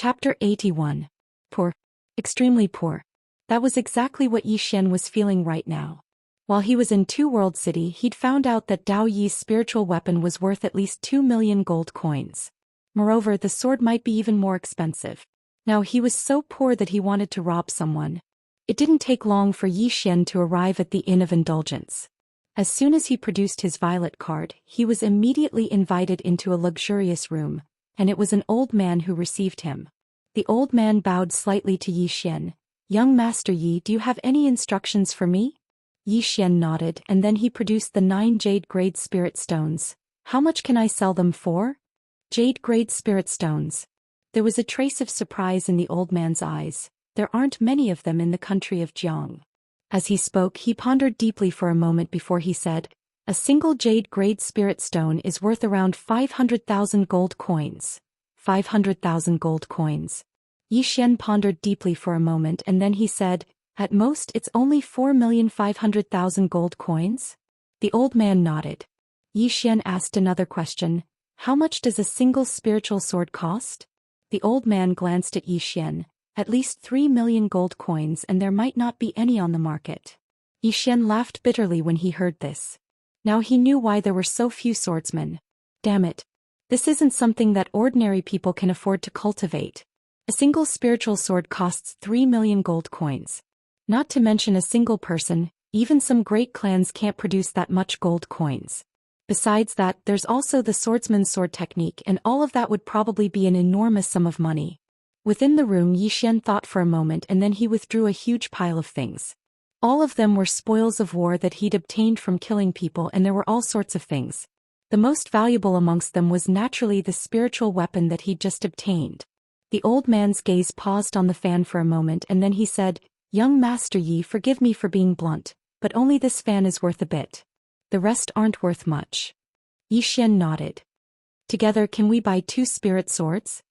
Chapter 81. Poor. Extremely poor. That was exactly what Yi Xian was feeling right now. While he was in Two World City, he'd found out that Dao Yi's spiritual weapon was worth at least 2 million gold coins. Moreover, the sword might be even more expensive. Now he was so poor that he wanted to rob someone. It didn't take long for Yi Xian to arrive at the Inn of Indulgence. As soon as he produced his violet card, he was immediately invited into a luxurious room, and it was an old man who received him. The old man bowed slightly to Yi Xian. "Young Master Yi, do you have any instructions for me?" Yi Xian nodded, and then he produced the 9 jade-grade spirit stones. "How much can I sell them for?" "Jade-grade spirit stones." There was a trace of surprise in the old man's eyes. There aren't many of them in the country of Jiang. As he spoke, he pondered deeply for a moment before he said, "A single jade-grade spirit stone is worth around 500,000 gold coins." 500,000 gold coins. Yi Xian pondered deeply for a moment and then he said, "At most it's only 4,500,000 gold coins?" The old man nodded. Yi Xian asked another question, "How much does a single spiritual sword cost?" The old man glanced at Yi Xian. "At least 3 million gold coins, and there might not be any on the market." Yi Xian laughed bitterly when he heard this. Now he knew why there were so few swordsmen. Damn it. This isn't something that ordinary people can afford to cultivate. A single spiritual sword costs 3 million gold coins. Not to mention a single person, even some great clans can't produce that much gold coins. Besides that, there's also the swordsman's sword technique, and all of that would probably be an enormous sum of money. Within the room, Yi Xian thought for a moment and then he withdrew a huge pile of things. All of them were spoils of war that he'd obtained from killing people, and there were all sorts of things. The most valuable amongst them was naturally the spiritual weapon that he'd just obtained. The old man's gaze paused on the fan for a moment and then he said, "Young Master Yi, forgive me for being blunt, but only this fan is worth a bit. The rest aren't worth much." Yi Xian nodded. "Together can we buy 2 spirit swords?"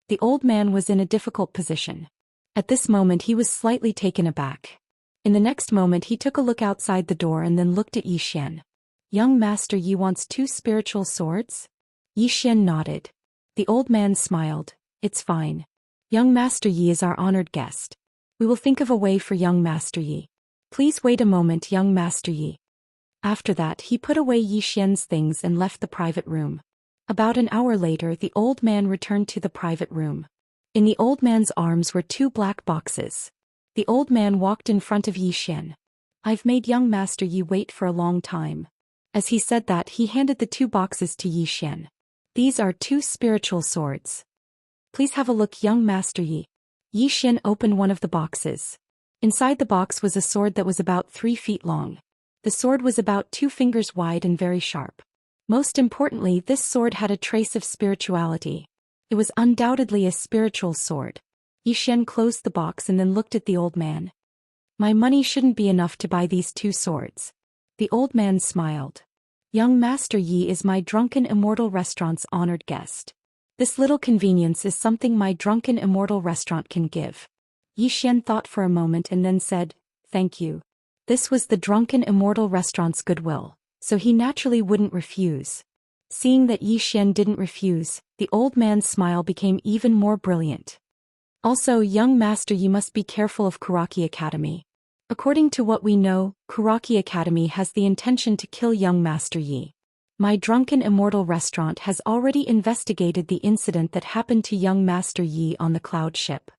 The old man was in a difficult position. At this moment he was slightly taken aback. In the next moment he took a look outside the door and then looked at Yi Xian. "Young Master Yi wants 2 spiritual swords?" Yi Xian nodded. The old man smiled. "It's fine. Young Master Yi is our honored guest. We will think of a way for young Master Yi. Please wait a moment, young Master Yi." After that he put away Yi Xian's things and left the private room. About an hour later the old man returned to the private room. In the old man's arms were 2 black boxes. The old man walked in front of Yi Xian. "I've made young Master Yi wait for a long time." As he said that, he handed the 2 boxes to Yi Xian. "These are 2 spiritual swords. Please have a look, young Master Yi." Yi Xian opened one of the boxes. Inside the box was a sword that was about 3 feet long. The sword was about 2 fingers wide and very sharp. Most importantly, this sword had a trace of spirituality. It was undoubtedly a spiritual sword. Yi Xian closed the box and then looked at the old man. "My money shouldn't be enough to buy these 2 swords." The old man smiled. "Young Master Yi is my Drunken Immortal Restaurant's honored guest. This little convenience is something my Drunken Immortal Restaurant can give." Yi Xian thought for a moment and then said, "Thank you." This was the Drunken Immortal Restaurant's goodwill, so he naturally wouldn't refuse. Seeing that Yi Xian didn't refuse, the old man's smile became even more brilliant. "Also, young Master, you must be careful of Kuraki Academy. According to what we know, Kuraki Academy has the intention to kill young Master Yi. My Drunken Immortal Restaurant has already investigated the incident that happened to young Master Yi on the cloud ship.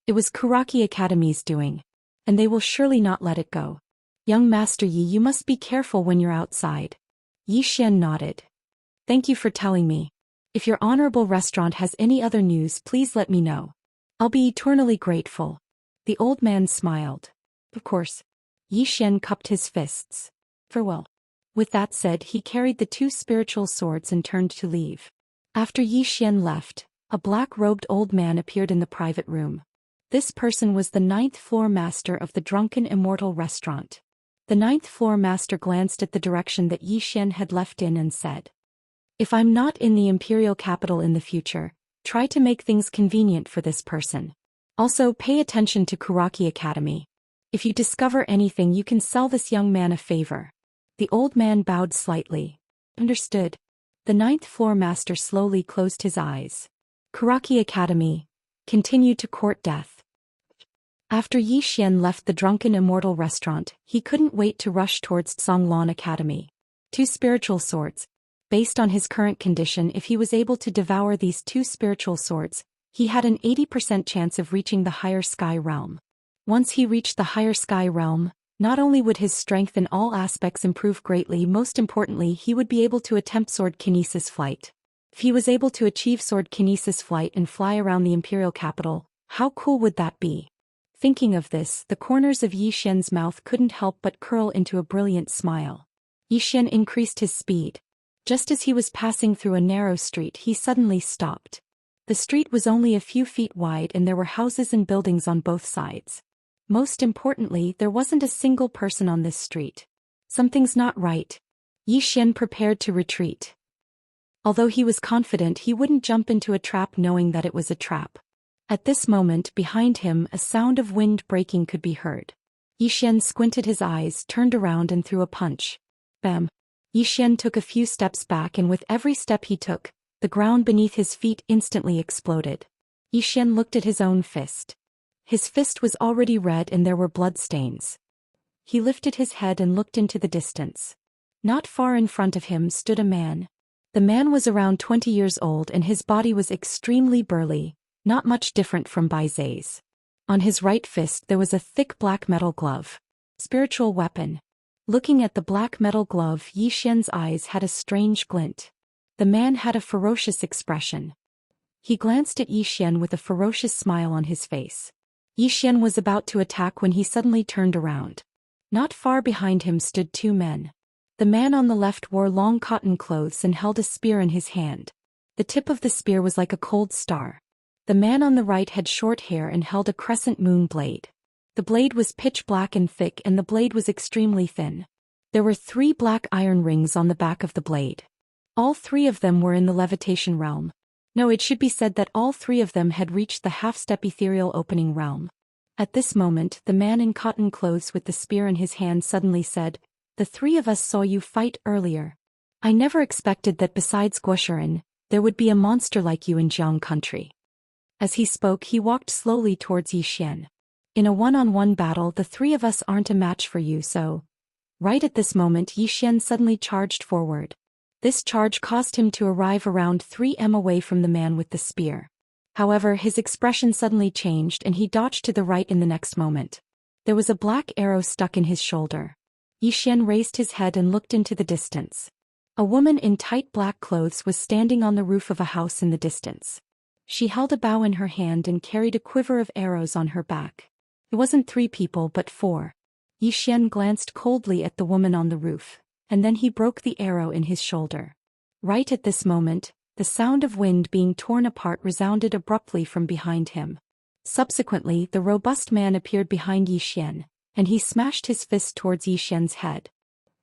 It was Kuraki Academy's doing, and they will surely not let it go. Young Master Yi, you must be careful when you're outside." Yi Xian nodded. "Thank you for telling me. If your honorable restaurant has any other news, please let me know. I'll be eternally grateful." The old man smiled. "Of course." Yi Xian cupped his fists. "Farewell." With that said, he carried the 2 spiritual swords and turned to leave. After Yi Xian left, a black-robed old man appeared in the private room. This person was the 9th floor master of the Drunken Immortal Restaurant. The 9th floor master glanced at the direction that Yi Xian had left in and said, "If I'm not in the imperial capital in the future, try to make things convenient for this person. Also, pay attention to Kuraki Academy. If you discover anything, you can sell this young man a favor." The old man bowed slightly. "Understood." The 9th floor master slowly closed his eyes. Kuraki Academy. continue to court death. After Yi Xian left the drunken immortal restaurant, he couldn't wait to rush towards Zhonglan Academy. 2 spiritual swords. Based on his current condition, if he was able to devour these 2 spiritual swords, he had an 80% chance of reaching the higher sky realm. Once he reached the higher sky realm, not only would his strength in all aspects improve greatly, most importantly he would be able to attempt sword kinesis flight. If he was able to achieve sword kinesis flight and fly around the imperial capital, how cool would that be? Thinking of this, the corners of Yi Xian's mouth couldn't help but curl into a brilliant smile. Yi Xian increased his speed. Just as he was passing through a narrow street, he suddenly stopped. The street was only a few feet wide and there were houses and buildings on both sides. Most importantly, there wasn't a single person on this street. Something's not right. Yi Xian prepared to retreat. Although he was confident he wouldn't jump into a trap knowing that it was a trap. At this moment, behind him, a sound of wind breaking could be heard. Yi Xian squinted his eyes, turned around and threw a punch. Bam! Yi Xian took a few steps back and with every step he took, the ground beneath his feet instantly exploded. Yi Xian looked at his own fist. His fist was already red and there were blood stains. He lifted his head and looked into the distance. Not far in front of him stood a man. The man was around 20 years old and his body was extremely burly, not much different from Bai Zai's. On his right fist there was a thick black metal glove. Spiritual weapon. Looking at the black metal glove, Yi Xian's eyes had a strange glint. The man had a ferocious expression. He glanced at Yi Xian with a ferocious smile on his face. Yi Xian was about to attack when he suddenly turned around. Not far behind him stood 2 men. The man on the left wore long cotton clothes and held a spear in his hand. The tip of the spear was like a cold star. The man on the right had short hair and held a crescent moon blade. The blade was pitch black and thick and the blade was extremely thin. There were 3 black iron rings on the back of the blade. All 3 of them were in the levitation realm. No, it should be said that all 3 of them had reached the half-step ethereal opening realm. At this moment, the man in cotton clothes with the spear in his hand suddenly said, "The 3 of us saw you fight earlier. I never expected that besides Guoshiren, there would be a monster like you in Jiang country." As he spoke, he walked slowly towards Yi Xian. "In a one-on-one battle, the 3 of us aren't a match for you, so..." Right at this moment, Yi Xian suddenly charged forward. This charge caused him to arrive around 3 m away from the man with the spear. However, his expression suddenly changed and he dodged to the right in the next moment. There was a black arrow stuck in his shoulder. Yi Xian raised his head and looked into the distance. A woman in tight black clothes was standing on the roof of a house in the distance. She held a bow in her hand and carried a quiver of arrows on her back. It wasn't 3 people but 4. Yi Xian glanced coldly at the woman on the roof, and then he broke the arrow in his shoulder. Right at this moment, the sound of wind being torn apart resounded abruptly from behind him. Subsequently, the robust man appeared behind Yi Xian, and he smashed his fist towards Yi Xian's head.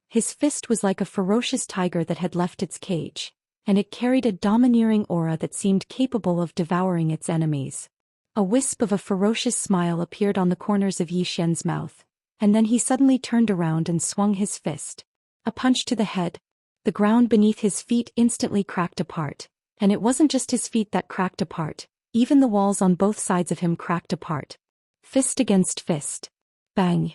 His fist was like a ferocious tiger that had left its cage, and it carried a domineering aura that seemed capable of devouring its enemies. A wisp of a ferocious smile appeared on the corners of Yi Xian's mouth, and then he suddenly turned around and swung his fist. A punch to the head. The ground beneath his feet instantly cracked apart, and it wasn't just his feet that cracked apart, even the walls on both sides of him cracked apart. Fist against fist. Bang!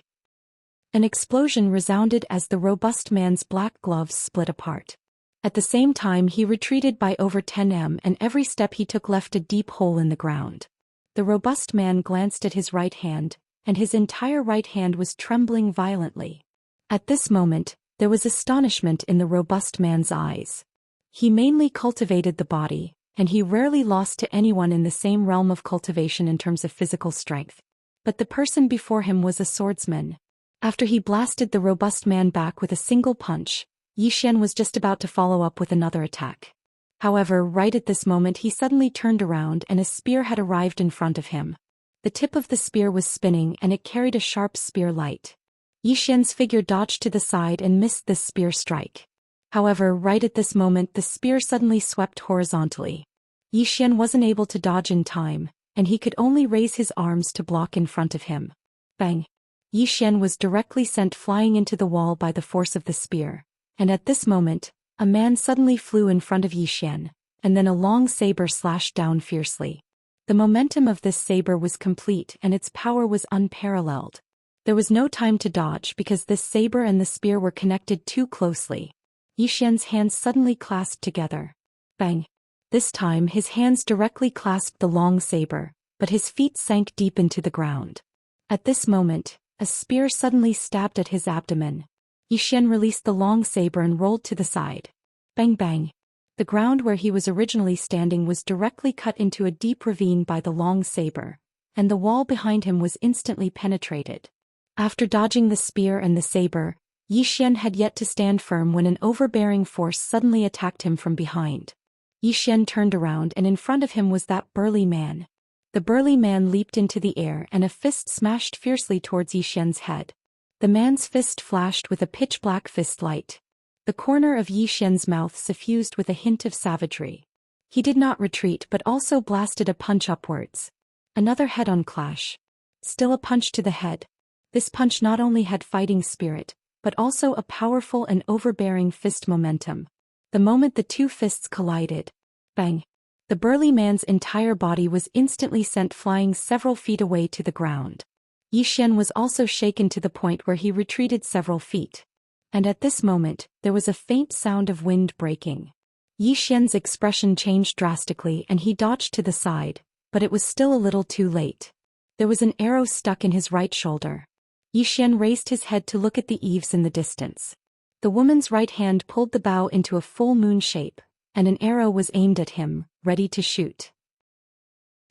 An explosion resounded as the robust man's black gloves split apart. At the same time he retreated by over 10 m and every step he took left a deep hole in the ground. The robust man glanced at his right hand, and his entire right hand was trembling violently. At this moment, there was astonishment in the robust man's eyes. He mainly cultivated the body, and he rarely lost to anyone in the same realm of cultivation in terms of physical strength. But the person before him was a swordsman. After he blasted the robust man back with a single punch, Yi Xian was just about to follow up with another attack. However, right at this moment he suddenly turned around and a spear had arrived in front of him. The tip of the spear was spinning and it carried a sharp spear light. Yi Xian's figure dodged to the side and missed this spear strike. However, right at this moment the spear suddenly swept horizontally. Yi Xian wasn't able to dodge in time, and he could only raise his arms to block in front of him. Bang! Yi Xian was directly sent flying into the wall by the force of the spear. And at this moment, a man suddenly flew in front of Yi Xian, and then a long saber slashed down fiercely. The momentum of this saber was complete and its power was unparalleled. There was no time to dodge because this saber and the spear were connected too closely. Yi Xian's hands suddenly clasped together. Bang! This time his hands directly clasped the long saber, but his feet sank deep into the ground. At this moment, a spear suddenly stabbed at his abdomen. Yi Xian released the long saber and rolled to the side. Bang bang! The ground where he was originally standing was directly cut into a deep ravine by the long saber, and the wall behind him was instantly penetrated. After dodging the spear and the saber, Yi Xian had yet to stand firm when an overbearing force suddenly attacked him from behind. Yi Xian turned around and in front of him was that burly man. The burly man leaped into the air and a fist smashed fiercely towards Yi Xian's head. The man's fist flashed with a pitch-black fist light. The corner of Yi Xian's mouth suffused with a hint of savagery. He did not retreat but also blasted a punch upwards. Another head-on clash. Still a punch to the head. This punch not only had fighting spirit, but also a powerful and overbearing fist momentum. The moment the two fists collided, bang! The burly man's entire body was instantly sent flying several feet away to the ground. Yi Xian was also shaken to the point where he retreated several feet. And at this moment, there was a faint sound of wind breaking. Yi Xian's expression changed drastically and he dodged to the side, but it was still a little too late. There was an arrow stuck in his right shoulder. Yi Xian raised his head to look at the eaves in the distance. The woman's right hand pulled the bow into a full moon shape, and an arrow was aimed at him, ready to shoot.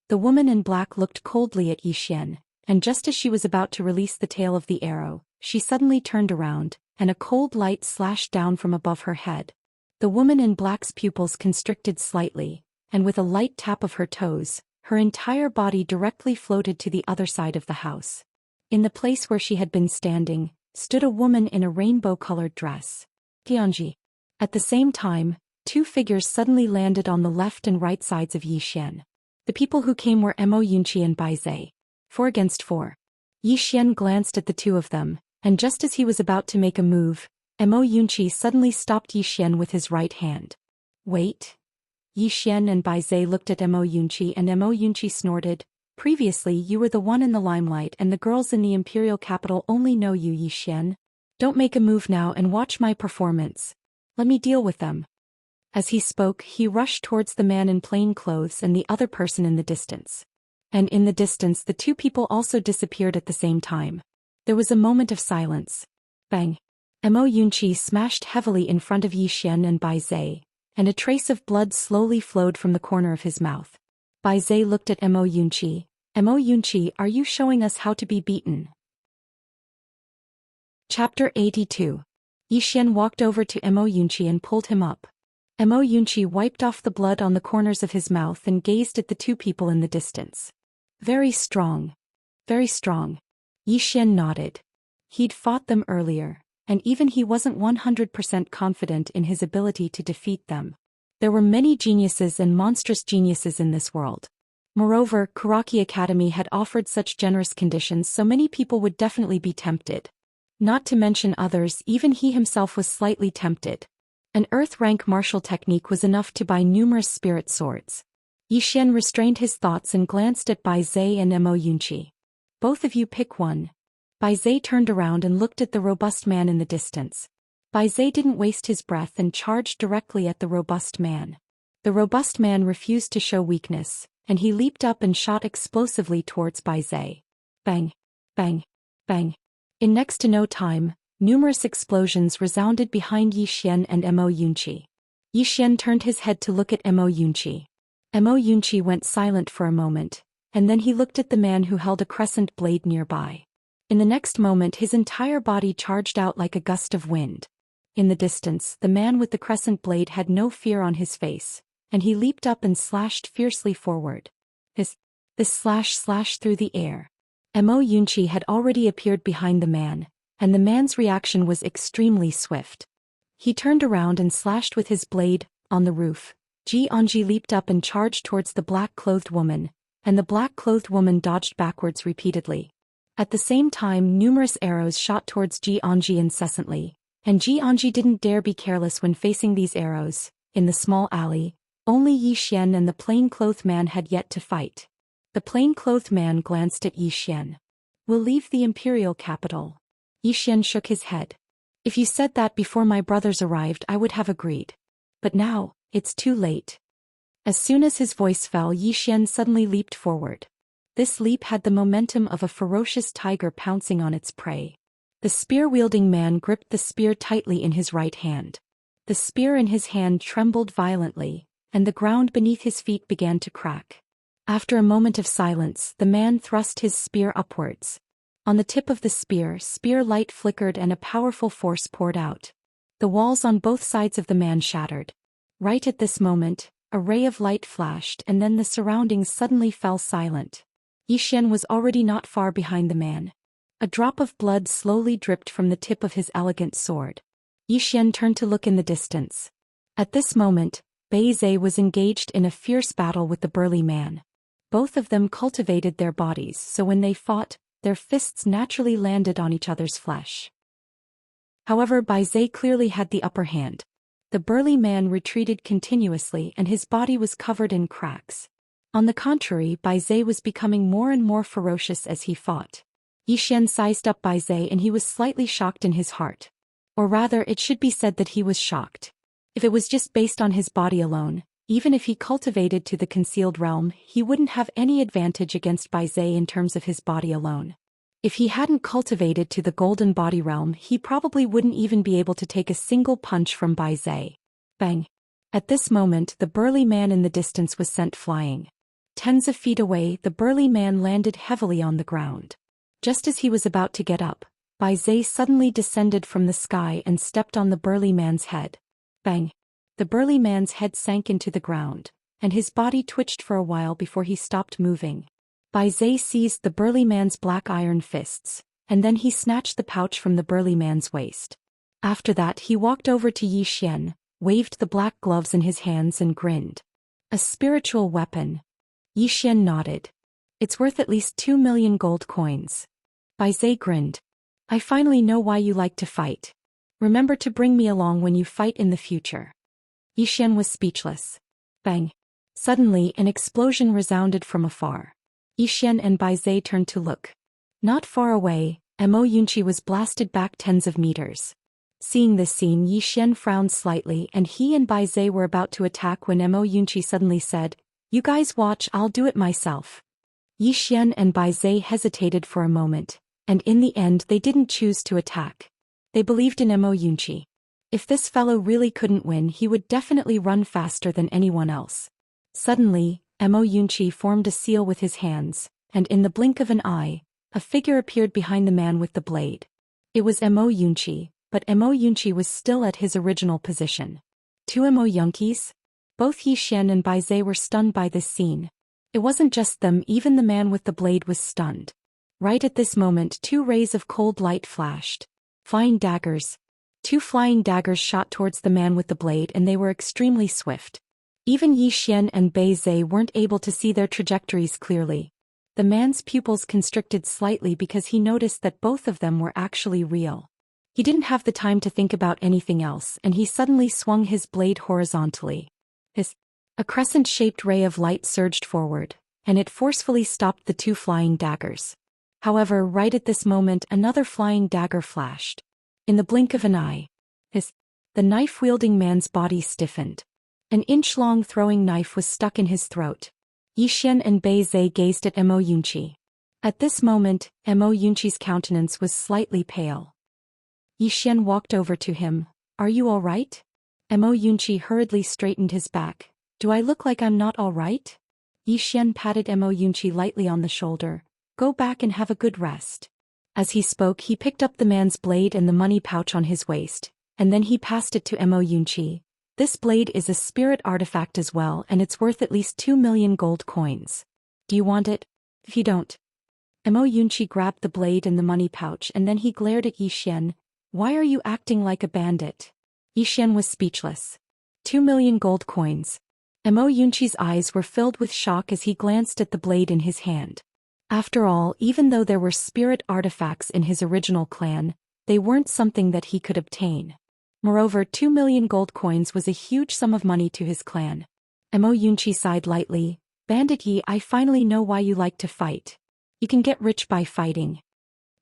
The woman in black looked coldly at Yi Xian, and just as she was about to release the tail of the arrow, she suddenly turned around, and a cold light slashed down from above her head. The woman in black's pupils constricted slightly, and with a light tap of her toes, her entire body directly floated to the other side of the house. In the place where she had been standing, stood a woman in a rainbow-colored dress. Xianxia. At the same time, two figures suddenly landed on the left and right sides of Yi Xian. The people who came were Mo Yunqi and Bai Zai. 4 against 4. Yi Xian glanced at the two of them, and just as he was about to make a move, Mo Yunqi suddenly stopped Yi Xian with his right hand. Wait. Yi Xian and Bai Zai looked at Mo Yunqi and Mo Yunqi snorted. Previously you were the one in the limelight and the girls in the imperial capital only know you, Yi Xian. Don't make a move now and watch my performance. Let me deal with them. As he spoke, he rushed towards the man in plain clothes and the other person in the distance. And in the distance the two people also disappeared at the same time. There was a moment of silence. Bang! Mo Yunqi smashed heavily in front of Yi Xian and Bai Zai, and a trace of blood slowly flowed from the corner of his mouth. Bai Zai looked at Mo Yunqi. Mo Yunqi, are you showing us how to be beaten? Chapter 82. Yi Xian walked over to Mo Yunqi and pulled him up. Mo Yunqi wiped off the blood on the corners of his mouth and gazed at the two people in the distance. Very strong. Very strong. Yi Xian nodded. He'd fought them earlier, and even he wasn't 100% confident in his ability to defeat them. There were many geniuses and monstrous geniuses in this world. Moreover, Kuraki Academy had offered such generous conditions so many people would definitely be tempted. Not to mention others, even he himself was slightly tempted. An earth-rank martial technique was enough to buy numerous spirit swords. Yi Xian restrained his thoughts and glanced at Bai Zai and Mo Yunqi. Both of you pick one. Bai Zai turned around and looked at the robust man in the distance. Bai Zai didn't waste his breath and charged directly at the robust man. The robust man refused to show weakness, and he leaped up and shot explosively towards Bai Zai. Bang! Bang! Bang! In next to no time, numerous explosions resounded behind Yi Xian and Mo Yunqi. Yi Xian turned his head to look at Mo Yunqi. Mo Yunqi went silent for a moment, and then he looked at the man who held a crescent blade nearby. In the next moment his entire body charged out like a gust of wind. In the distance, the man with the crescent blade had no fear on his face, and he leaped up and slashed fiercely forward. This slash slashed through the air. Mo Yunqi had already appeared behind the man, and the man's reaction was extremely swift. He turned around and slashed with his blade. On the roof, Xianxia leaped up and charged towards the black-clothed woman, and the black-clothed woman dodged backwards repeatedly. At the same time numerous arrows shot towards Xianxia incessantly, and Xianxia didn't dare be careless when facing these arrows. In the small alley, only Yi Xian and the plain-clothed man had yet to fight. The plain-clothed man glanced at Yi Xian. We'll leave the imperial capital. Yi Xian shook his head. If you said that before my brothers arrived, I would have agreed. But now, it's too late. As soon as his voice fell, Yi Xian suddenly leaped forward. This leap had the momentum of a ferocious tiger pouncing on its prey. The spear-wielding man gripped the spear tightly in his right hand. The spear in his hand trembled violently, and the ground beneath his feet began to crack. After a moment of silence, the man thrust his spear upwards. On the tip of the spear light flickered and a powerful force poured out. The walls on both sides of the man shattered. Right at this moment, a ray of light flashed and then the surroundings suddenly fell silent. Yi Xian was already not far behind the man. A drop of blood slowly dripped from the tip of his elegant sword. Yi Xian turned to look in the distance. At this moment, Bei Zhe was engaged in a fierce battle with the burly man. Both of them cultivated their bodies, so when they fought, their fists naturally landed on each other's flesh. However, Bei Zhe clearly had the upper hand. The burly man retreated continuously and his body was covered in cracks. On the contrary, Bei Zhe was becoming more and more ferocious as he fought. Yi Xian sized up Bei Zhe and he was slightly shocked in his heart. Or rather, it should be said that he was shocked. If it was just based on his body alone, even if he cultivated to the concealed realm, he wouldn't have any advantage against Bei Zhe in terms of his body alone. If he hadn't cultivated to the golden body realm, he probably wouldn't even be able to take a single punch from Bei Zhe. Bang! At this moment, the burly man in the distance was sent flying. Tens of feet away, the burly man landed heavily on the ground. Just as he was about to get up, Bei Zhe suddenly descended from the sky and stepped on the burly man's head. Bang! The burly man's head sank into the ground, and his body twitched for a while before he stopped moving. Bei Zhe seized the burly man's black iron fists, and then he snatched the pouch from the burly man's waist. After that he walked over to Yi Xian, waved the black gloves in his hands and grinned. A spiritual weapon. Yi Xian nodded. It's worth at least 2 million gold coins. Bei Zhe grinned. I finally know why you like to fight. Remember to bring me along when you fight in the future. Yi Xian was speechless. Bang! Suddenly an explosion resounded from afar. Yi Xian and Bei Zhe turned to look. Not far away, Mo Yunqi was blasted back tens of meters. Seeing this scene, Yi Xian frowned slightly and he and Bei Zhe were about to attack when Mo Yunqi suddenly said, "You guys watch, I'll do it myself." Yi Xian and Bei Zhe hesitated for a moment, and in the end they didn't choose to attack. They believed in Mo Yunqi. If this fellow really couldn't win, he would definitely run faster than anyone else. Suddenly, Mo Yunqi formed a seal with his hands, and in the blink of an eye, a figure appeared behind the man with the blade. It was Mo Yunqi, but Mo Yunqi was still at his original position. Two Mo Yunqis? Both Yi Xian and Bei Zhe were stunned by this scene. It wasn't just them, even the man with the blade was stunned. Right at this moment, two rays of cold light flashed. Flying daggers. Two flying daggers shot towards the man with the blade and they were extremely swift. Even Yi Xian and Bei Zhe weren't able to see their trajectories clearly. The man's pupils constricted slightly because he noticed that both of them were actually real. He didn't have the time to think about anything else and he suddenly swung his blade horizontally. A crescent-shaped ray of light surged forward, and it forcefully stopped the two flying daggers. However, right at this moment another flying dagger flashed. In the blink of an eye, the knife-wielding man's body stiffened. An inch-long throwing knife was stuck in his throat. Yi Xian and Bei Zhe gazed at Mo Yunqi. At this moment, Mo Yunqi's countenance was slightly pale. Yi Xian walked over to him. "Are you all right?" Mo Yunqi hurriedly straightened his back. "Do I look like I'm not all right?" Yi Xian patted Mo Yunqi lightly on the shoulder. "Go back and have a good rest." As he spoke, he picked up the man's blade and the money pouch on his waist, and then he passed it to Mo Yunqi. "This blade is a spirit artifact as well, and it's worth at least 2 million gold coins. Do you want it? If you don't." Mo Yunqi grabbed the blade and the money pouch and then he glared at Yi Xian. "Why are you acting like a bandit?" Yi Xian was speechless. 2 million gold coins. Mo Yunqi's eyes were filled with shock as he glanced at the blade in his hand. After all, even though there were spirit artifacts in his original clan, they weren't something that he could obtain. Moreover, 2 million gold coins was a huge sum of money to his clan. Mo Yunqi sighed lightly. Bandit Yi, I finally know why you like to fight. You can get rich by fighting.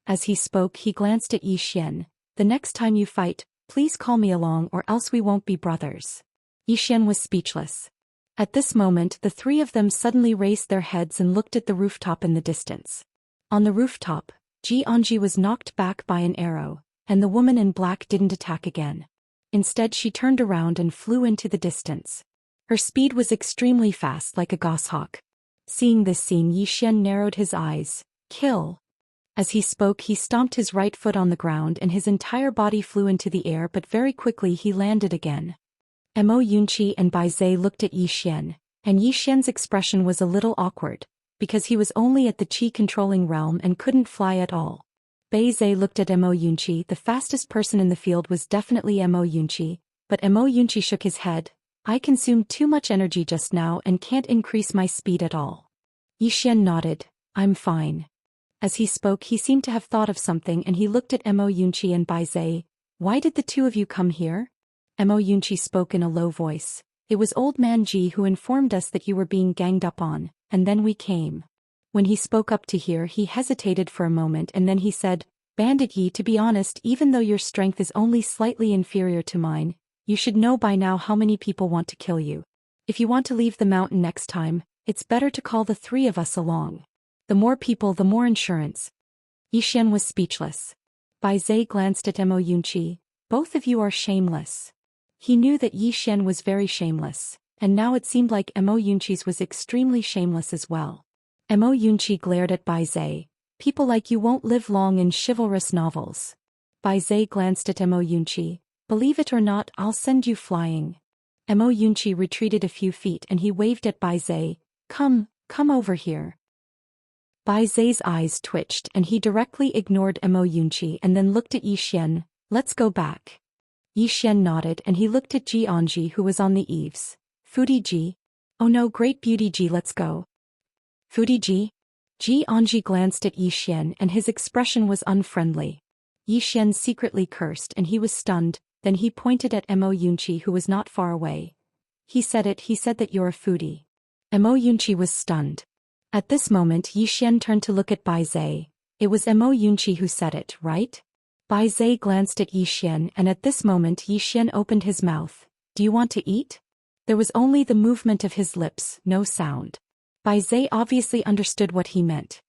As he spoke, he glanced at Yi Xian. The next time you fight, please call me along or else we won't be brothers. Yi Xian was speechless. At this moment, the three of them suddenly raised their heads and looked at the rooftop in the distance. On the rooftop, Xianxia was knocked back by an arrow, and the woman in black didn't attack again. Instead, she turned around and flew into the distance. Her speed was extremely fast, like a goshawk. Seeing this scene, Yi Xian narrowed his eyes. Kill. As he spoke, he stomped his right foot on the ground and his entire body flew into the air, but very quickly he landed again. Mo Yunqi and Bai Zai looked at Yi Xian, and Yi Xian's expression was a little awkward, because he was only at the qi-controlling realm and couldn't fly at all. Bai Zai looked at Mo Yunqi. The fastest person in the field was definitely Mo Yunqi, but Mo Yunqi shook his head. I consumed too much energy just now and can't increase my speed at all. Yi Xian nodded. I'm fine. As he spoke, he seemed to have thought of something and he looked at Mo Yunqi and Bai Zai. Why did the two of you come here? Mo Yunqi spoke in a low voice. It was Old Man Ji who informed us that you were being ganged up on, and then we came. When he spoke up to here, he hesitated for a moment and then he said, Bandit Yi, to be honest, even though your strength is only slightly inferior to mine, you should know by now how many people want to kill you. If you want to leave the mountain next time, it's better to call the three of us along. The more people, the more insurance. Yi Xian was speechless. Bai Zai glanced at Mo Yunqi. Both of you are shameless. He knew that Yi Xian was very shameless, and now it seemed like Mo Yunqi's was extremely shameless as well. Mo Yunqi glared at Bai Zai. People like you won't live long in chivalrous novels. Bai Zai glanced at Mo Yunqi. Believe it or not, I'll send you flying. Mo Yunqi retreated a few feet and he waved at Bai Zai. Come over here. Bai Zai's eyes twitched and he directly ignored Mo Yunqi and then looked at Yi Xian. Let's go back. Yi Xian nodded and he looked at Xianxia who was on the eaves. Foodie Ji. Oh no, great beauty Ji, let's go. Foodie Ji? Xianxia glanced at Yi Xian and his expression was unfriendly. Yi Xian secretly cursed and he was stunned, then he pointed at Mo Yunqi who was not far away. He said that you're a foodie. Mo Yunqi was stunned. At this moment Yi Xian turned to look at Bai Zai. It was Mo Yunqi who said it, right? Bai Zai glanced at Yi Xian and at this moment Yi Xian opened his mouth. Do you want to eat? There was only the movement of his lips, no sound. Bai Zai obviously understood what he meant.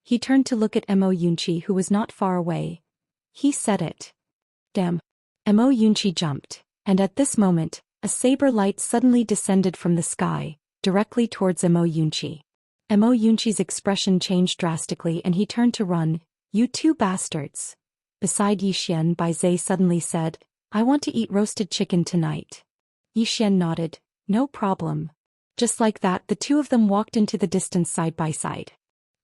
He turned to look at Mo Yunqi who was not far away. He said it. Damn. Mo Yunqi jumped, and at this moment, a saber light suddenly descended from the sky, directly towards Mo Yunqi. Mo Yunqi's expression changed drastically and he turned to run. You two bastards. Beside Yi Xian, Bai Zai suddenly said, I want to eat roasted chicken tonight. Yi Xian nodded. No problem. Just like that, the two of them walked into the distance side by side.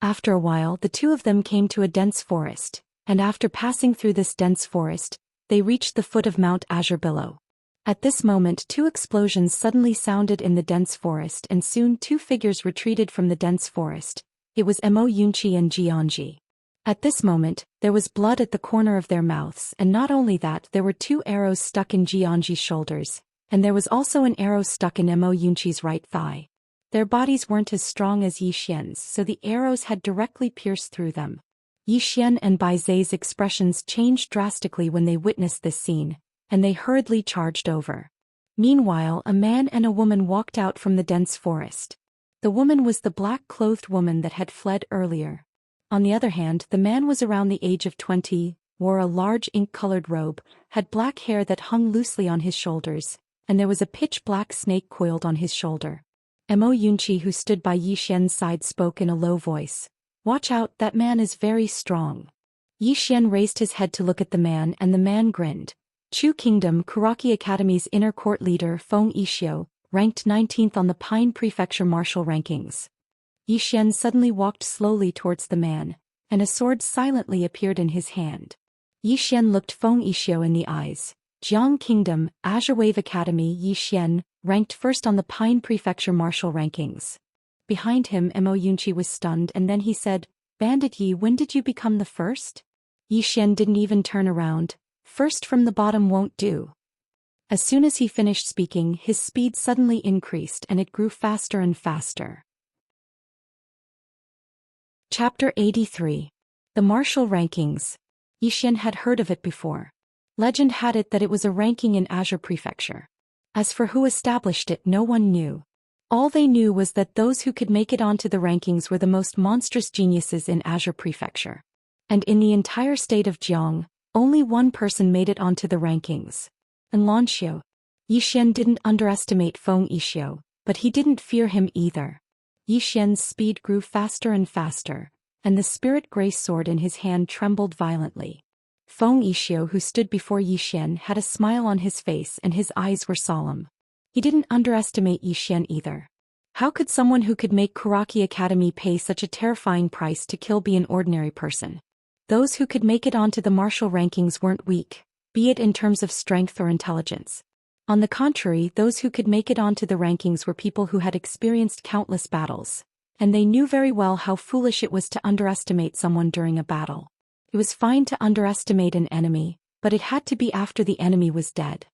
After a while, the two of them came to a dense forest, and after passing through this dense forest, they reached the foot of Mount Azure below. At this moment, two explosions suddenly sounded in the dense forest and soon two figures retreated from the dense forest. It was Mo Yunqi and Xianxia. At this moment, there was blood at the corner of their mouths, and not only that, there were two arrows stuck in Xianxia's shoulders, and there was also an arrow stuck in Mo Yunqi's right thigh. Their bodies weren't as strong as Yi Xian's, so the arrows had directly pierced through them. Yi Xian and Bai Zai's expressions changed drastically when they witnessed this scene, and they hurriedly charged over. Meanwhile, a man and a woman walked out from the dense forest. The woman was the black-clothed woman that had fled earlier. On the other hand, the man was around the age of 20, wore a large ink-colored robe, had black hair that hung loosely on his shoulders, and there was a pitch-black snake coiled on his shoulder. Mo Yunqi, who stood by Yi Xian's side, spoke in a low voice. Watch out, that man is very strong. Yi Xian raised his head to look at the man and the man grinned. Chu Kingdom Kuraki Academy's inner court leader Feng Yixio, ranked 19th on the Pine Prefecture martial rankings. Yi Xian suddenly walked slowly towards the man, and a sword silently appeared in his hand. Yi Xian looked Feng Yixio in the eyes. Jiang Kingdom, Azure Wave Academy Yi Xian, ranked first on the Pine Prefecture martial rankings. Behind him, Mo Yunqi was stunned and then he said, Bandit Yi, when did you become the first? Yi Xian didn't even turn around. First from the bottom won't do. As soon as he finished speaking, his speed suddenly increased and it grew faster and faster. Chapter 83. The Martial Rankings. Yi Xian had heard of it before. Legend had it that it was a ranking in Azure Prefecture. As for who established it, no one knew. All they knew was that those who could make it onto the rankings were the most monstrous geniuses in Azure Prefecture. And in the entire state of Jiang, only one person made it onto the rankings. And Lanxiu. Yi Xian didn't underestimate Feng Yixiu, but he didn't fear him either. Yi Xian's speed grew faster and faster, and the spirit gray sword in his hand trembled violently. Feng Yixiu, who stood before Yi Xian, had a smile on his face and his eyes were solemn. He didn't underestimate Yi Xian either. How could someone who could make Kuraki Academy pay such a terrifying price to kill be an ordinary person? Those who could make it onto the martial rankings weren't weak, be it in terms of strength or intelligence. On the contrary, those who could make it onto the rankings were people who had experienced countless battles, and they knew very well how foolish it was to underestimate someone during a battle. It was fine to underestimate an enemy, but it had to be after the enemy was dead.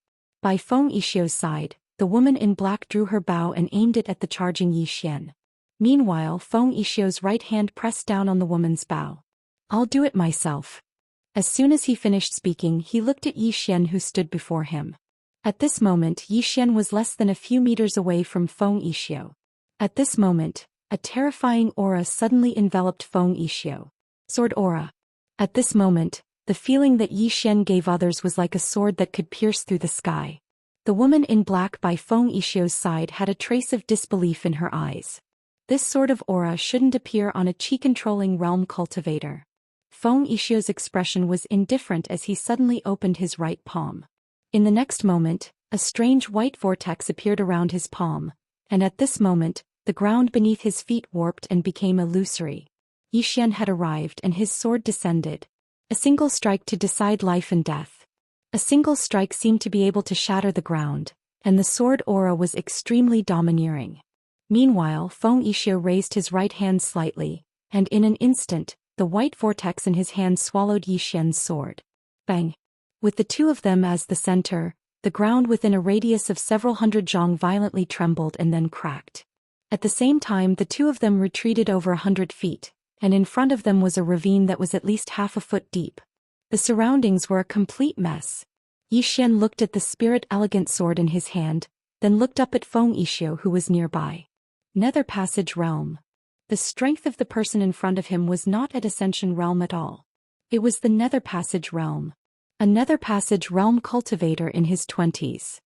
By Feng Yixiu's side, the woman in black drew her bow and aimed it at the charging Yi Xian. Meanwhile, Feng Yixiu's right hand pressed down on the woman's bow. "I'll do it myself." As soon as he finished speaking, he looked at Yi Xian, who stood before him. At this moment, Yi Xian was less than a few meters away from Feng Yixiu. At this moment, a terrifying aura suddenly enveloped Feng Yixiu. Sword aura. At this moment, the feeling that Yi Xian gave others was like a sword that could pierce through the sky. The woman in black by Feng Yixiu's side had a trace of disbelief in her eyes. This sort of aura shouldn't appear on a chi-controlling realm cultivator. Feng Yixiu's expression was indifferent as he suddenly opened his right palm. In the next moment, a strange white vortex appeared around his palm, and at this moment, the ground beneath his feet warped and became illusory. Yi Xian had arrived and his sword descended. A single strike to decide life and death. A single strike seemed to be able to shatter the ground, and the sword aura was extremely domineering. Meanwhile, Feng Yixiu raised his right hand slightly, and in an instant, the white vortex in his hand swallowed Yi Xian's sword. Bang! With the two of them as the center, the ground within a radius of several hundred zhang violently trembled and then cracked. At the same time, the two of them retreated over 100 feet, and in front of them was a ravine that was at least half a foot deep. The surroundings were a complete mess. Yi Xian looked at the spirit elegant sword in his hand, then looked up at Feng Yixiu, who was nearby. Nether Passage Realm. The strength of the person in front of him was not at Ascension Realm at all. It was the Nether Passage Realm. A Nether Passage Realm cultivator in his 20s.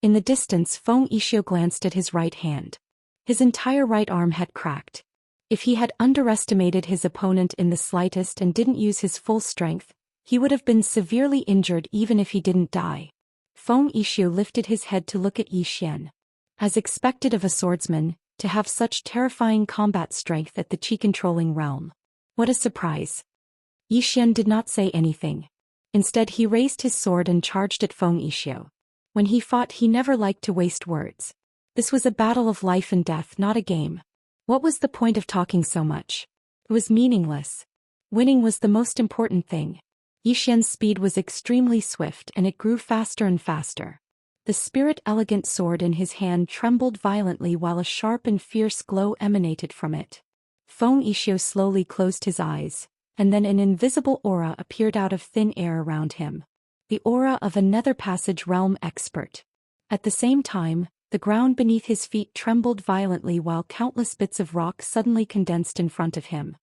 In the distance, Feng Yixiu glanced at his right hand. His entire right arm had cracked. If he had underestimated his opponent in the slightest and didn't use his full strength, he would have been severely injured even if he didn't die. Feng Yixiu lifted his head to look at Yi Xian. As expected of a swordsman, to have such terrifying combat strength at the chi-controlling realm. What a surprise. Yi Xian did not say anything. Instead, he raised his sword and charged at Feng Yixiu. When he fought, he never liked to waste words. This was a battle of life and death, not a game. What was the point of talking so much? It was meaningless. Winning was the most important thing. Yi Xian's speed was extremely swift and it grew faster and faster. The spirit elegant sword in his hand trembled violently while a sharp and fierce glow emanated from it. Feng Yixiu slowly closed his eyes, and then an invisible aura appeared out of thin air around him. The aura of a Nether Passage Realm expert. At the same time, the ground beneath his feet trembled violently while countless bits of rock suddenly condensed in front of him.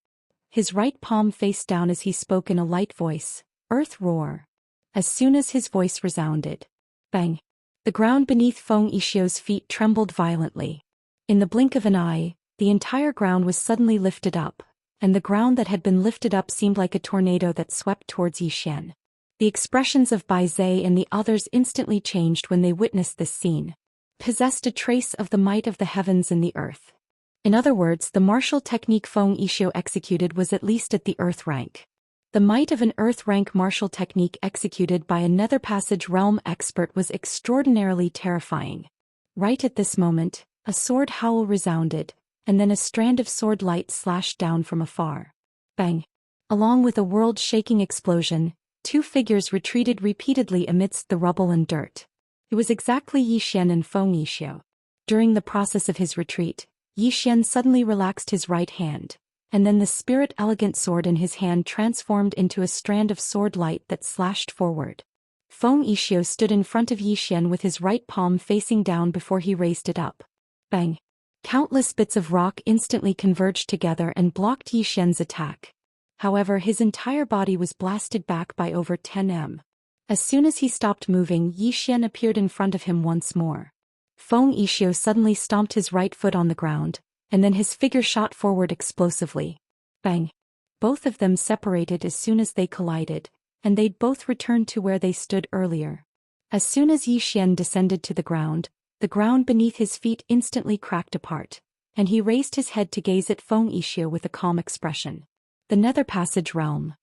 His right palm faced down as he spoke in a light voice, "Earth roar." As soon as his voice resounded, bang! The ground beneath Feng Yixiu's feet trembled violently. In the blink of an eye, the entire ground was suddenly lifted up, and the ground that had been lifted up seemed like a tornado that swept towards Yi Xian. The expressions of Bai Zhe and the others instantly changed when they witnessed this scene. Possessed a trace of the might of the heavens and the earth. In other words, the martial technique Feng Yixiu executed was at least at the earth rank. The might of an earth rank martial technique executed by a Nether Passage Realm expert was extraordinarily terrifying. Right at this moment, a sword howl resounded, and then a strand of sword light slashed down from afar. Bang! Along with a world-shaking explosion, two figures retreated repeatedly amidst the rubble and dirt. It was exactly Yi Xian and Feng Yixiu. During the process of his retreat, Yi Xian suddenly relaxed his right hand, and then the spirit elegant sword in his hand transformed into a strand of sword light that slashed forward. Feng Yixio stood in front of Yi Xian with his right palm facing down before he raised it up. Bang! Countless bits of rock instantly converged together and blocked Yi Xian's attack. However, his entire body was blasted back by over 10 m. As soon as he stopped moving, Yi Xian appeared in front of him once more. Feng Yixio suddenly stomped his right foot on the ground, and then his figure shot forward explosively. Bang! Both of them separated as soon as they collided, and they'd both returned to where they stood earlier. As soon as Yi Xian descended to the ground beneath his feet instantly cracked apart, and he raised his head to gaze at Feng Yixio with a calm expression. The Nether Passage Realm.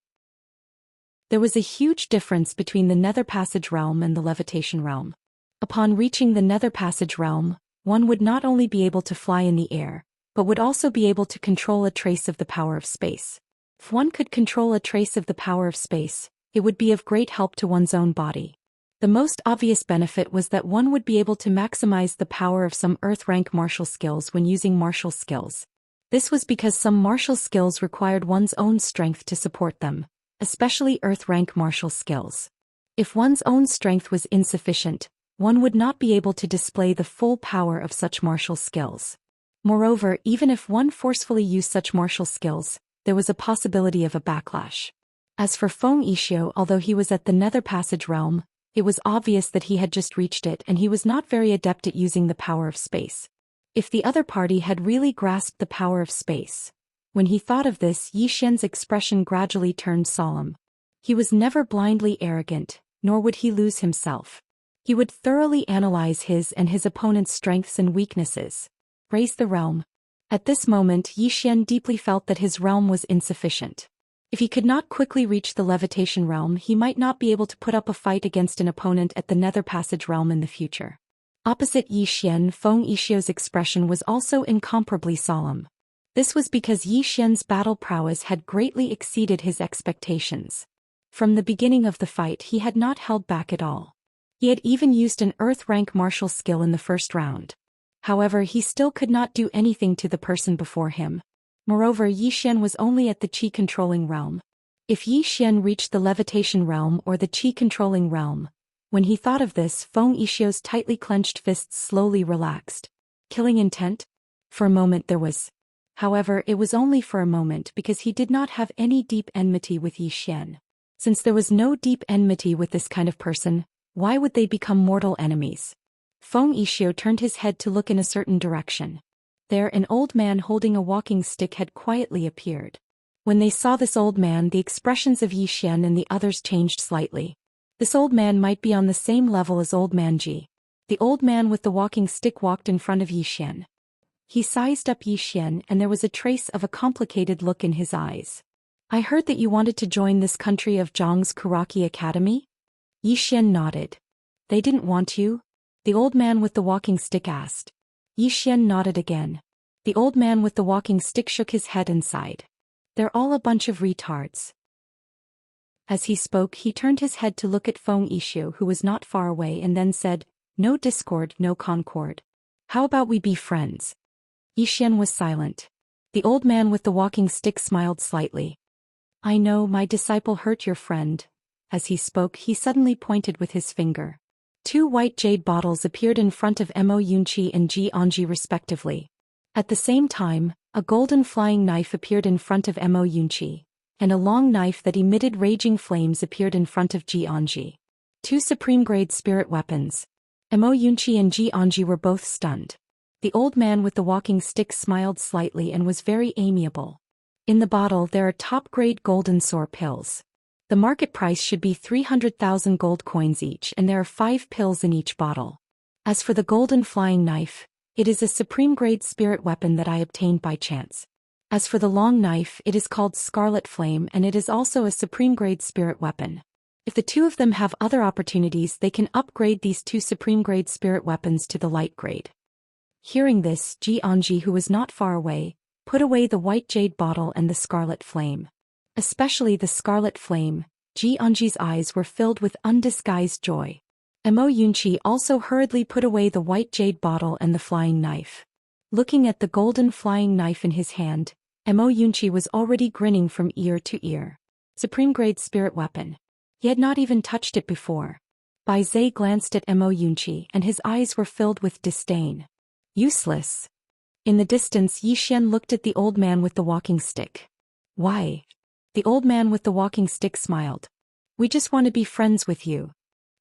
There was a huge difference between the Nether Passage Realm and the Levitation Realm. Upon reaching the Nether Passage Realm, one would not only be able to fly in the air, but would also be able to control a trace of the power of space. If one could control a trace of the power of space, it would be of great help to one's own body. The most obvious benefit was that one would be able to maximize the power of some Earth-rank martial skills when using martial skills. This was because some martial skills required one's own strength to support them, especially Earth-rank martial skills. If one's own strength was insufficient, one would not be able to display the full power of such martial skills. Moreover, even if one forcefully used such martial skills, there was a possibility of a backlash. As for Feng Yixio, although he was at the Nether Passage Realm, it was obvious that he had just reached it and he was not very adept at using the power of space. If the other party had really grasped the power of space. When he thought of this, Yi Xian's expression gradually turned solemn. He was never blindly arrogant, nor would he lose himself. He would thoroughly analyze his and his opponent's strengths and weaknesses. Raise the realm. At this moment, Yi Xian deeply felt that his realm was insufficient. If he could not quickly reach the Levitation Realm, he might not be able to put up a fight against an opponent at the Nether Passage Realm in the future. Opposite Yi Xian, Feng Yixio's expression was also incomparably solemn. This was because Yi Xian's battle prowess had greatly exceeded his expectations. From the beginning of the fight, he had not held back at all. He had even used an Earth-rank martial skill in the first round. However, he still could not do anything to the person before him. Moreover, Yi Xian was only at the Qi-controlling realm. If Yi Xian reached the Levitation Realm or the Qi-controlling realm, when he thought of this, Feng Yixio's tightly clenched fists slowly relaxed. Killing intent? For a moment there was. However, it was only for a moment because he did not have any deep enmity with Yi Xian. Since there was no deep enmity with this kind of person, why would they become mortal enemies? Feng Yixio turned his head to look in a certain direction. There, an old man holding a walking stick had quietly appeared. When they saw this old man, the expressions of Yi Xian and the others changed slightly. This old man might be on the same level as Old Man Ji. The old man with the walking stick walked in front of Yi Xian. He sized up Yi Xian and there was a trace of a complicated look in his eyes. I heard that you wanted to join this country of Zhang's Kuraki Academy? Yi Xian nodded. They didn't want you? The old man with the walking stick asked. Yi Xian nodded again. The old man with the walking stick shook his head and sighed. They're all a bunch of retards. As he spoke, he turned his head to look at Feng Yixio, who was not far away, and then said, "No discord, no concord. How about we be friends?" Yi Xian was silent. The old man with the walking stick smiled slightly. "I know my disciple hurt your friend." As he spoke, he suddenly pointed with his finger. Two white jade bottles appeared in front of Mo Yunqi and Ji Anji respectively. At the same time, a golden flying knife appeared in front of Mo Yunqi, and a long knife that emitted raging flames appeared in front of Ji Anji. Two supreme-grade spirit weapons. Mo Yunqi and Ji Anji were both stunned. The old man with the walking stick smiled slightly and was very amiable. In the bottle there are top-grade golden sour pills. The market price should be 300,000 gold coins each, and there are 5 pills in each bottle. As for the golden flying knife, it is a supreme-grade spirit weapon that I obtained by chance. As for the long knife, it is called Scarlet Flame and it is also a supreme-grade spirit weapon. If the two of them have other opportunities, they can upgrade these two supreme-grade spirit weapons to the light grade. Hearing this, Ji Anji, who was not far away, put away the white jade bottle and the Scarlet Flame. Especially the Scarlet Flame, Ji Anji's eyes were filled with undisguised joy. Mo Yunqi also hurriedly put away the white jade bottle and the flying knife. Looking at the golden flying knife in his hand, Mo Yunqi was already grinning from ear to ear. Supreme-grade spirit weapon. He had not even touched it before. Bai Zhe glanced at Mo Yunqi and his eyes were filled with disdain. Useless. In the distance Yi Xian looked at the old man with the walking stick. Why? The old man with the walking stick smiled. We just want to be friends with you.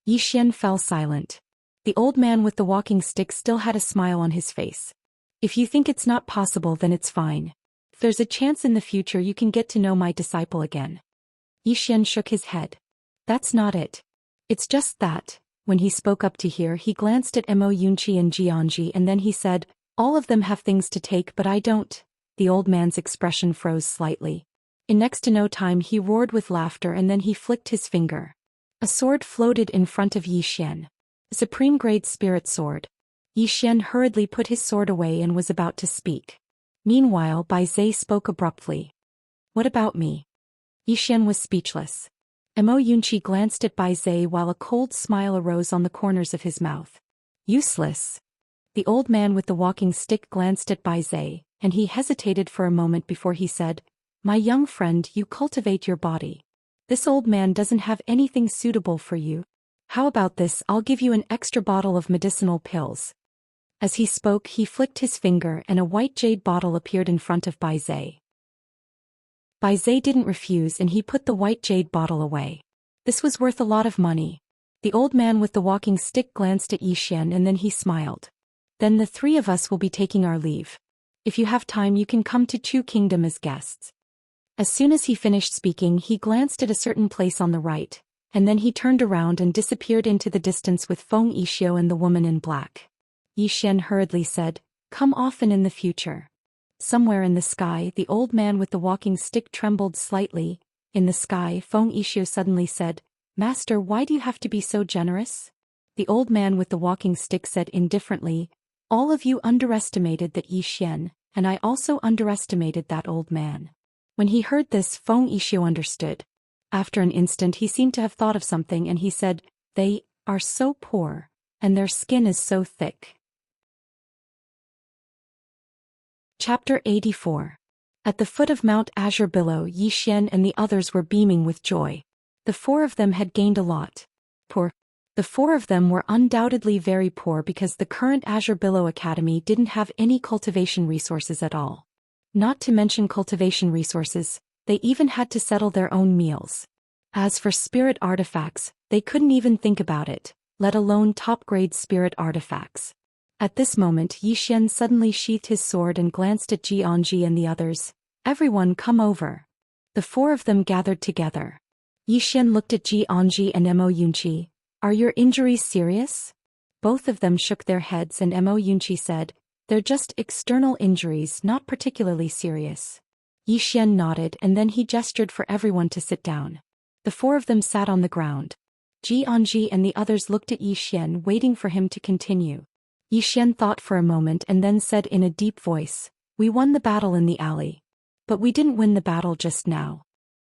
Yi Xian fell silent. The old man with the walking stick still had a smile on his face. If you think it's not possible, then it's fine. If there's a chance in the future you can get to know my disciple again. Yi Xian shook his head. That's not it. It's just that, when he spoke up to here he glanced at Mo Yunqi and Xianxia and then he said, all of them have things to take but I don't. The old man's expression froze slightly. In next to no time he roared with laughter and then he flicked his finger. A sword floated in front of Yi Xian. A supreme-grade spirit sword. Yi Xian hurriedly put his sword away and was about to speak. Meanwhile Bai Zhe spoke abruptly. What about me? Yi Xian was speechless. Mo Yunqi glanced at Bai Zhe while a cold smile arose on the corners of his mouth. Useless. The old man with the walking stick glanced at Bai Zhe, and he hesitated for a moment before he said, my young friend, you cultivate your body. This old man doesn't have anything suitable for you. How about this? I'll give you an extra bottle of medicinal pills. As he spoke he flicked his finger and a white jade bottle appeared in front of Bai Zhe. Bai Zhe didn't refuse and he put the white jade bottle away. This was worth a lot of money. The old man with the walking stick glanced at Yi Xian and then he smiled. Then the three of us will be taking our leave. If you have time you can come to Chu Kingdom as guests. As soon as he finished speaking he glanced at a certain place on the right, and then he turned around and disappeared into the distance with Feng Yixio and the woman in black. Yi Xian hurriedly said, come often in the future. Somewhere in the sky the old man with the walking stick trembled slightly. In the sky Feng Yixio suddenly said, Master, why do you have to be so generous? The old man with the walking stick said indifferently, all of you underestimated that Yi Xian, and I also underestimated that old man. When he heard this Feng Yixio understood. After an instant he seemed to have thought of something and he said, they are so poor, and their skin is so thick. Chapter 84. At the foot of Mount Azure Billow Yi Xian and the others were beaming with joy. The four of them had gained a lot. Poor. The four of them were undoubtedly very poor because the current Azure Billow Academy didn't have any cultivation resources at all. Not to mention cultivation resources, they even had to settle their own meals. As for spirit artifacts, they couldn't even think about it, let alone top-grade spirit artifacts. At this moment Yi Xian suddenly sheathed his sword and glanced at Xianxia and the others. Everyone come over. The four of them gathered together. Yi Xian looked at Xianxia and Mo Yunqi. Are your injuries serious? Both of them shook their heads and Mo Yunqi said, they're just external injuries, not particularly serious. Yi Xian nodded and then he gestured for everyone to sit down. The four of them sat on the ground. Xianxia and the others looked at Yi Xian waiting for him to continue. Yi Xian thought for a moment and then said in a deep voice, we won the battle in the alley. But we didn't win the battle just now.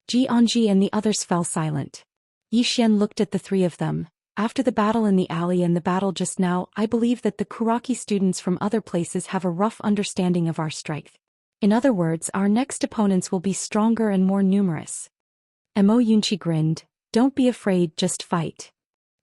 Xianxia and the others fell silent. Yi Xian looked at the three of them. After the battle in the alley and the battle just now, I believe that the Kuraki students from other places have a rough understanding of our strength. In other words, our next opponents will be stronger and more numerous. Mo Yunqi grinned, don't be afraid, just fight.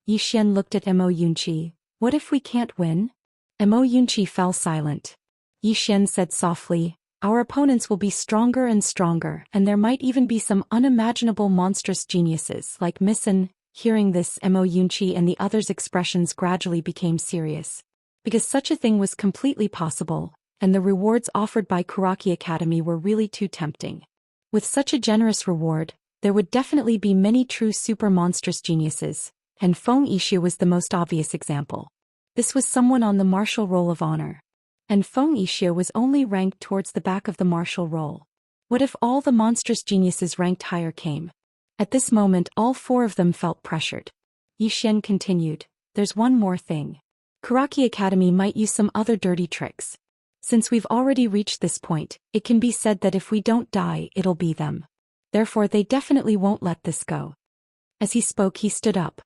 Yi Xian looked at Mo Yunqi, what if we can't win? Mo Yunqi fell silent. Yi Xian said softly, our opponents will be stronger and stronger and there might even be some unimaginable monstrous geniuses like Missen. Hearing this Mo Yunqi and the others' expressions gradually became serious. Because such a thing was completely possible, and the rewards offered by Kuraki Academy were really too tempting. With such a generous reward, there would definitely be many true super monstrous geniuses, and Feng Yixia was the most obvious example. This was someone on the martial roll of honor. And Feng Yixia was only ranked towards the back of the martial roll. What if all the monstrous geniuses ranked higher came? At this moment all four of them felt pressured. Yi Xian continued, there's one more thing. Kuraki Academy might use some other dirty tricks. Since we've already reached this point, it can be said that if we don't die, it'll be them. Therefore they definitely won't let this go. As he spoke he stood up.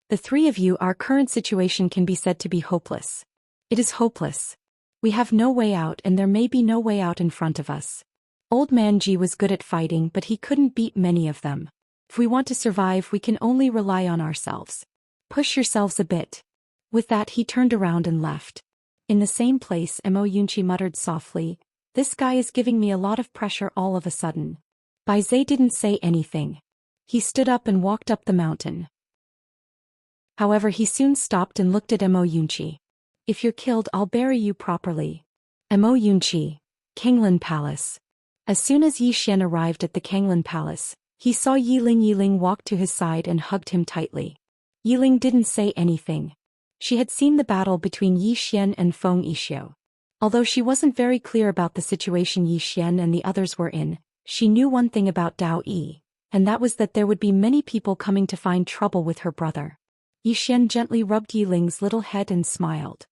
The three of you, our current situation can be said to be hopeless. It is hopeless. We have no way out and there may be no way out in front of us. Old man Ji was good at fighting, but he couldn't beat many of them. If we want to survive, we can only rely on ourselves. Push yourselves a bit. With that, he turned around and left. In the same place, Mo Yunqi muttered softly, "This guy is giving me a lot of pressure all of a sudden." Bai Zhe didn't say anything. He stood up and walked up the mountain. However, he soon stopped and looked at Mo Yunqi. "If you're killed, I'll bury you properly." Mo Yunqi, Kanglin Palace. As soon as Yi Xian arrived at the Kanglin Palace, he saw Yiling walk to his side and hugged him tightly. Yiling didn't say anything. She had seen the battle between Yi Xian and Feng Yixio. Although she wasn't very clear about the situation Yi Xian and the others were in, she knew one thing about Dao Yi, and that was that there would be many people coming to find trouble with her brother. Yi Xian gently rubbed Yiling's little head and smiled.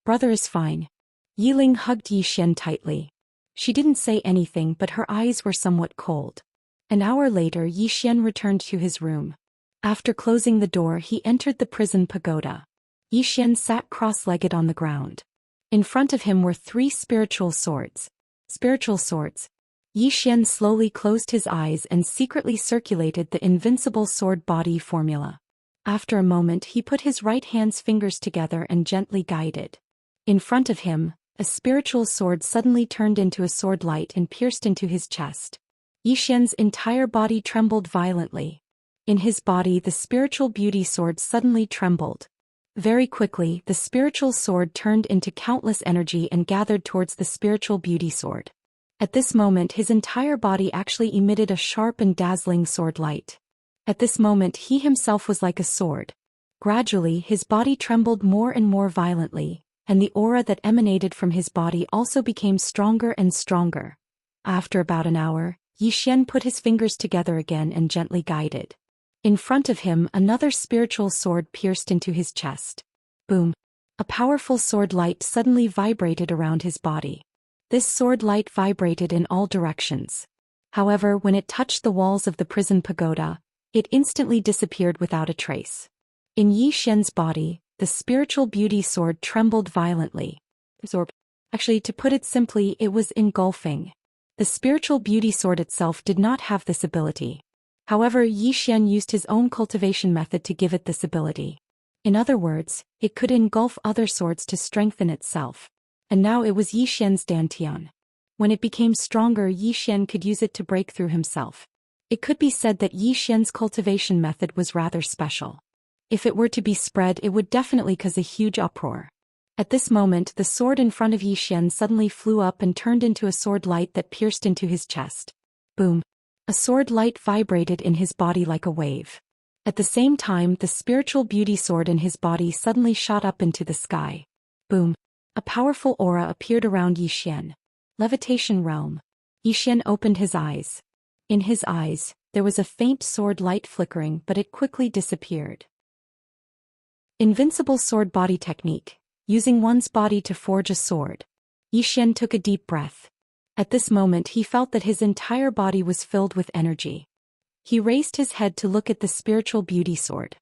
"Brother is fine." Yiling hugged Yi Xian tightly. She didn't say anything, but her eyes were somewhat cold. An hour later, Yi Xian returned to his room. After closing the door, he entered the prison pagoda. Yi Xian sat cross-legged on the ground. In front of him were 3 spiritual swords. Spiritual swords. Yi Xian slowly closed his eyes and secretly circulated the invincible sword body formula. After a moment, he put his right hand's fingers together and gently guided. In front of him, a spiritual sword suddenly turned into a sword light and pierced into his chest. Yi Xian's entire body trembled violently. In his body, the spiritual beauty sword suddenly trembled. Very quickly, the spiritual sword turned into countless energy and gathered towards the spiritual beauty sword. At this moment, his entire body actually emitted a sharp and dazzling sword light. At this moment, he himself was like a sword. Gradually, his body trembled more and more violently, and the aura that emanated from his body also became stronger and stronger. After about an hour, Yi Xian put his fingers together again and gently guided. In front of him, another spiritual sword pierced into his chest. Boom! A powerful sword light suddenly vibrated around his body. This sword light vibrated in all directions. However, when it touched the walls of the prison pagoda, it instantly disappeared without a trace. In Yi Xian's body, the spiritual beauty sword trembled violently. Actually, to put it simply, it was engulfing. The spiritual beauty sword itself did not have this ability. However, Yi Xian used his own cultivation method to give it this ability. In other words, it could engulf other swords to strengthen itself. And now it was Yi Xian's dantian. When it became stronger, Yi Xian could use it to break through himself. It could be said that Yi Xian's cultivation method was rather special. If it were to be spread, it would definitely cause a huge uproar. At this moment, the sword in front of Yi Xian suddenly flew up and turned into a sword light that pierced into his chest. Boom! A sword light vibrated in his body like a wave. At the same time, the spiritual beauty sword in his body suddenly shot up into the sky. Boom! A powerful aura appeared around Yi Xian. Levitation realm. Yi Xian opened his eyes. In his eyes, there was a faint sword light flickering, but it quickly disappeared. Invincible sword body technique. Using one's body to forge a sword. Yi Xian took a deep breath. At this moment, he felt that his entire body was filled with energy. He raised his head to look at the spiritual beauty sword.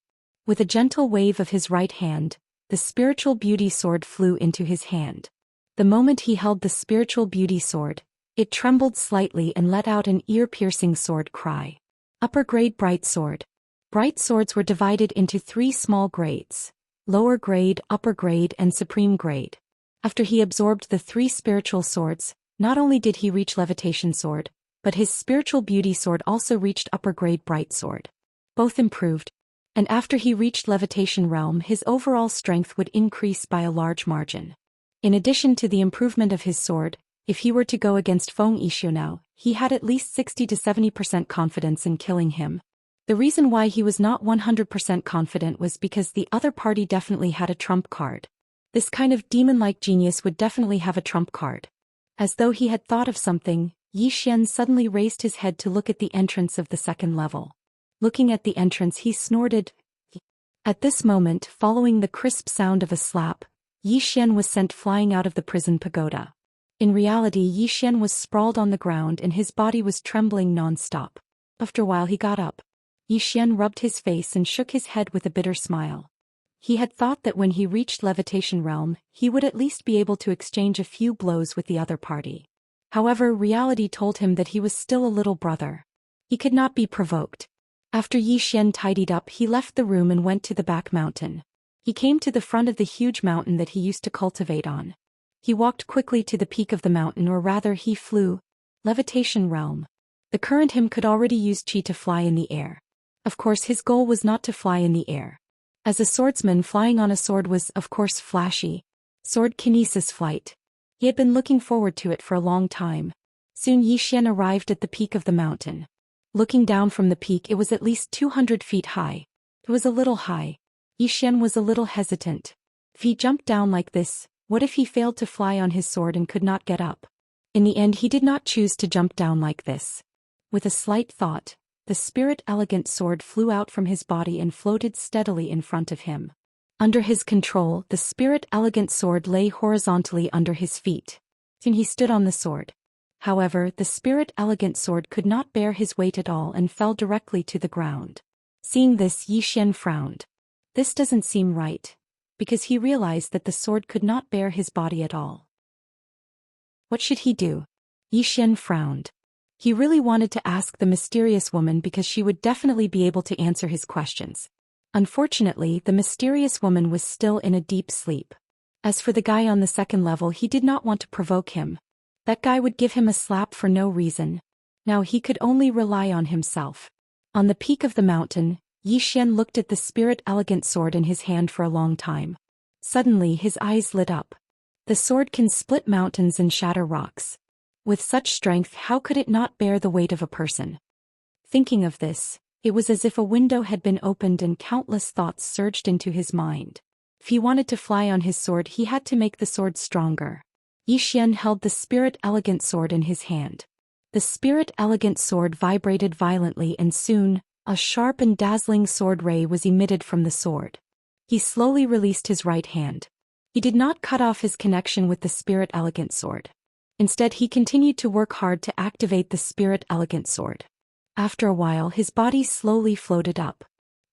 With a gentle wave of his right hand, the spiritual beauty sword flew into his hand. The moment he held the spiritual beauty sword, it trembled slightly and let out an ear-piercing sword cry. Upper grade bright sword. Bright swords were divided into 3 small grades: lower grade, upper grade, and supreme grade. After he absorbed the 3 spiritual swords, not only did he reach levitation sword, but his spiritual beauty sword also reached upper grade bright sword. Both improved, and after he reached levitation realm, his overall strength would increase by a large margin. In addition to the improvement of his sword, if he were to go against Feng Yixio now, he had at least 60 to 70% confidence in killing him. The reason why he was not 100% confident was because the other party definitely had a trump card. This kind of demon-like genius would definitely have a trump card. As though he had thought of something, Yi Xian suddenly raised his head to look at the entrance of the second level. Looking at the entrance, he snorted. At this moment, following the crisp sound of a slap, Yi Xian was sent flying out of the prison pagoda. In reality, Yi Xian was sprawled on the ground and his body was trembling non-stop. After a while, he got up. Yi Xian rubbed his face and shook his head with a bitter smile. He had thought that when he reached levitation realm, he would at least be able to exchange a few blows with the other party. However, reality told him that he was still a little brother. He could not be provoked. After Yi Xian tidied up, he left the room and went to the back mountain. He came to the front of the huge mountain that he used to cultivate on. He walked quickly to the peak of the mountain, or rather he flew. Levitation realm. The current him could already use chi to fly in the air. Of course, his goal was not to fly in the air. As a swordsman, flying on a sword was, of course, flashy. Sword kinesis flight. He had been looking forward to it for a long time. Soon Yi Xian arrived at the peak of the mountain. Looking down from the peak, it was at least 200 feet high. It was a little high. Yi Xian was a little hesitant. If he jumped down like this, what if he failed to fly on his sword and could not get up? In the end, he did not choose to jump down like this. With a slight thought, the spirit elegant sword flew out from his body and floated steadily in front of him. Under his control, the spirit elegant sword lay horizontally under his feet. Soon he stood on the sword. However, the spirit elegant sword could not bear his weight at all and fell directly to the ground. Seeing this, Yi Xian frowned. This doesn't seem right, because he realized that the sword could not bear his body at all. What should he do? Yi Xian frowned. He really wanted to ask the mysterious woman because she would definitely be able to answer his questions. Unfortunately, the mysterious woman was still in a deep sleep. As for the guy on the second level, he did not want to provoke him. That guy would give him a slap for no reason. Now he could only rely on himself. On the peak of the mountain, Yi Xian looked at the spirit elegant sword in his hand for a long time. Suddenly his eyes lit up. The sword can split mountains and shatter rocks. With such strength, how could it not bear the weight of a person? Thinking of this, it was as if a window had been opened and countless thoughts surged into his mind. If he wanted to fly on his sword, he had to make the sword stronger. Yi Xian held the spirit elegant sword in his hand. The spirit elegant sword vibrated violently, and soon, a sharp and dazzling sword ray was emitted from the sword. He slowly released his right hand. He did not cut off his connection with the spirit elegant sword. Instead, he continued to work hard to activate the spirit elegant sword. After a while, his body slowly floated up.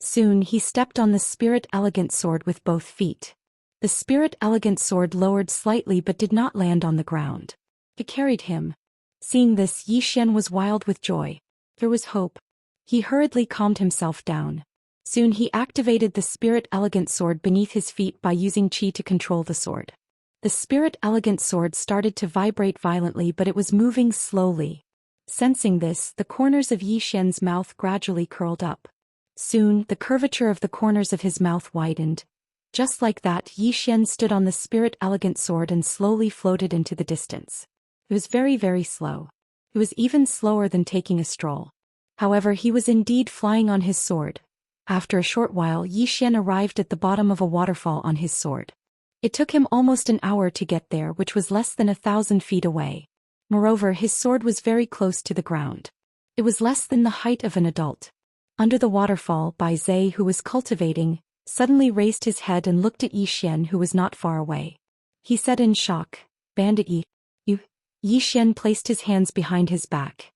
Soon he stepped on the spirit elegant sword with both feet. The spirit elegant sword lowered slightly but did not land on the ground. It carried him. Seeing this, Yi Xian was wild with joy. There was hope. He hurriedly calmed himself down. Soon he activated the spirit elegant sword beneath his feet by using chi to control the sword. The spirit elegant sword started to vibrate violently, but it was moving slowly. Sensing this, the corners of Yi Xian's mouth gradually curled up. Soon, the curvature of the corners of his mouth widened. Just like that, Yi Xian stood on the spirit elegant sword and slowly floated into the distance. It was very, very slow. It was even slower than taking a stroll. However, he was indeed flying on his sword. After a short while, Yi Xian arrived at the bottom of a waterfall on his sword. It took him almost an hour to get there, which was less than 1,000 feet away. Moreover, his sword was very close to the ground. It was less than the height of an adult. Under the waterfall, Bai Zhe, who was cultivating, suddenly raised his head and looked at Yi Xian, who was not far away. He said in shock, "Bandit Yi, you..." Yi Xian placed his hands behind his back.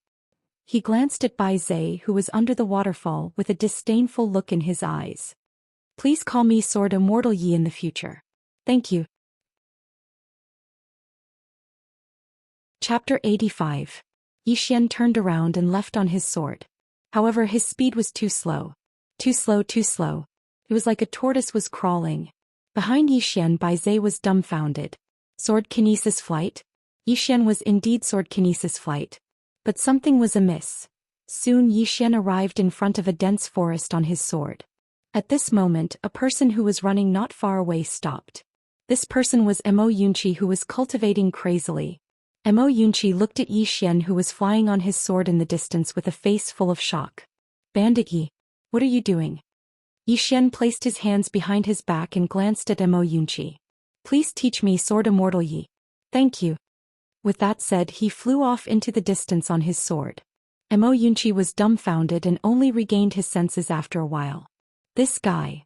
He glanced at Bai Zhe, who was under the waterfall, with a disdainful look in his eyes. "Please call me Sword Immortal Yi in the future. Thank you." Chapter 85. Yi Xian turned around and left on his sword. However, his speed was too slow. Too slow, too slow. It was like a tortoise was crawling. Behind Yi Xian, Bai Zhe was dumbfounded. Sword kinesis flight? Yi Xian was indeed sword kinesis flight. But something was amiss. Soon Yi Xian arrived in front of a dense forest on his sword. At this moment, a person who was running not far away stopped. This person was Mo Yunqi, who was cultivating crazily. Mo Yunqi looked at Yi Xian, who was flying on his sword in the distance, with a face full of shock. "Bandit Yi, what are you doing?" Yi Xian placed his hands behind his back and glanced at Mo Yunqi. "Please teach me Sword Immortal Yi. Thank you." With that said, he flew off into the distance on his sword. Mo Yunqi was dumbfounded and only regained his senses after a while. This guy.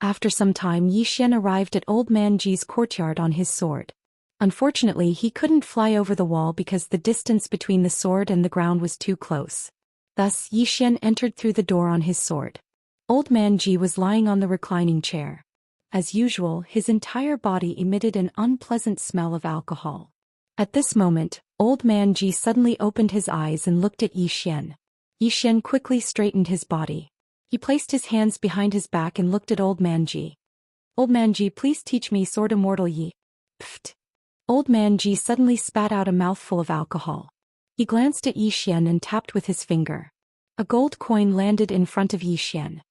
After some time, Yi Xian arrived at Old Man Ji's courtyard on his sword. Unfortunately, he couldn't fly over the wall because the distance between the sword and the ground was too close. Thus, Yi Xian entered through the door on his sword. Old Man Ji was lying on the reclining chair. As usual, his entire body emitted an unpleasant smell of alcohol. At this moment, Old man Ji suddenly opened his eyes and looked at Yi Xian. Yi Xian quickly straightened his body. He placed his hands behind his back and looked at Old man Ji. Old man Ji, please teach me sword immortal Yi. Pfft. Old man Ji suddenly spat out a mouthful of alcohol. He glanced at Yi Xian and tapped with his finger. A gold coin landed in front of Yi Xian.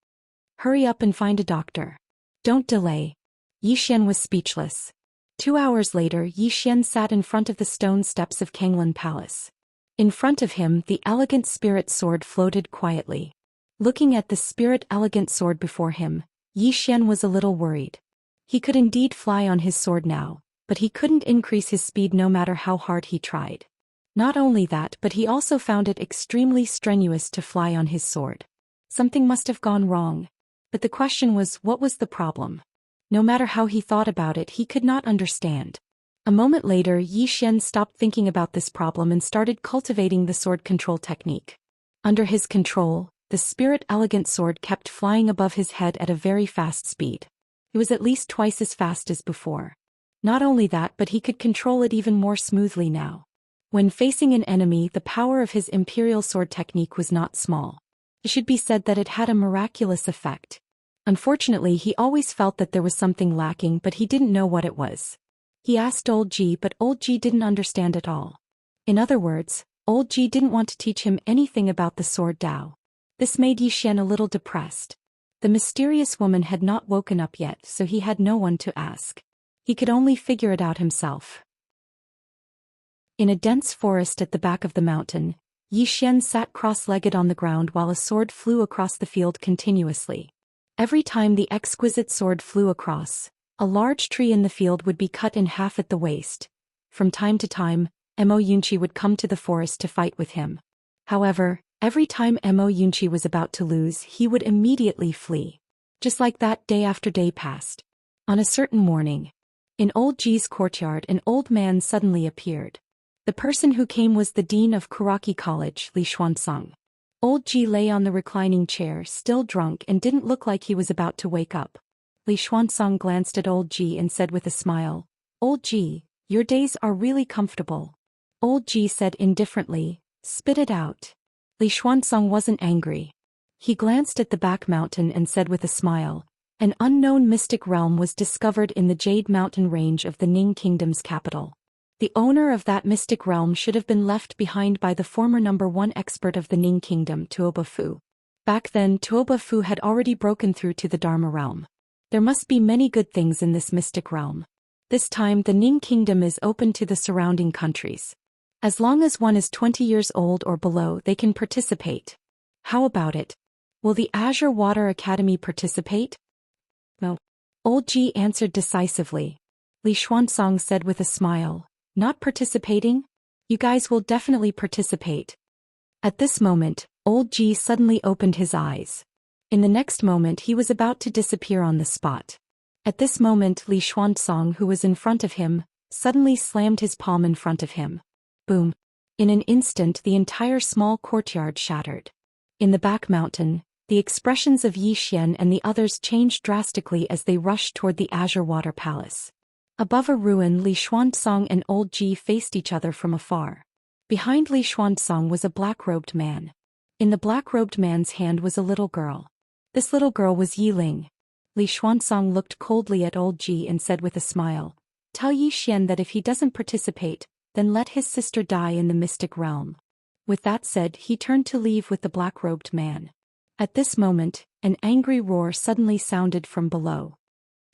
Hurry up and find a doctor. Don't delay. Yi Xian was speechless. 2 hours later, Yi Xian sat in front of the stone steps of Kanglan Palace. In front of him, the elegant spirit sword floated quietly. Looking at the spirit elegant sword before him, Yi Xian was a little worried. He could indeed fly on his sword now, but he couldn't increase his speed no matter how hard he tried. Not only that, but he also found it extremely strenuous to fly on his sword. Something must have gone wrong. But the question was, what was the problem? No matter how he thought about it, he could not understand. A moment later, Yi Xian stopped thinking about this problem and started cultivating the sword control technique. Under his control, the spirit elegant sword kept flying above his head at a very fast speed. It was at least twice as fast as before. Not only that, but he could control it even more smoothly now. When facing an enemy, the power of his imperial sword technique was not small. It should be said that it had a miraculous effect. Unfortunately, he always felt that there was something lacking, but he didn't know what it was. He asked Old Ji, but Old Ji didn't understand at all. In other words, Old Ji didn't want to teach him anything about the sword Dao. This made Yi Xian a little depressed. The mysterious woman had not woken up yet, so he had no one to ask. He could only figure it out himself. In a dense forest at the back of the mountain, Yi Xian sat cross-legged on the ground while a sword flew across the field continuously. Every time the exquisite sword flew across, a large tree in the field would be cut in half at the waist. From time to time, Mo Yunqi would come to the forest to fight with him. However, every time Mo Yunqi was about to lose, he would immediately flee. Just like that, day after day passed. On a certain morning, in Old Ji's courtyard, an old man suddenly appeared. The person who came was the dean of Kuraki College, Li Xuanzong. Old Ji lay on the reclining chair, still drunk, and didn't look like he was about to wake up. Li Xuanzong glanced at Old Ji and said with a smile, "Old Ji, your days are really comfortable." Old Ji said indifferently, "Spit it out." Li Xuanzong wasn't angry. He glanced at the back mountain and said with a smile, "An unknown mystic realm was discovered in the Jade Mountain range of the Ning Kingdom's capital. The owner of that mystic realm should have been left behind by the former #1 expert of the Ning Kingdom, Tuoba Fu. Back then, Tuoba Fu had already broken through to the Dharma realm. There must be many good things in this mystic realm. This time, the Ning Kingdom is open to the surrounding countries. As long as one is 20 years old or below, they can participate. How about it? Will the Azure Water Academy participate?" "No." Old Ji answered decisively. Li Xuanzong said with a smile, "Not participating? You guys will definitely participate." At this moment, Old Ji suddenly opened his eyes. In the next moment, he was about to disappear on the spot. At this moment, Li Xuanzong, who was in front of him, suddenly slammed his palm in front of him. Boom. In an instant, the entire small courtyard shattered. In the back mountain, the expressions of Yi Xian and the others changed drastically as they rushed toward the Azure Water Palace. Above a ruin, Li Xuanzong and Old Ji faced each other from afar. Behind Li Xuanzong was a black-robed man. In the black-robed man's hand was a little girl. This little girl was Yi Ling. Li Xuanzong looked coldly at Old Ji and said with a smile, "Tell Yi Xian that if he doesn't participate, then let his sister die in the mystic realm." With that said, he turned to leave with the black-robed man. At this moment, an angry roar suddenly sounded from below.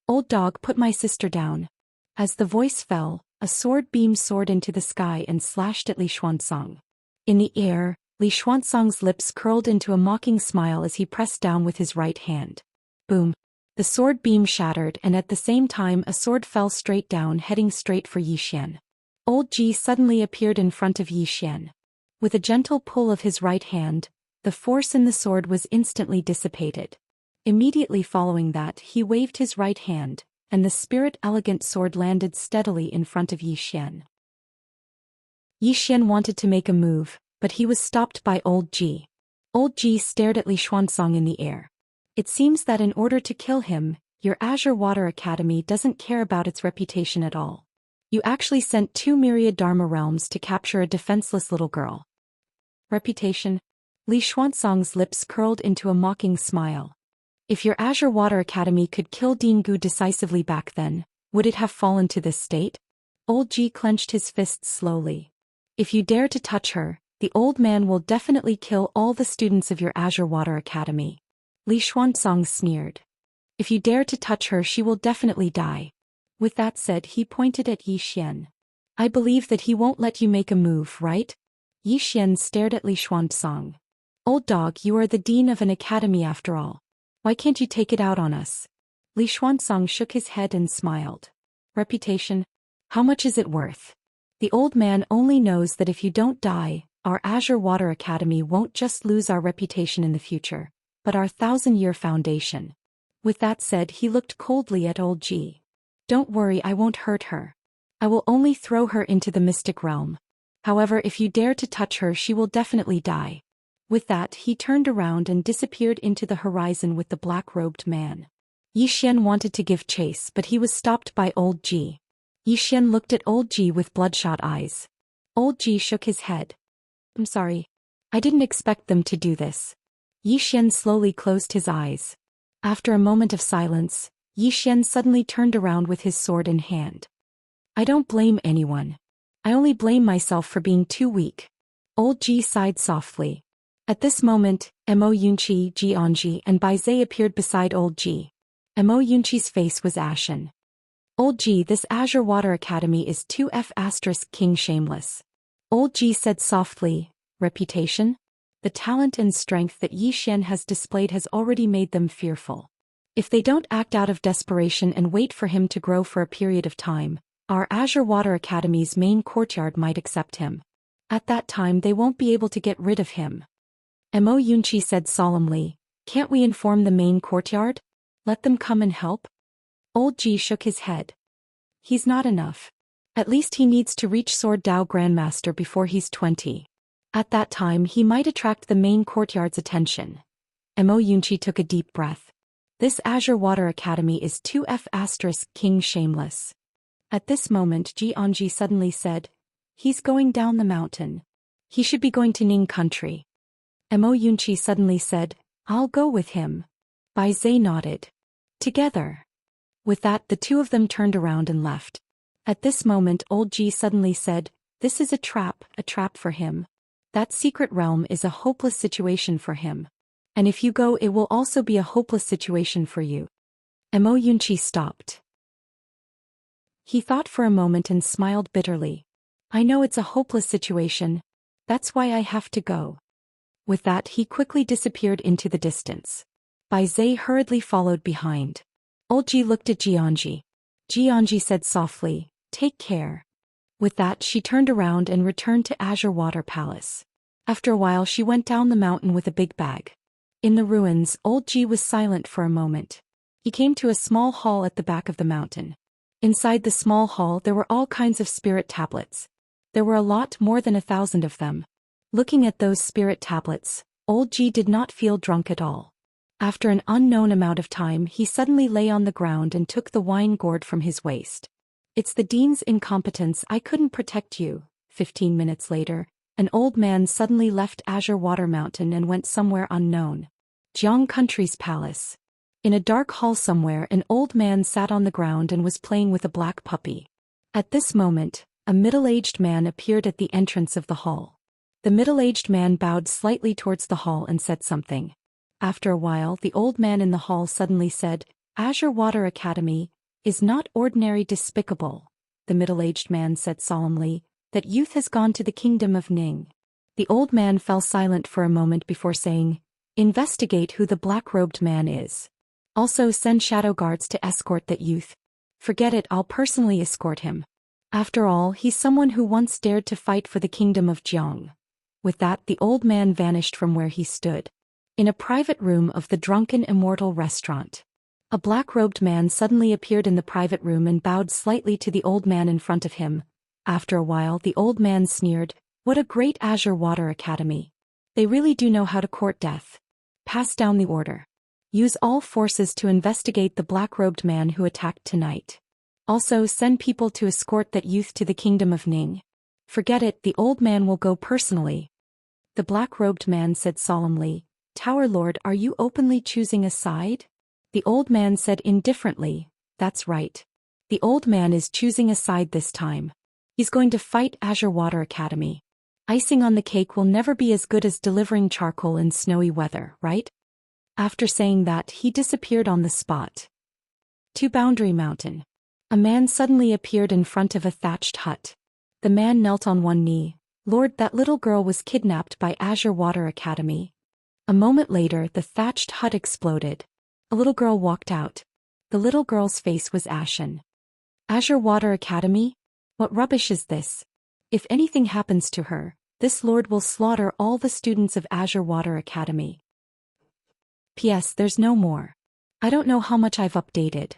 "Old dog, put my sister down." As the voice fell, a sword beam soared into the sky and slashed at Li Xuanzong. In the air, Li Xuanzong's lips curled into a mocking smile as he pressed down with his right hand. Boom. The sword beam shattered, and at the same time a sword fell straight down, heading straight for Yi Xian. Old Ji suddenly appeared in front of Yi Xian. With a gentle pull of his right hand, the force in the sword was instantly dissipated. Immediately following that, he waved his right hand, and the spirit elegant sword landed steadily in front of Yi Xian. Yi Xian wanted to make a move, but he was stopped by Old Ji. Old Ji stared at Li Xuanzong in the air. "It seems that in order to kill him, your Azure Water Academy doesn't care about its reputation at all. You actually sent 2 myriad Dharma realms to capture a defenseless little girl. Reputation? Li Xuanzong's lips curled into a mocking smile. If your Azure Water Academy could kill Dingu decisively back then, would it have fallen to this state? Old Ji clenched his fists slowly. If you dare to touch her, the old man will definitely kill all the students of your Azure Water Academy. Li Xuanzong sneered. If you dare to touch her, she will definitely die. With that said, he pointed at Yi Xian. I believe that he won't let you make a move, right? Yi Xian stared at Li Xuanzong. Old dog, you are the dean of an academy after all. Why can't you take it out on us? Li Xuanzong shook his head and smiled. Reputation? How much is it worth? The old man only knows that if you don't die, our Azure Water Academy won't just lose our reputation in the future, but our 1,000-year foundation. With that said, he looked coldly at old Ji. Don't worry, I won't hurt her. I will only throw her into the mystic realm. However, if you dare to touch her, she will definitely die. With that, he turned around and disappeared into the horizon with the black-robed man. Yi Xian wanted to give chase, but he was stopped by old Ji. Yi Xian looked at old Ji with bloodshot eyes. Old Ji shook his head. I'm sorry. I didn't expect them to do this. Yi Xian slowly closed his eyes. After a moment of silence, Yi Xian suddenly turned around with his sword in hand. I don't blame anyone. I only blame myself for being too weak. Old Ji sighed softly. At this moment, Mo Yunqi, Jianji, and Bai Zai appeared beside old Ji. Mo Yunqi's face was ashen. Old Ji, this Azure Water Academy is 2F** King Shameless. Old Ji said softly, reputation? The talent and strength that Yi Xian has displayed has already made them fearful. If they don't act out of desperation and wait for him to grow for a period of time, our Azure Water Academy's main courtyard might accept him. At that time they won't be able to get rid of him. Mo Yunqi said solemnly, can't we inform the main courtyard? Let them come and help? Old Ji shook his head. He's not enough. At least he needs to reach Sword Dao Grandmaster before he's 20. At that time he might attract the main courtyard's attention. Mo Yunqi took a deep breath. This Azure Water Academy is 2F** King Shameless. At this moment Jianji suddenly said, he's going down the mountain. He should be going to Ning country. Mo Yunqi suddenly said, I'll go with him. Bai Zai nodded. Together. With that, the two of them turned around and left. At this moment old Ji suddenly said, this is a trap for him. That secret realm is a hopeless situation for him. And if you go, it will also be a hopeless situation for you. Mo Yunqi stopped. He thought for a moment and smiled bitterly. I know it's a hopeless situation. That's why I have to go. With that, he quickly disappeared into the distance. Bai Zai hurriedly followed behind. Old Ji looked at Jianji. Jianji said softly, take care. With that, she turned around and returned to Azure Water Palace. After a while, she went down the mountain with a big bag. In the ruins, old Ji was silent for a moment. He came to a small hall at the back of the mountain. Inside the small hall there were all kinds of spirit tablets. There were a lot more than 1,000 of them. Looking at those spirit tablets, old Ji did not feel drunk at all. After an unknown amount of time he suddenly lay on the ground and took the wine gourd from his waist. It's the dean's incompetence, I couldn't protect you. 15 minutes later, an old man suddenly left Azure Water Mountain and went somewhere unknown. Jiang Country's palace. In a dark hall somewhere an old man sat on the ground and was playing with a black puppy. At this moment, a middle-aged man appeared at the entrance of the hall. The middle-aged man bowed slightly towards the hall and said something. After a while the old man in the hall suddenly said, Azure Water Academy is not ordinary despicable. The middle-aged man said solemnly, that youth has gone to the kingdom of Ning. The old man fell silent for a moment before saying, investigate who the black-robed man is. Also send shadow guards to escort that youth. Forget it, I'll personally escort him. After all, he's someone who once dared to fight for the kingdom of Jiang. With that, the old man vanished from where he stood. In a private room of the Drunken Immortal restaurant, a black-robed man suddenly appeared in the private room and bowed slightly to the old man in front of him. After a while the old man sneered, what a great Azure Water Academy. They really do know how to court death. Pass down the order. Use all forces to investigate the black-robed man who attacked tonight. Also, send people to escort that youth to the kingdom of Ning. Forget it, the old man will go personally. The black-robed man said solemnly, Tower Lord, are you openly choosing a side? The old man said indifferently, that's right. The old man is choosing a side this time. He's going to fight Azure Water Academy. Icing on the cake will never be as good as delivering charcoal in snowy weather, right? After saying that, he disappeared on the spot. To Boundary Mountain. A man suddenly appeared in front of a thatched hut. The man knelt on one knee. Lord, that little girl was kidnapped by Azure Water Academy. A moment later, the thatched hut exploded. A little girl walked out. The little girl's face was ashen. Azure Water Academy? What rubbish is this? If anything happens to her, this lord will slaughter all the students of Azure Water Academy. P.S. There's no more. I don't know how much I've updated.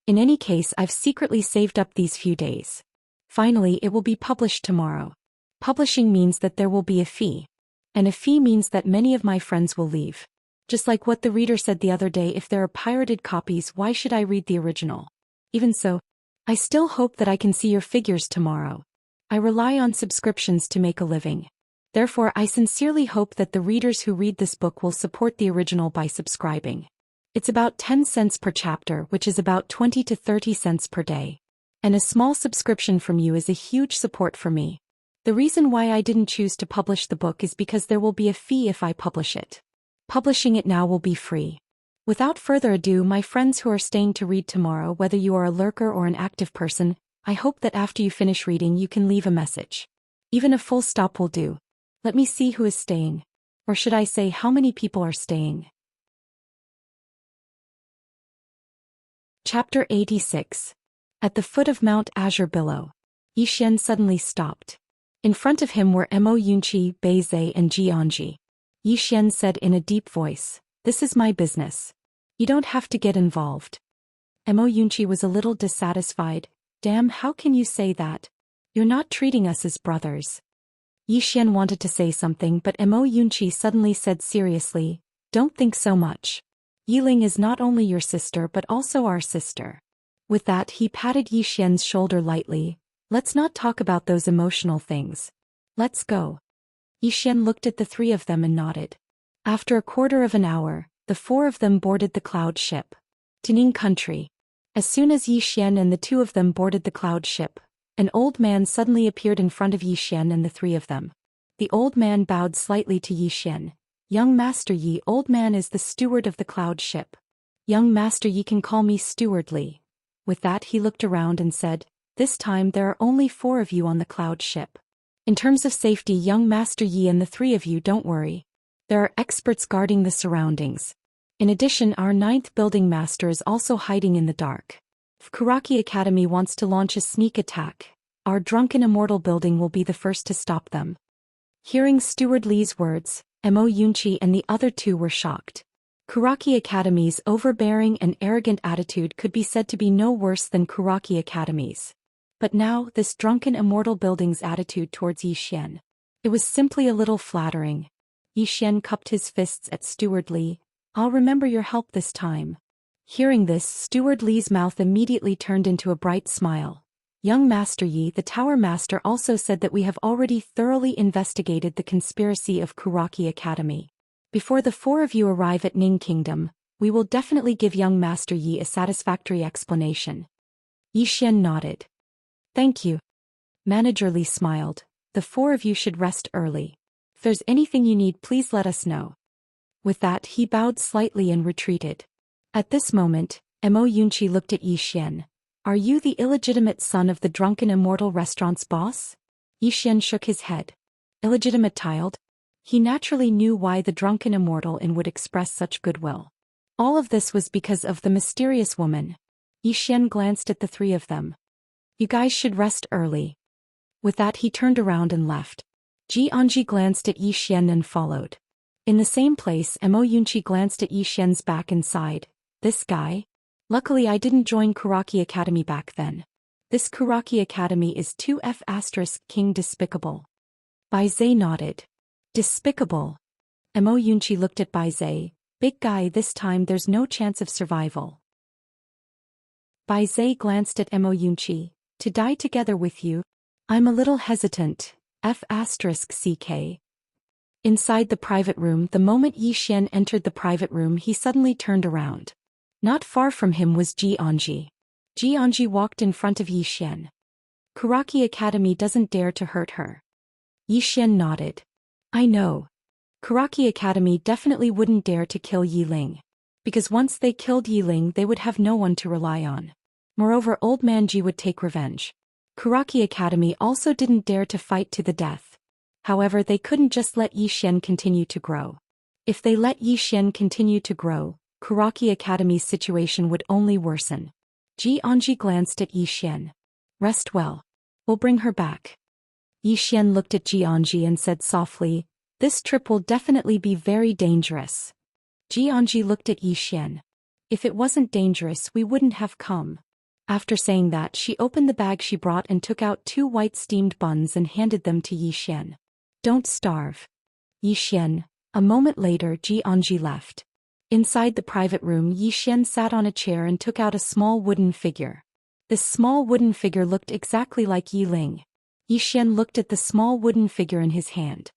In any case, I've secretly saved up these few days. Finally, it will be published tomorrow. Publishing means that there will be a fee. And a fee means that many of my friends will leave. Just like what the reader said the other day, if there are pirated copies, why should I read the original? Even so, I still hope that I can see your figures tomorrow. I rely on subscriptions to make a living. Therefore, I sincerely hope that the readers who read this book will support the original by subscribing. It's about 10 cents per chapter, which is about 20 to 30 cents per day. And a small subscription from you is a huge support for me. The reason why I didn't choose to publish the book is because there will be a fee if I publish it. Publishing it now will be free. Without further ado, my friends who are staying to read tomorrow, whether you are a lurker or an active person, I hope that after you finish reading you can leave a message. Even a full stop will do. Let me see who is staying. Or should I say how many people are staying? Chapter 86. At the foot of Mount Azure Billow. Yi Xian suddenly stopped. In front of him were Mo Yunqi, Bei Zhe and Jianji. Yi Xian said in a deep voice, "This is my business. You don't have to get involved." Mo Yunqi was a little dissatisfied. "Damn, how can you say that? You're not treating us as brothers." Yi Xian wanted to say something, but Mo Yunqi suddenly said seriously, "Don't think so much. Yiling is not only your sister but also our sister." With that, he patted Yi Xian's shoulder lightly. "Let's not talk about those emotional things. Let's go." Yi Xian looked at the three of them and nodded. After a quarter of an hour, the four of them boarded the cloud ship. To Ning country. As soon as Yi Xian and the two of them boarded the cloud ship, an old man suddenly appeared in front of Yi Xian and the three of them. The old man bowed slightly to Yi Xian. "Young Master Yi, old man is the steward of the cloud ship. Young Master Yi can call me Steward Li." With that, he looked around and said, "This time there are only 4 of you on the cloud ship. In terms of safety, young Master Yi and the 3 of you don't worry. There are experts guarding the surroundings. In addition, our 9th building master is also hiding in the dark. If Kuraki Academy wants to launch a sneak attack, our drunken immortal building will be the first to stop them." Hearing Steward Li's words, Mo Yunqi and the other 2 were shocked. Kuraki Academy's overbearing and arrogant attitude could be said to be no worse than Kuraki Academy's. But now, this drunken immortal building's attitude towards Yi Xian. It was simply a little flattering. Yi Xian cupped his fists at Steward Li. "I'll remember your help this time." Hearing this, Steward Li's mouth immediately turned into a bright smile. "Young Master Yi, the Tower Master also said that we have already thoroughly investigated the conspiracy of Kuraki Academy. Before the 4 of you arrive at Ning Kingdom, we will definitely give young Master Yi a satisfactory explanation." Yi Xian nodded. "Thank you." Manager Li smiled. "The 4 of you should rest early. If there's anything you need, please let us know." With that, he bowed slightly and retreated. At this moment, Mo Yunqi looked at Yi Xian. "Are you the illegitimate son of the drunken immortal restaurant's boss?" Yi Xian shook his head. Illegitimate child? He naturally knew why the drunken immortal would express such goodwill. All of this was because of the mysterious woman. Yi Xian glanced at the 3 of them. "You guys should rest early." With that, he turned around and left. Jianji glanced at Yi Xian and followed. In the same place, Mo Yunqi glanced at Yi Xian's back and sighed. "This guy? Luckily I didn't join Kuraki Academy back then. This Kuraki Academy is 2F** King despicable." Bai Zhe nodded. "Despicable." Mo Yunqi looked at Bai Zhe. "Big guy, this time there's no chance of survival." Bai Zhe glanced at Mo Yunqi. To die together with you? I'm a little hesitant. F***ck. Inside the private room, the moment Yi Xian entered the private room, he suddenly turned around. Not far from him was Jianji. Jianji walked in front of Yi Xian. Kuraki Academy doesn't dare to hurt her. Yi Xian nodded. I know. Kuraki Academy definitely wouldn't dare to kill Yi Ling. Because once they killed Yi Ling, they would have no one to rely on. Moreover, Old Man Ji would take revenge. Kuraki Academy also didn't dare to fight to the death. However, they couldn't just let Yi Xian continue to grow. If they let Yi Xian continue to grow, Kuraki Academy's situation would only worsen. Jianji glanced at Yi Xian. Rest well. We'll bring her back. Yi Xian looked at Jianji and said softly, this trip will definitely be very dangerous. Jianji looked at Yi Xian. If it wasn't dangerous, we wouldn't have come. After saying that, she opened the bag she brought and took out 2 white steamed buns and handed them to Yi Xian. Don't starve. Yi Xian. A moment later, Jianji left. Inside the private room, Yi Xian sat on a chair and took out a small wooden figure. This small wooden figure looked exactly like Yi Ling. Yi Xian looked at the small wooden figure in his hand.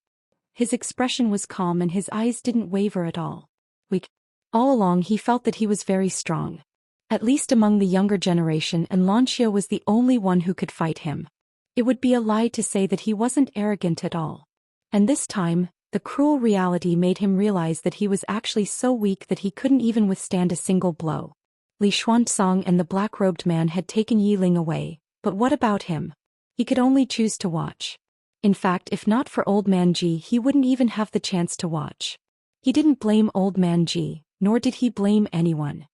His expression was calm and his eyes didn't waver at all. Weak. All along he felt that he was very strong. At least among the younger generation, and Xianxia was the only one who could fight him. It would be a lie to say that he wasn't arrogant at all. And this time, the cruel reality made him realize that he was actually so weak that he couldn't even withstand a single blow. Li Xuanzang and the black-robed man had taken Yi Ling away, but what about him? He could only choose to watch. In fact, if not for Old Man Ji, he wouldn't even have the chance to watch. He didn't blame Old Man Ji, nor did he blame anyone.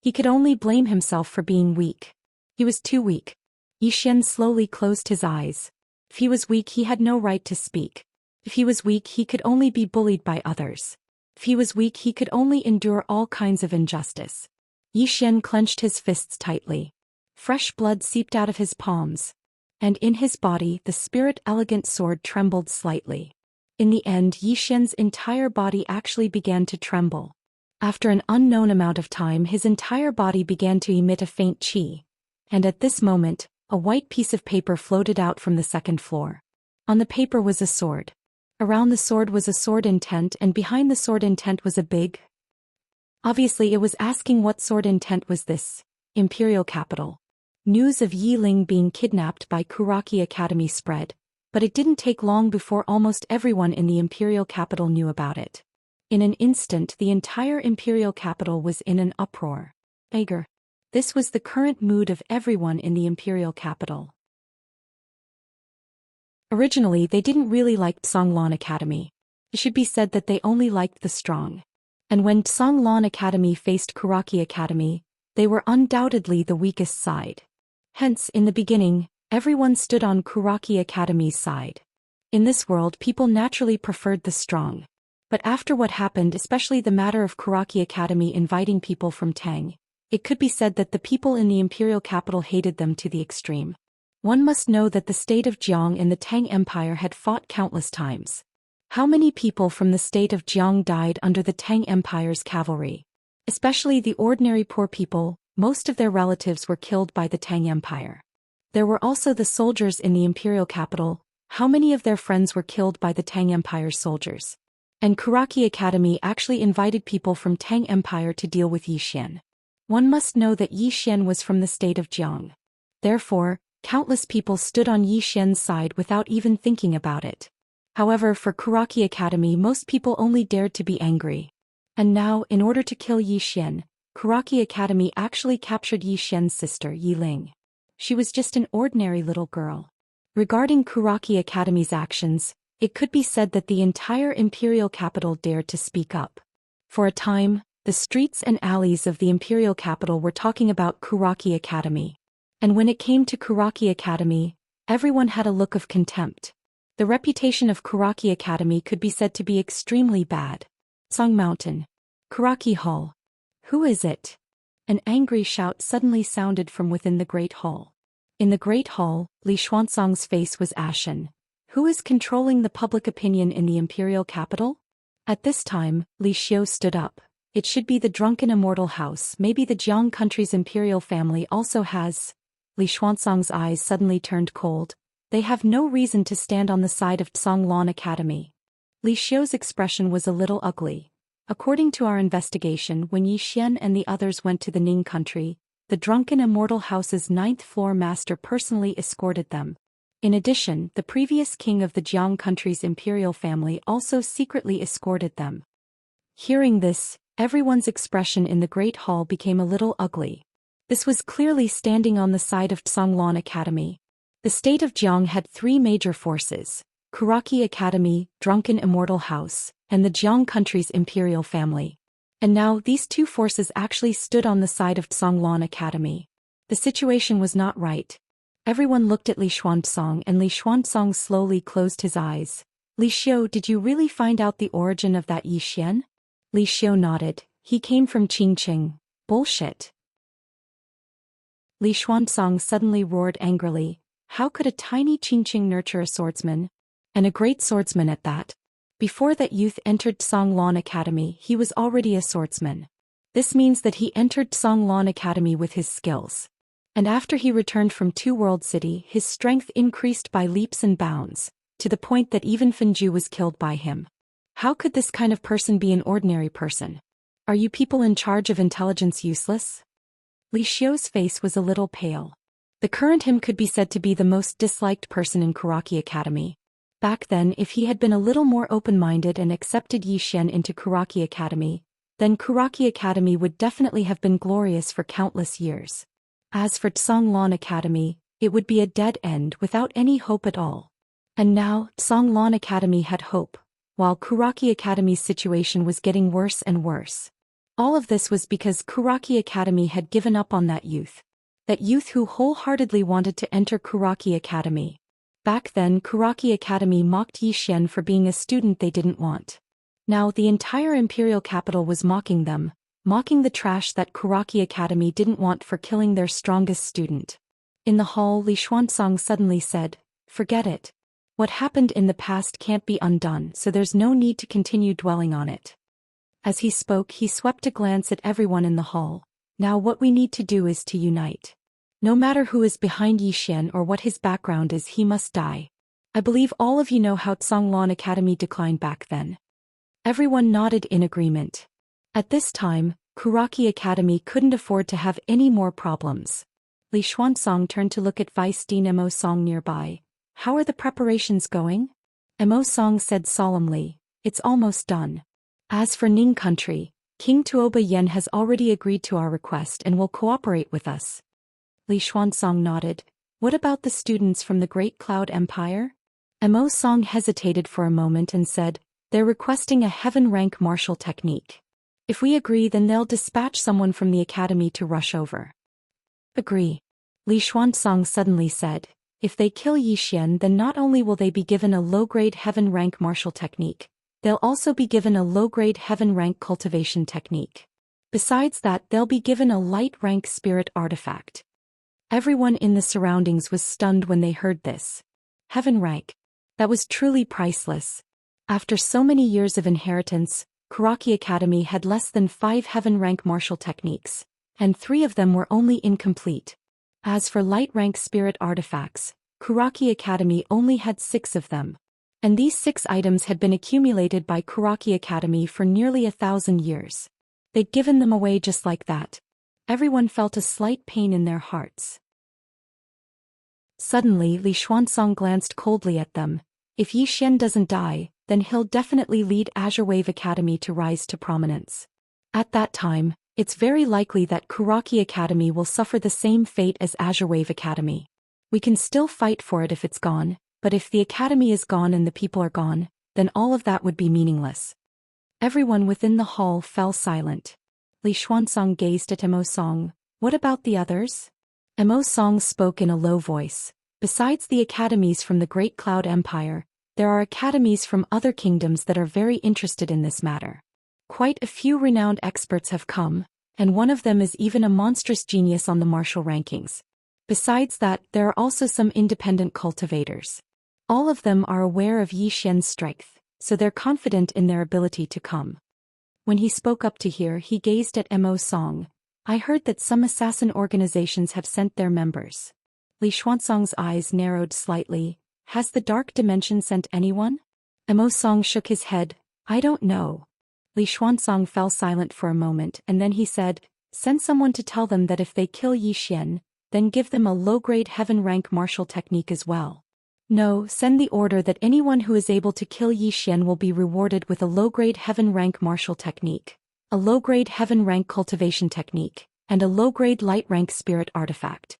He could only blame himself for being weak. He was too weak. Yi Xian slowly closed his eyes. If he was weak, he had no right to speak. If he was weak, he could only be bullied by others. If he was weak, he could only endure all kinds of injustice. Yi Xian clenched his fists tightly. Fresh blood seeped out of his palms. And in his body, the spirit-elegant sword trembled slightly. In the end, Yi Xian's entire body actually began to tremble. After an unknown amount of time, his entire body began to emit a faint qi. And at this moment, a white piece of paper floated out from the second floor. On the paper was a sword. Around the sword was a sword intent, and behind the sword intent was a big. Obviously, it was asking what sword intent was this. Imperial capital. News of Yi Ling being kidnapped by Kuraki Academy spread, but it didn't take long before almost everyone in the Imperial capital knew about it. In an instant, the entire Imperial capital was in an uproar. Anger. This was the current mood of everyone in the Imperial capital. Originally, they didn't really like Songlan Academy. It should be said that they only liked the strong. And when Songlan Academy faced Kuraki Academy, they were undoubtedly the weakest side. Hence, in the beginning, everyone stood on Kuraki Academy's side. In this world, people naturally preferred the strong. But after what happened, especially the matter of Kuraki Academy inviting people from Tang, it could be said that the people in the imperial capital hated them to the extreme. One must know that the state of Jiang in the Tang Empire had fought countless times. How many people from the state of Jiang died under the Tang Empire's cavalry? Especially the ordinary poor people, most of their relatives were killed by the Tang Empire. There were also the soldiers in the imperial capital. How many of their friends were killed by the Tang Empire's soldiers? And Kuraki Academy actually invited people from Tang Empire to deal with Yi Xian. One must know that Yi Xian was from the state of Jiang. Therefore, countless people stood on Yi Xian's side without even thinking about it. However, for Kuraki Academy, most people only dared to be angry. And now, in order to kill Yi Xian, Kuraki Academy actually captured Yi Xian's sister, Yi Ling. She was just an ordinary little girl. Regarding Kuraki Academy's actions, it could be said that the entire imperial capital dared to speak up. For a time, the streets and alleys of the imperial capital were talking about Kuraki Academy. And when it came to Kuraki Academy, everyone had a look of contempt. The reputation of Kuraki Academy could be said to be extremely bad. Song Mountain. Kuraki Hall. Who is it? An angry shout suddenly sounded from within the Great Hall. In the Great Hall, Li Xuanzang's face was ashen. Who is controlling the public opinion in the imperial capital? At this time, Li Xiu stood up. It should be the drunken immortal house. Maybe the Jiang country's imperial family also has. Li Xuanzong's eyes suddenly turned cold. They have no reason to stand on the side of Zhonglan Academy. Li Xiu's expression was a little ugly. According to our investigation, when Yi Xian and the others went to the Ning country, the drunken immortal house's 9th floor master personally escorted them. In addition, the previous king of the Jiang country's imperial family also secretly escorted them. Hearing this, everyone's expression in the Great Hall became a little ugly. This was clearly standing on the side of Zhonglan Academy. The state of Jiang had 3 major forces: Kuraki Academy, Drunken Immortal House, and the Jiang country's imperial family. And now these 2 forces actually stood on the side of Zhonglan Academy. The situation was not right. Everyone looked at Li Xuanzong, and Li Xuanzong slowly closed his eyes. Li Xiu, did you really find out the origin of that Yi Xian? Li Xiu nodded. He came from Qingqing. Bullshit. Li Xuanzong suddenly roared angrily. How could a tiny Qingqing nurture a swordsman? And a great swordsman at that? Before that youth entered Zhonglan Academy, he was already a swordsman. This means that he entered Zhonglan Academy with his skills. And after he returned from Two World City, his strength increased by leaps and bounds, to the point that even Fenju was killed by him. How could this kind of person be an ordinary person? Are you people in charge of intelligence useless? Li Xiu's face was a little pale. The current him could be said to be the most disliked person in Kuraki Academy. Back then, if he had been a little more open-minded and accepted Yi Xian into Kuraki Academy, then Kuraki Academy would definitely have been glorious for countless years. As for Zhonglan Academy, it would be a dead end without any hope at all. And now, Zhonglan Academy had hope, while Kuraki Academy's situation was getting worse and worse. All of this was because Kuraki Academy had given up on that youth. That youth who wholeheartedly wanted to enter Kuraki Academy. Back then, Kuraki Academy mocked Yi Xian for being a student they didn't want. Now the entire imperial capital was mocking them, mocking the trash that Kuraki Academy didn't want for killing their strongest student. In the hall, Li Xuanzong suddenly said, "Forget it. What happened in the past can't be undone, so there's no need to continue dwelling on it." As he spoke, he swept a glance at everyone in the hall. Now what we need to do is to unite. No matter who is behind Yi Xian or what his background is, he must die. I believe all of you know how Zhonglan Academy declined back then. Everyone nodded in agreement. At this time, Kuraki Academy couldn't afford to have any more problems. Li Xuanzong turned to look at Vice Dean Mo Song nearby. How are the preparations going? Mo Song said solemnly, "It's almost done. As for Ning country, King Tuoba Yen has already agreed to our request and will cooperate with us." Li Xuanzong nodded. What about the students from the Great Cloud Empire? Mo Song hesitated for a moment and said, "They're requesting a heaven rank martial technique. If we agree, then they'll dispatch someone from the academy to rush over." Agree. Li Xuanzong suddenly said, "If they kill Yi Xian, then not only will they be given a low-grade heaven rank martial technique, they'll also be given a low-grade heaven rank cultivation technique. Besides that, they'll be given a light rank spirit artifact." Everyone in the surroundings was stunned when they heard this. Heaven rank. That was truly priceless. After so many years of inheritance, Kuraki Academy had less than 5 heaven rank martial techniques, and 3 of them were only incomplete. As for light rank spirit artifacts, Kuraki Academy only had 6 of them. And these 6 items had been accumulated by Kuraki Academy for nearly 1,000 years. They'd given them away just like that. Everyone felt a slight pain in their hearts. Suddenly, Li Xuanzong glanced coldly at them. If Yi Xian doesn't die, then he'll definitely lead Azure Wave Academy to rise to prominence. At that time, it's very likely that Kuraki Academy will suffer the same fate as Azure Wave Academy. We can still fight for it if it's gone, but if the academy is gone and the people are gone, then all of that would be meaningless. Everyone within the hall fell silent. Li Xuanzong gazed at Mo Song. What about the others? Mo Song spoke in a low voice. Besides the academies from the Great Cloud Empire, there are academies from other kingdoms that are very interested in this matter. Quite a few renowned experts have come, and one of them is even a monstrous genius on the martial rankings. Besides that, there are also some independent cultivators. All of them are aware of Yi Xian's strength, so they're confident in their ability to come. When he spoke up to hear, he gazed at Mo Song. I heard that some assassin organizations have sent their members. Li Xuanzong's eyes narrowed slightly. Has the dark dimension sent anyone? Mo Song shook his head. I don't know. Li Xuanzong fell silent for a moment and then he said, send someone to tell them that if they kill Yi Xian, then give them a low-grade heaven rank martial technique as well. No, send the order that anyone who is able to kill Yi Xian will be rewarded with a low-grade heaven rank martial technique, a low-grade heaven rank cultivation technique, and a low-grade light rank spirit artifact.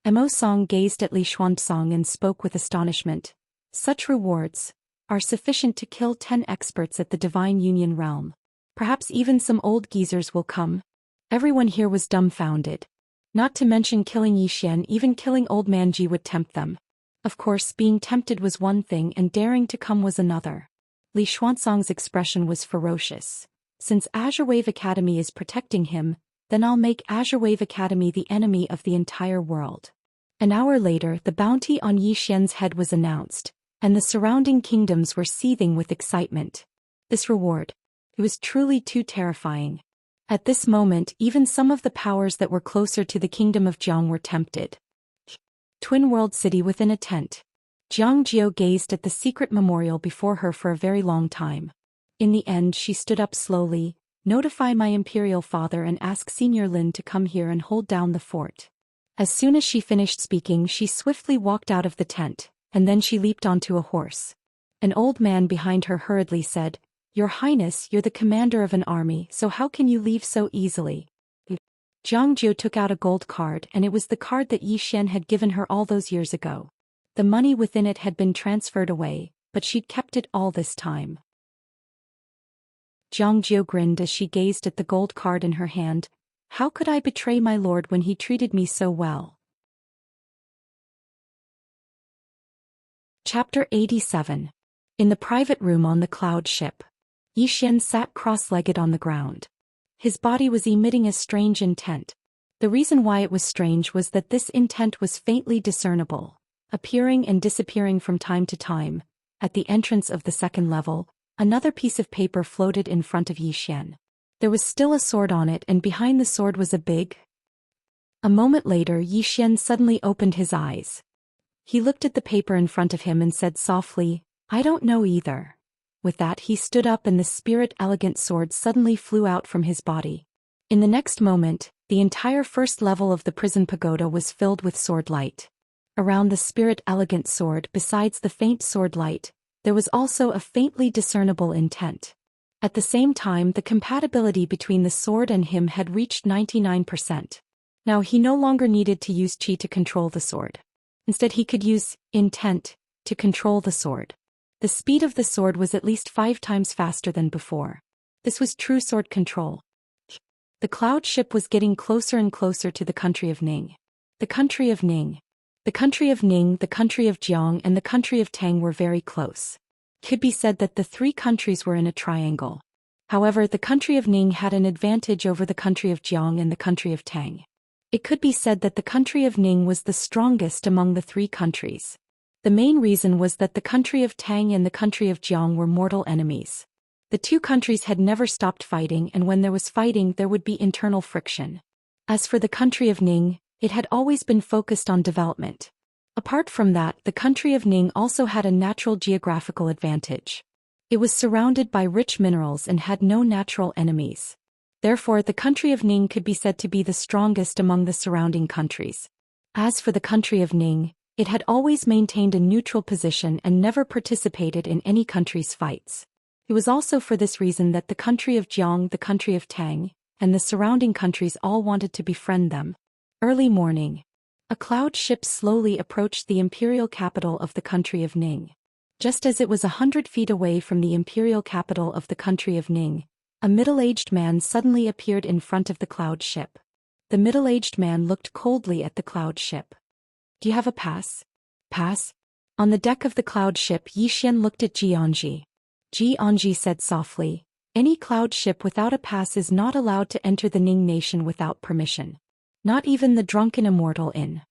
Mo Song gazed at Li Xuanzong and spoke with astonishment. Such rewards are sufficient to kill 10 experts at the Divine Union realm. Perhaps even some old geezers will come. Everyone here was dumbfounded. Not to mention killing Yi Xian, even killing old man Ji would tempt them. Of course, being tempted was one thing and daring to come was another. Li Xuanzong's expression was ferocious. Since Azure Wave Academy is protecting him, then I'll make Azure Wave Academy the enemy of the entire world. An hour later, the bounty on Yi Xian's head was announced, and the surrounding kingdoms were seething with excitement. This reward. It was truly too terrifying. At this moment, even some of the powers that were closer to the kingdom of Jiang were tempted. Twin World City within a tent. Jiang Jiao gazed at the secret memorial before her for a very long time. In the end, she stood up slowly. Notify my imperial father and ask Senior Lin to come here and hold down the fort. As soon as she finished speaking, she swiftly walked out of the tent, and then she leaped onto a horse. An old man behind her hurriedly said, Your Highness, you're the commander of an army, so how can you leave so easily? Jiang Jiao took out a gold card and it was the card that Yi Xian had given her all those years ago. The money within it had been transferred away, but she'd kept it all this time. Jiang Jiao grinned as she gazed at the gold card in her hand. How could I betray my lord when he treated me so well? Chapter 87. In the private room on the cloud ship. Yi Xian sat cross-legged on the ground. His body was emitting a strange intent. The reason why it was strange was that this intent was faintly discernible, appearing and disappearing from time to time. At the entrance of the second level, another piece of paper floated in front of Yi Xian. There was still a sword on it and behind the sword was a big... A moment later, Yi Xian suddenly opened his eyes. He looked at the paper in front of him and said softly, I don't know either. With that he stood up and the spirit elegant sword suddenly flew out from his body. In the next moment, the entire first level of the prison pagoda was filled with sword light. Around the spirit elegant sword, besides the faint sword light, there was also a faintly discernible intent. At the same time, the compatibility between the sword and him had reached 99%. Now he no longer needed to use chi to control the sword. Instead he could use intent to control the sword. The speed of the sword was at least 5 times faster than before. This was true sword control. The cloud ship was getting closer and closer to the country of Ning. The country of Ning. The country of Ning, the country of Jiang, and the country of Tang were very close. It could be said that the 3 countries were in a triangle. However, the country of Ning had an advantage over the country of Jiang and the country of Tang. It could be said that the country of Ning was the strongest among the 3 countries. The main reason was that the country of Tang and the country of Jiang were mortal enemies. The 2 countries had never stopped fighting, and when there was fighting there would be internal friction. As for the country of Ning, it had always been focused on development. Apart from that, the country of Ning also had a natural geographical advantage. It was surrounded by rich minerals and had no natural enemies. Therefore, the country of Ning could be said to be the strongest among the surrounding countries. As for the country of Ning, it had always maintained a neutral position and never participated in any country's fights. It was also for this reason that the country of Jiang, the country of Tang, and the surrounding countries all wanted to befriend them. Early morning. A cloud ship slowly approached the imperial capital of the country of Ning. Just as it was 100 feet away from the imperial capital of the country of Ning, a middle-aged man suddenly appeared in front of the cloud ship. The middle-aged man looked coldly at the cloud ship. Do you have a pass? Pass? On the deck of the cloud ship, Yi Xian looked at Jianji. Jianji said softly, any cloud ship without a pass is not allowed to enter the Ning nation without permission. Not even the drunken immortal inn.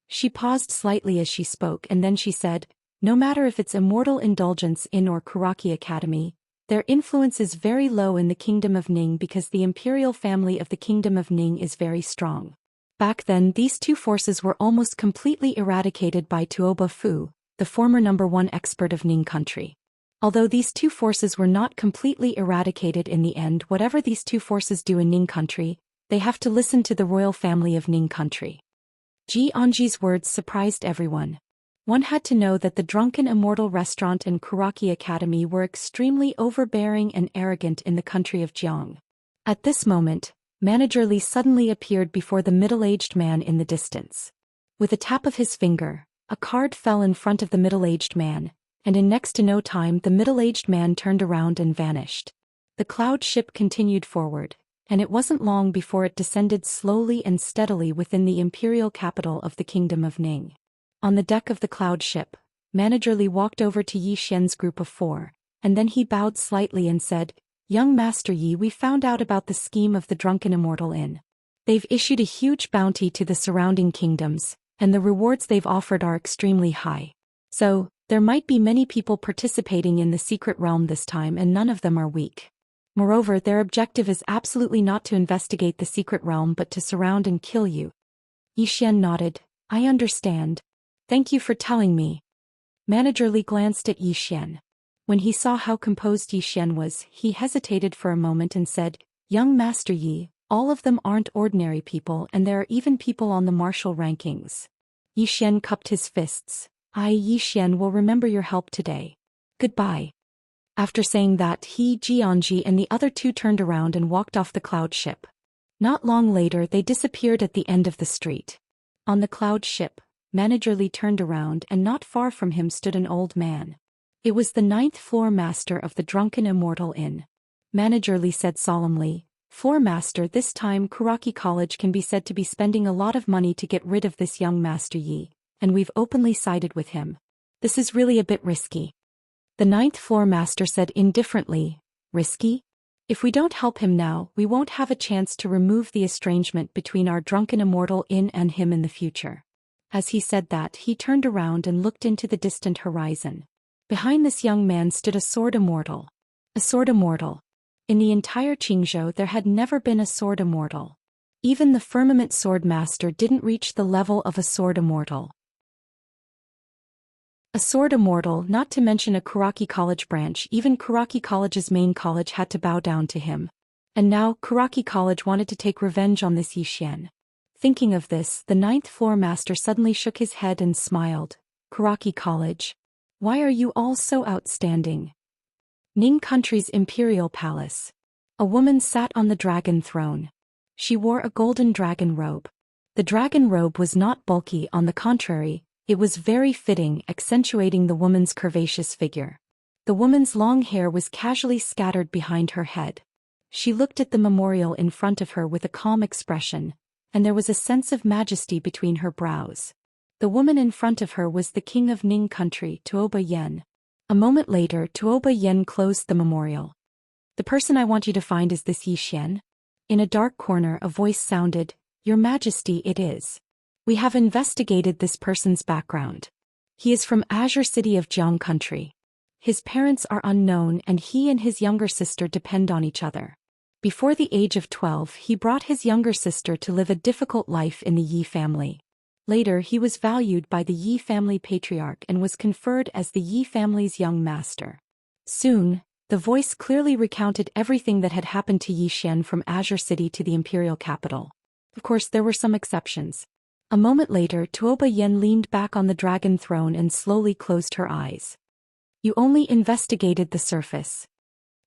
She paused slightly as she spoke and then she said, no matter if it's Immortal Indulgence Inn or Kuraki Academy, Their influence is very low in the Kingdom of Ning because the imperial family of the Kingdom of Ning is very strong. Back then, these two forces were almost completely eradicated by Tuoba Fu, the former #1 expert of Ning country. Although these two forces were not completely eradicated in the end, whatever these two forces do in Ning country, they have to listen to the royal family of Ning country. Xianxi's words surprised everyone. One had to know that the Drunken Immortal Restaurant and Kuraki Academy were extremely overbearing and arrogant in the country of Jiang. At this moment, Manager Li suddenly appeared before the middle-aged man in the distance. With a tap of his finger, a card fell in front of the middle-aged man, and in next to no time the middle-aged man turned around and vanished. The cloud ship continued forward, and it wasn't long before it descended slowly and steadily within the imperial capital of the Kingdom of Ning. On the deck of the cloud ship, Manager Li walked over to Yi Xian's group of 4, and then he bowed slightly and said, "Young Master Yi, we found out about the scheme of the Drunken Immortal Inn. They've issued a huge bounty to the surrounding kingdoms, and the rewards they've offered are extremely high. So, there might be many people participating in the secret realm this time and none of them are weak. Moreover, their objective is absolutely not to investigate the secret realm but to surround and kill you." Yi Xian nodded. "I understand. Thank you for telling me." Manager Li glanced at Yi Xian. When he saw how composed Yi Xian was, he hesitated for a moment and said, "Young Master Yi, all of them aren't ordinary people and there are even people on the martial rankings." Yi Xian cupped his fists. "I, Yi Xian, will remember your help today. Goodbye." After saying that, he, Jianji and the other two turned around and walked off the cloud ship. Not long later they disappeared at the end of the street. On the cloud ship, Manager Li turned around and not far from him stood an old man. It was the 9th floor master of the Drunken Immortal Inn. Manager Li said solemnly, "Floor master, this time Kuraki College can be said to be spending a lot of money to get rid of this young Master Yi, and we've openly sided with him. This is really a bit risky." The 9th floor master said indifferently, "Risky? If we don't help him now, we won't have a chance to remove the estrangement between our Drunken Immortal Inn and him in the future." As he said that, he turned around and looked into the distant horizon. Behind this young man stood a sword immortal. A sword immortal. In the entire Qingzhou there had never been a sword immortal. Even the firmament sword master didn't reach the level of a sword immortal. A sword immortal, not to mention a Kuraki College branch, even Kuraki College's main college had to bow down to him. And now, Kuraki College wanted to take revenge on this Yi Xian. Thinking of this, the 9th floor master suddenly shook his head and smiled. "Kuraki College. Why are you all so outstanding?" Ning country's imperial palace. A woman sat on the dragon throne. She wore a golden dragon robe. The dragon robe was not bulky, on the contrary, it was very fitting, accentuating the woman's curvaceous figure. The woman's long hair was casually scattered behind her head. She looked at the memorial in front of her with a calm expression, and there was a sense of majesty between her brows. The woman in front of her was the king of Ning country, Tuoba Yen. A moment later, Tuoba Yen closed the memorial. "The person I want you to find is this Yi Xian." In a dark corner a voice sounded, "Your Majesty, it is. We have investigated this person's background. He is from Azure City of Jiang country. His parents are unknown and he and his younger sister depend on each other. Before the age of 12 he brought his younger sister to live a difficult life in the Yi family. Later he was valued by the Yi family patriarch and was conferred as the Yi family's young master." Soon, the voice clearly recounted everything that had happened to Yi Xian from Azure City to the imperial capital. Of course there were some exceptions. A moment later Tuoba Yen leaned back on the dragon throne and slowly closed her eyes. "You only investigated the surface."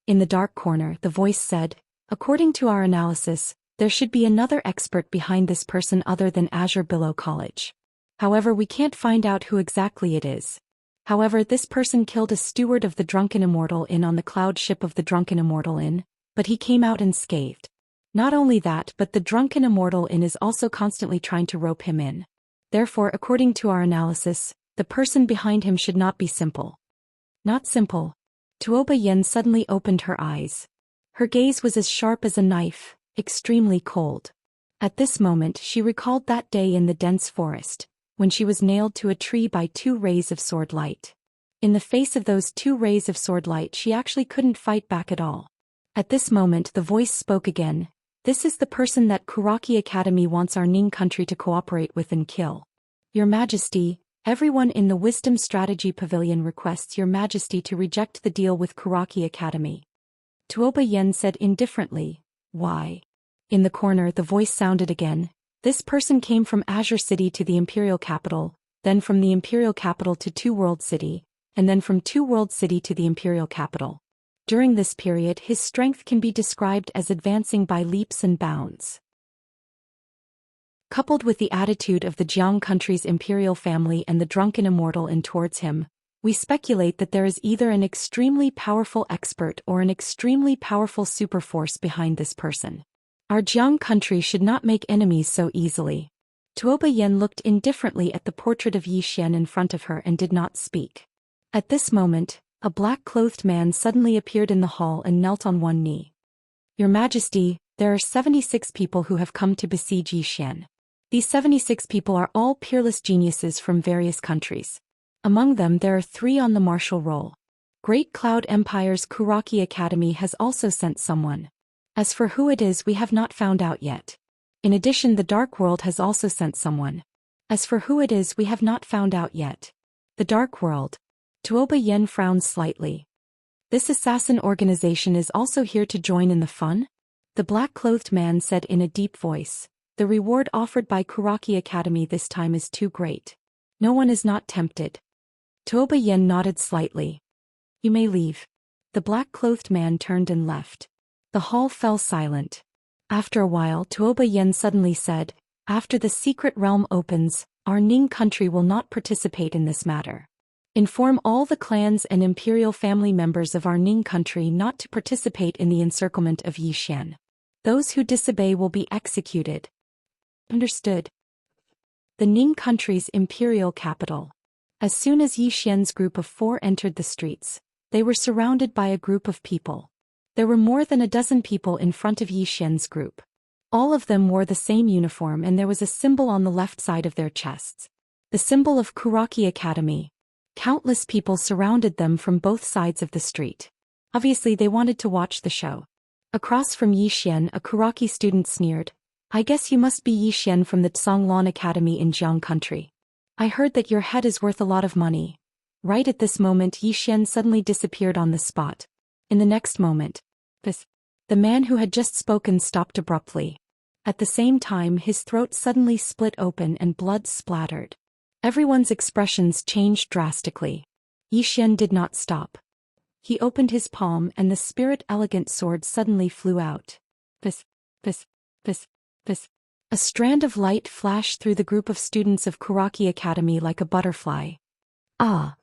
In the dark corner the voice said, "According to our analysis, there should be another expert behind this person other than Azure Billow College. However, we can't find out who exactly it is. However, this person killed a steward of the Drunken Immortal Inn on the cloud ship of the Drunken Immortal Inn, but he came out unscathed. Not only that, but the Drunken Immortal Inn is also constantly trying to rope him in. Therefore, according to our analysis, the person behind him should not be simple." "Not simple." Tuoba Yen suddenly opened her eyes. Her gaze was as sharp as a knife, extremely cold. At this moment she recalled that day in the dense forest, when she was nailed to a tree by 2 rays of sword light. In the face of those 2 rays of sword light, she actually couldn't fight back at all. At this moment the voice spoke again. This is the person that Kuraki Academy wants our Ning country to cooperate with and kill. Your Majesty, everyone in the Wisdom Strategy Pavilion requests Your Majesty to reject the deal with Kuraki Academy. Tuoba Yen said indifferently. Why? In the corner the voice sounded again. This person came from Azure City to the Imperial Capital, then from the Imperial Capital to Two World City, and then from Two World City to the Imperial Capital. During this period his strength can be described as advancing by leaps and bounds. Coupled with the attitude of the Jiang country's imperial family and the drunken immortal in towards him, we speculate that there is either an extremely powerful expert or an extremely powerful superforce behind this person. Our Jiang country should not make enemies so easily. Tuoba Yen looked indifferently at the portrait of Yi Xian in front of her and did not speak. At this moment, a black-clothed man suddenly appeared in the hall and knelt on one knee. Your Majesty, there are 76 people who have come to besiege Yi Xian. These 76 people are all peerless geniuses from various countries. Among them there are 3 on the martial roll. Great Cloud Empire's Kuraki Academy has also sent someone. As for who it is we have not found out yet. In addition the Dark World has also sent someone. As for who it is we have not found out yet. The Dark World. Tuoba Yen frowned slightly. This assassin organization is also here to join in the fun? The black-clothed man said in a deep voice. The reward offered by Kuraki Academy this time is too great. No one is not tempted. Tuoba Yen nodded slightly. You may leave. The black-clothed man turned and left. The hall fell silent. After a while Tuoba Yen suddenly said, after the secret realm opens, our Ning country will not participate in this matter. Inform all the clans and imperial family members of our Ning country not to participate in the encirclement of Yi Xian. Those who disobey will be executed. Understood. The Ning country's imperial capital. As soon as Yi Xian's group of 4 entered the streets, they were surrounded by a group of people. There were more than a dozen people in front of Yi Xian's group. All of them wore the same uniform and there was a symbol on the left side of their chests. The symbol of Kuraki Academy. Countless people surrounded them from both sides of the street. Obviously they wanted to watch the show. Across from Yi Xian a Kuraki student sneered, I guess you must be Yi Xian from the Tsonglan Academy in Jiang country. I heard that your head is worth a lot of money. Right at this moment Yi Xian suddenly disappeared on the spot. In the next moment, the man who had just spoken stopped abruptly. At the same time his throat suddenly split open and blood splattered. Everyone's expressions changed drastically. Yi Xian did not stop. He opened his palm and the spirit elegant sword suddenly flew out. A strand of light flashed through the group of students of Kuraki Academy like a butterfly. Ah!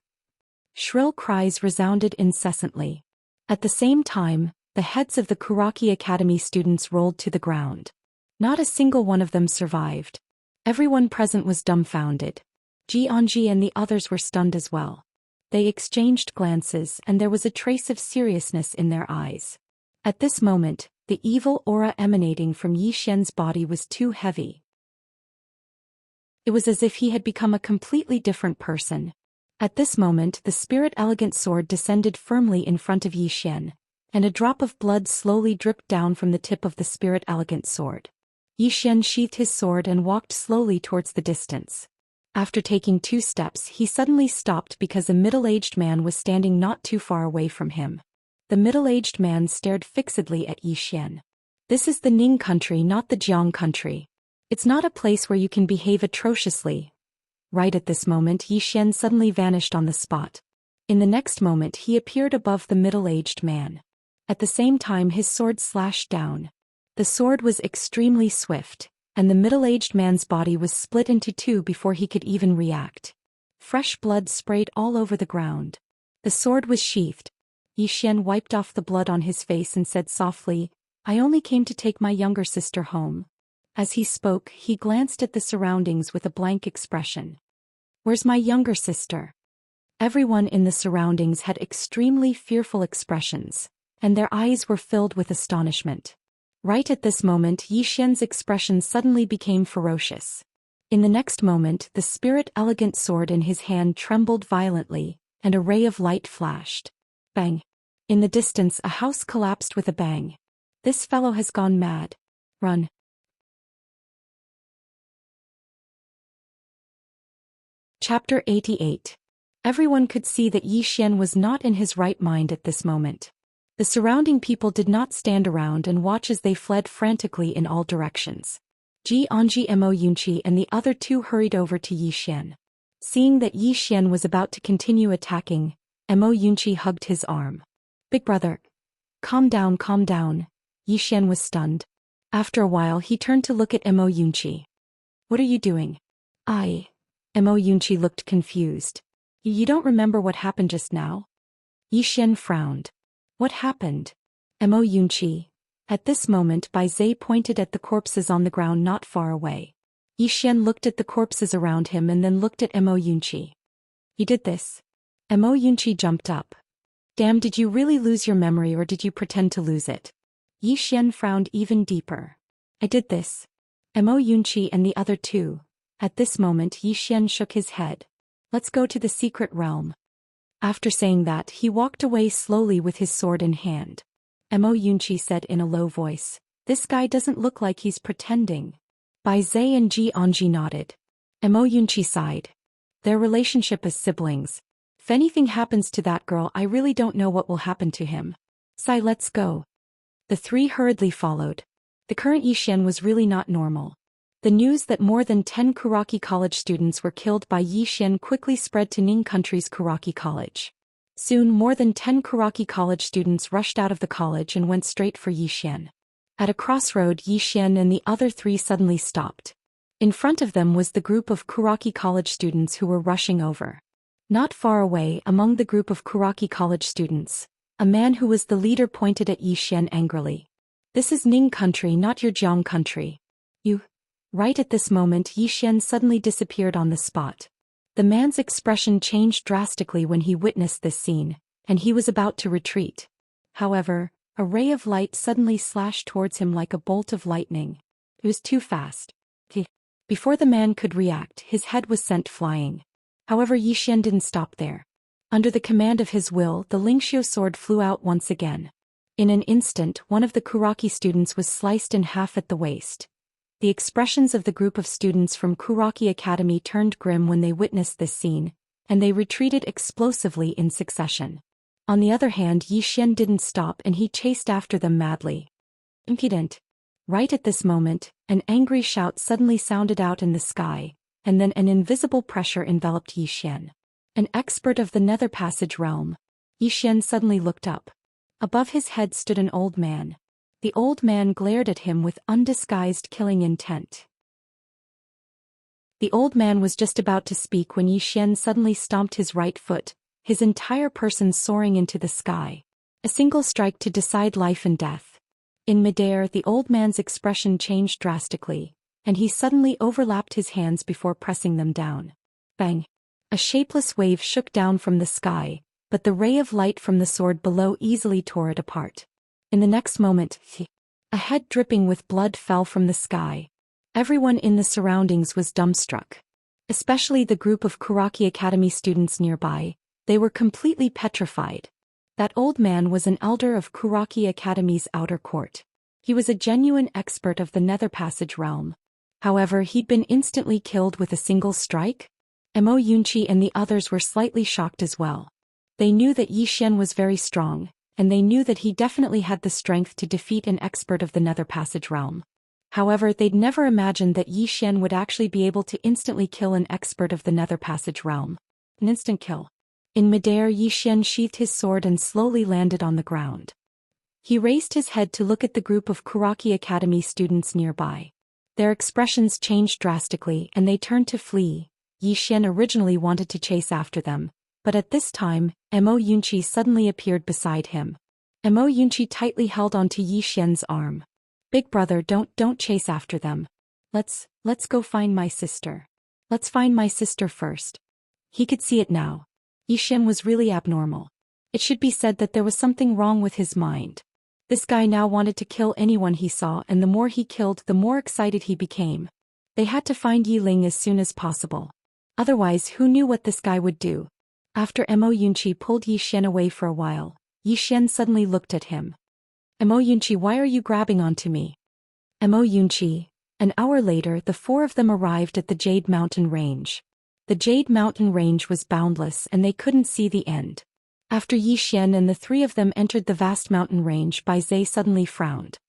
Shrill cries resounded incessantly. At the same time, the heads of the Kuraki Academy students rolled to the ground. Not a single one of them survived. Everyone present was dumbfounded. Jianji and the others were stunned as well. They exchanged glances and there was a trace of seriousness in their eyes. At this moment, the evil aura emanating from Yi Xian's body was too heavy. It was as if he had become a completely different person. At this moment the spirit elegant sword descended firmly in front of Yi Xian, and a drop of blood slowly dripped down from the tip of the spirit elegant sword. Yi Xian sheathed his sword and walked slowly towards the distance. After taking 2 steps he suddenly stopped because a middle-aged man was standing not too far away from him. The middle-aged man stared fixedly at Yi Xian. This is the Ning country, not the Jiang country. It's not a place where you can behave atrociously. Right at this moment Yi Xian suddenly vanished on the spot. In the next moment he appeared above the middle-aged man. At the same time his sword slashed down. The sword was extremely swift, and the middle-aged man's body was split into 2 before he could even react. Fresh blood sprayed all over the ground. The sword was sheathed. Yi Xian wiped off the blood on his face and said softly, I only came to take my younger sister home. As he spoke, he glanced at the surroundings with a blank expression. Where's my younger sister? Everyone in the surroundings had extremely fearful expressions, and their eyes were filled with astonishment. Right at this moment Yi Xian's expression suddenly became ferocious. In the next moment the spirit elegant sword in his hand trembled violently, and a ray of light flashed. Bang! In the distance, a house collapsed with a bang. This fellow has gone mad. Run. Chapter 88. Everyone could see that Yi Xian was not in his right mind at this moment. The surrounding people did not stand around and watch as they fled frantically in all directions. Xianxia and Wuxia and the other two hurried over to Yi Xian. Seeing that Yi Xian was about to continue attacking, Wuxia hugged his arm. Big brother. Calm down, calm down. Yi Xian was stunned. After a while he turned to look at Wuxia. What are you doing? Wuxia looked confused. You don't remember what happened just now? Yi Xian frowned. What happened? Wuxia. At this moment Bai Zai pointed at the corpses on the ground not far away. Yi Xian looked at the corpses around him and then looked at Wuxia. You did this? Wuxia jumped up. Damn, did you really lose your memory or did you pretend to lose it? Yi Xian frowned even deeper. I did this. Wuxia and the other two. At this moment Yi Xian shook his head. Let's go to the secret realm. After saying that he walked away slowly with his sword in hand. Wuxia said in a low voice, this guy doesn't look like he's pretending. Bai Zai and Xianxia nodded. Wuxia sighed. Their relationship as siblings. If anything happens to that girl I really don't know what will happen to him. Sai, let's go. The three hurriedly followed. The current Yi Xian was really not normal. The news that more than 10 Kuraki College students were killed by Yi Xian quickly spread to Ning Country's Kuraki College. Soon more than 10 Kuraki College students rushed out of the college and went straight for Yi Xian. At a crossroad Yi Xian and the other three suddenly stopped. In front of them was the group of Kuraki College students who were rushing over. Not far away among the group of Kuraki College students, a man who was the leader pointed at Yi Xian angrily. This is Ning Country, not your Jiang Country. You. Right at this moment Yi Xian suddenly disappeared on the spot. The man's expression changed drastically when he witnessed this scene, and he was about to retreat. However, a ray of light suddenly slashed towards him like a bolt of lightning. It was too fast. Before the man could react, his head was sent flying. However, Yi Xian didn't stop there. Under the command of his will, the Lingxiu sword flew out once again. In an instant, one of the Kuraki students was sliced in half at the waist. The expressions of the group of students from Kuraki Academy turned grim when they witnessed this scene, and they retreated explosively in succession. On the other hand, Yi Xian didn't stop and he chased after them madly. Impudent. Right at this moment, an angry shout suddenly sounded out in the sky, and then an invisible pressure enveloped Yi Xian. An expert of the Nether Passage realm. Yi Xian suddenly looked up. Above his head stood an old man. The old man glared at him with undisguised killing intent. The old man was just about to speak when Yi Xian suddenly stomped his right foot, his entire person soaring into the sky. A single strike to decide life and death. In midair, the old man's expression changed drastically, and he suddenly overlapped his hands before pressing them down. Bang! A shapeless wave shook down from the sky, but the ray of light from the sword below easily tore it apart. In the next moment, a head dripping with blood fell from the sky. Everyone in the surroundings was dumbstruck. Especially the group of Kuraki Academy students nearby. They were completely petrified. That old man was an elder of Kuraki Academy's outer court. He was a genuine expert of the Nether Passage realm. However, he'd been instantly killed with a single strike? Wuxia and the others were slightly shocked as well. They knew that Yi Xian was very strong, and they knew that he definitely had the strength to defeat an expert of the Nether Passage realm. However, they'd never imagined that Yi Xian would actually be able to instantly kill an expert of the Nether Passage realm. An instant kill. In midair, Yi Xian sheathed his sword and slowly landed on the ground. He raised his head to look at the group of Kuraki Academy students nearby. Their expressions changed drastically and they turned to flee. Yi Xian originally wanted to chase after them, but at this time, Wuxia suddenly appeared beside him. Wuxia tightly held onto Yi Xian's arm. Big brother, don't chase after them. Let's go find my sister. Let's find my sister first. He could see it now. Yi Xian was really abnormal. It should be said that there was something wrong with his mind. This guy now wanted to kill anyone he saw, and the more he killed, the more excited he became. They had to find Yi Ling as soon as possible. Otherwise, who knew what this guy would do? After Mo Yunqi pulled Yi Xian away for a while, Yi Xian suddenly looked at him. Mo Yunqi, why are you grabbing onto me? Mo Yunqi. An hour later, the four of them arrived at the Jade Mountain Range. The Jade Mountain Range was boundless and they couldn't see the end. After Yi Xian and the three of them entered the vast mountain range, Bai Zai suddenly frowned.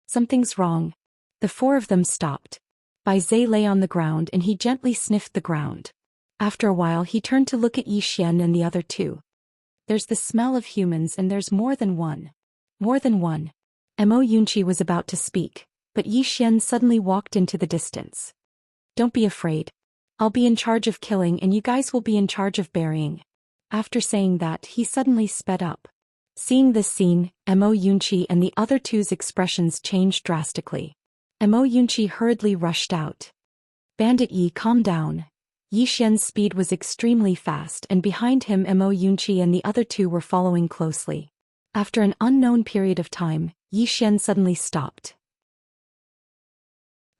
Something's wrong. The four of them stopped. Bai Zai lay on the ground and he gently sniffed the ground. After a while he turned to look at Yi Xian and the other two. There's the smell of humans and there's more than one. More than one. Mo Yunqi was about to speak, but Yi Xian suddenly walked into the distance. Don't be afraid. I'll be in charge of killing and you guys will be in charge of burying. After saying that, he suddenly sped up. Seeing this scene, Mo Yunqi and the other two's expressions changed drastically. Mo Yunqi hurriedly rushed out. Bandit Yi, calm down. Yi Xian's speed was extremely fast and behind him Mo Yunqi and the other two were following closely. After an unknown period of time, Yi Xian suddenly stopped.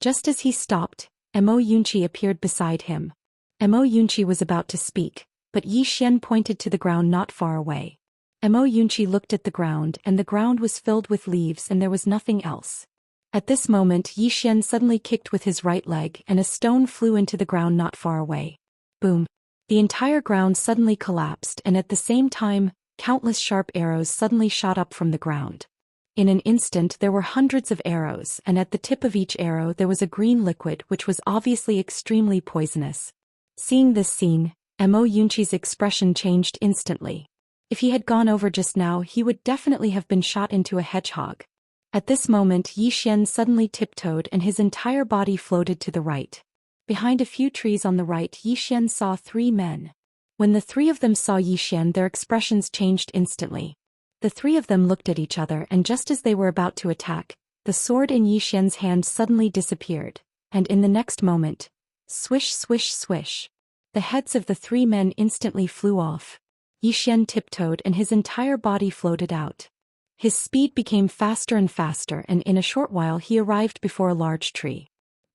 Just as he stopped, Mo Yunqi appeared beside him. Mo Yunqi was about to speak, but Yi Xian pointed to the ground not far away. Mo Yunqi looked at the ground and the ground was filled with leaves and there was nothing else. At this moment Yi Xian suddenly kicked with his right leg and a stone flew into the ground not far away. Boom! The entire ground suddenly collapsed and at the same time, countless sharp arrows suddenly shot up from the ground. In an instant there were hundreds of arrows and at the tip of each arrow there was a green liquid which was obviously extremely poisonous. Seeing this scene, Mo Yunqi's expression changed instantly. If he had gone over just now he would definitely have been shot into a hedgehog. At this moment Yi Xian suddenly tiptoed and his entire body floated to the right. Behind a few trees on the right Yi Xian saw three men. When the three of them saw Yi Xian their expressions changed instantly. The three of them looked at each other and just as they were about to attack, the sword in Yi Xian's hand suddenly disappeared, and in the next moment, swish swish swish. The heads of the three men instantly flew off. Yi Xian tiptoed and his entire body floated out. His speed became faster and faster and in a short while he arrived before a large tree.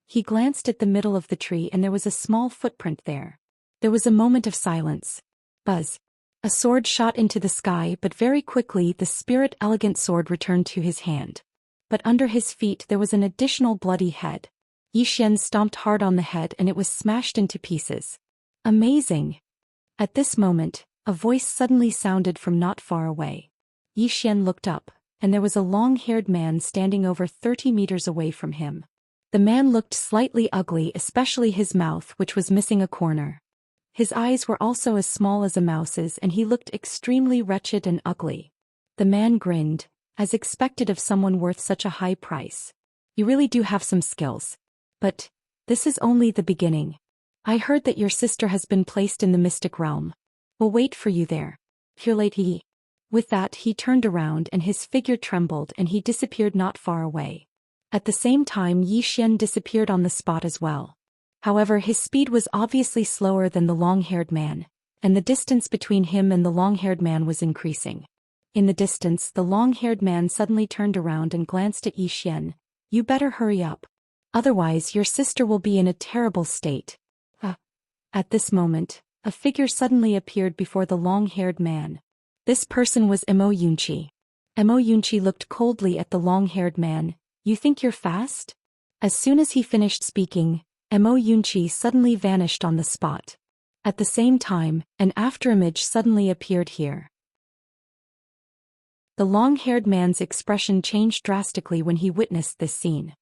He glanced at the middle of the tree and there was a small footprint there. There was a moment of silence. Buzz. A sword shot into the sky but very quickly the spirit elegant sword returned to his hand. But under his feet there was an additional bloody head. Yi Xian stomped hard on the head and it was smashed into pieces. Amazing! At this moment, a voice suddenly sounded from not far away. Yi Xian looked up, and there was a long-haired man standing over 30 meters away from him. The man looked slightly ugly, especially his mouth which was missing a corner. His eyes were also as small as a mouse's and he looked extremely wretched and ugly. The man grinned, as expected of someone worth such a high price. You really do have some skills. But this is only the beginning. I heard that your sister has been placed in the mystic realm. We'll wait for you there. Here late he. With that he turned around and his figure trembled and he disappeared not far away. At the same time Yi Xian disappeared on the spot as well. However his speed was obviously slower than the long-haired man, and the distance between him and the long-haired man was increasing. In the distance the long-haired man suddenly turned around and glanced at Yi Xian. You better hurry up. Otherwise your sister will be in a terrible state. At this moment, a figure suddenly appeared before the long-haired man. This person was Mo Yunqi. Mo Yunqi looked coldly at the long-haired man. You think you're fast? As soon as he finished speaking, Mo Yunqi suddenly vanished on the spot. At the same time, an afterimage suddenly appeared here. The long-haired man's expression changed drastically when he witnessed this scene.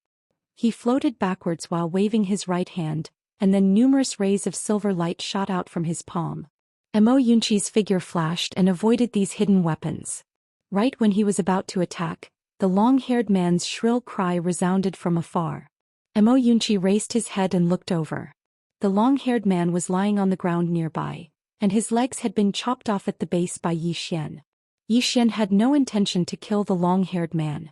He floated backwards while waving his right hand, and then numerous rays of silver light shot out from his palm. Mo Yunqi's figure flashed and avoided these hidden weapons. Right when he was about to attack, the long-haired man's shrill cry resounded from afar. Mo Yunqi raised his head and looked over. The long-haired man was lying on the ground nearby, and his legs had been chopped off at the base by Yi Xian. Yi Xian had no intention to kill the long-haired man.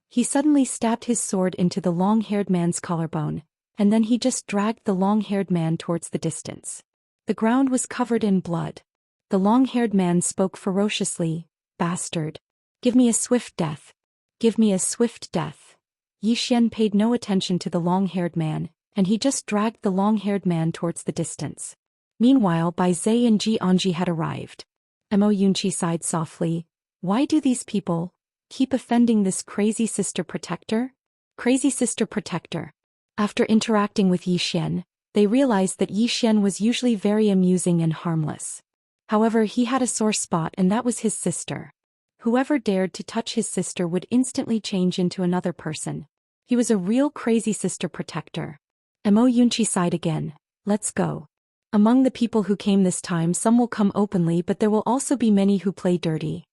He suddenly stabbed his sword into the long-haired man's collarbone, and then he just dragged the long-haired man towards the distance. The ground was covered in blood. The long-haired man spoke ferociously, "Bastard! Give me a swift death! Give me a swift death!" Yi Xian paid no attention to the long-haired man, and he just dragged the long-haired man towards the distance. Meanwhile, Bai Zai and Ji Anji had arrived. Mo Yunqi sighed softly. Why do these people keep offending this crazy sister protector? Crazy sister protector. After interacting with Yi Xian, they realized that Yi Xian was usually very amusing and harmless. However, he had a sore spot, and that was his sister. Whoever dared to touch his sister would instantly change into another person. He was a real crazy sister protector. Mo Yunqi sighed again. Let's go. Among the people who came this time, some will come openly, but there will also be many who play dirty.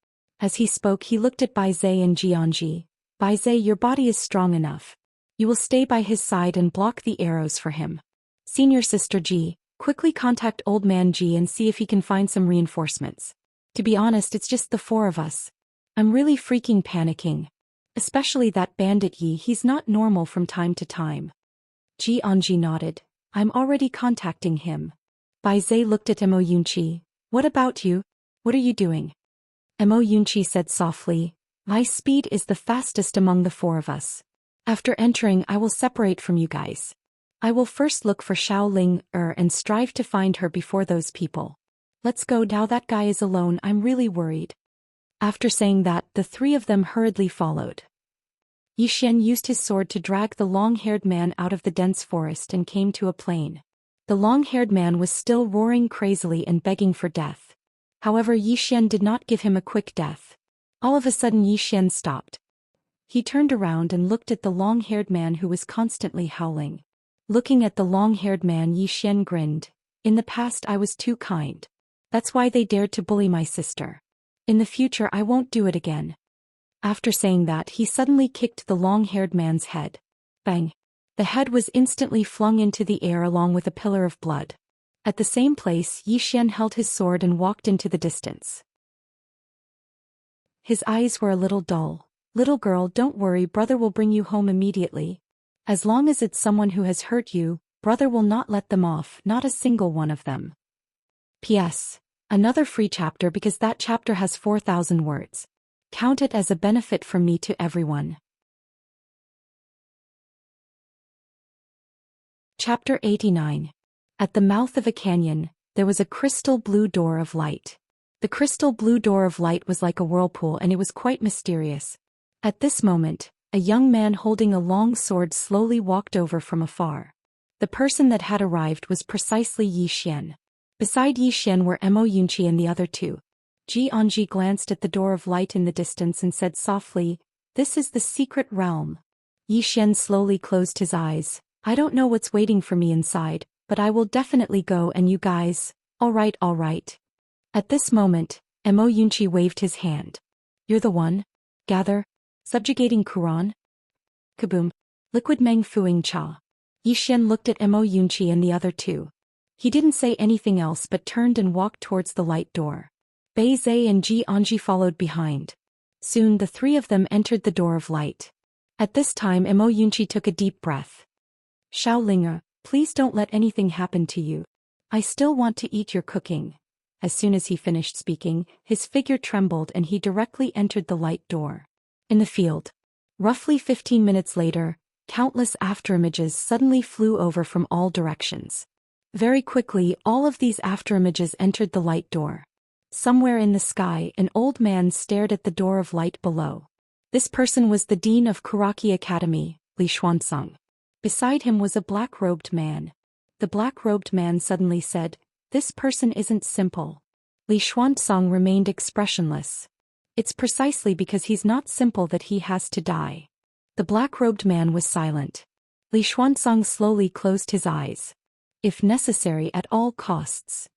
As he spoke, he looked at Bai Zai and Jianji. Bai Zai, your body is strong enough. You will stay by his side and block the arrows for him. Senior sister Ji, quickly contact old man Ji and see if he can find some reinforcements. To be honest, it's just the four of us. I'm really freaking panicking. Especially that bandit Yi, he's not normal from time to time. Ji Anji nodded. I'm already contacting him. Bai Zai looked at Mo Yunqi. What about you? What are you doing? Mo Yunqi said softly. My speed is the fastest among the four of us. After entering, I will separate from you guys. I will first look for Xiao and strive to find her before those people. Let's go. Now that guy is alone, I'm really worried. After saying that, the three of them hurriedly followed. Yi Xian used his sword to drag the long-haired man out of the dense forest and came to a plain. The long-haired man was still roaring crazily and begging for death. However, Yi Xian did not give him a quick death. All of a sudden Yi Xian stopped. He turned around and looked at the long-haired man who was constantly howling. Looking at the long-haired man, Yi Xian grinned. In the past I was too kind. That's why they dared to bully my sister. In the future I won't do it again. After saying that, he suddenly kicked the long-haired man's head. Bang! The head was instantly flung into the air along with a pillar of blood. At the same place, Yi Xian held his sword and walked into the distance. His eyes were a little dull. Little girl, don't worry, brother will bring you home immediately. As long as it's someone who has hurt you, brother will not let them off, not a single one of them. P.S. Another free chapter because that chapter has 4,000 words. Count it as a benefit from me to everyone. Chapter 89. At the mouth of a canyon, there was a crystal blue door of light. The crystal blue door of light was like a whirlpool, and it was quite mysterious. At this moment, a young man holding a long sword slowly walked over from afar. The person that had arrived was precisely Yi Xian. Beside Yi Xian were Mo Yunqi and the other two. Ji Anji glanced at the door of light in the distance and said softly, "This is the secret realm." Yi Xian slowly closed his eyes. I don't know what's waiting for me inside, but I will definitely go, and you guys, all right. At this moment, Mo Yunqi waved his hand. You're the one? Gather. Subjugating Quran. Kaboom. Liquid Meng Fuing Cha. Yi Xian looked at Mo Yunqi and the other two. He didn't say anything else but turned and walked towards the light door. Bai Zai and Ji Anji followed behind. Soon the three of them entered the door of light. At this time Mo Yunqi took a deep breath. Xiao, please don't let anything happen to you. I still want to eat your cooking. As soon as he finished speaking, his figure trembled and he directly entered the light door. In the field. Roughly 15 minutes later, countless afterimages suddenly flew over from all directions. Very quickly, all of these afterimages entered the light door. Somewhere in the sky, an old man stared at the door of light below. This person was the dean of Kuraki Academy, Li Xuanzang. Beside him was a black-robed man. The black-robed man suddenly said, "This person isn't simple." Li Xuanzang remained expressionless. It's precisely because he's not simple that he has to die. The black-robed man was silent. Li Xuanzang slowly closed his eyes. If necessary, at all costs.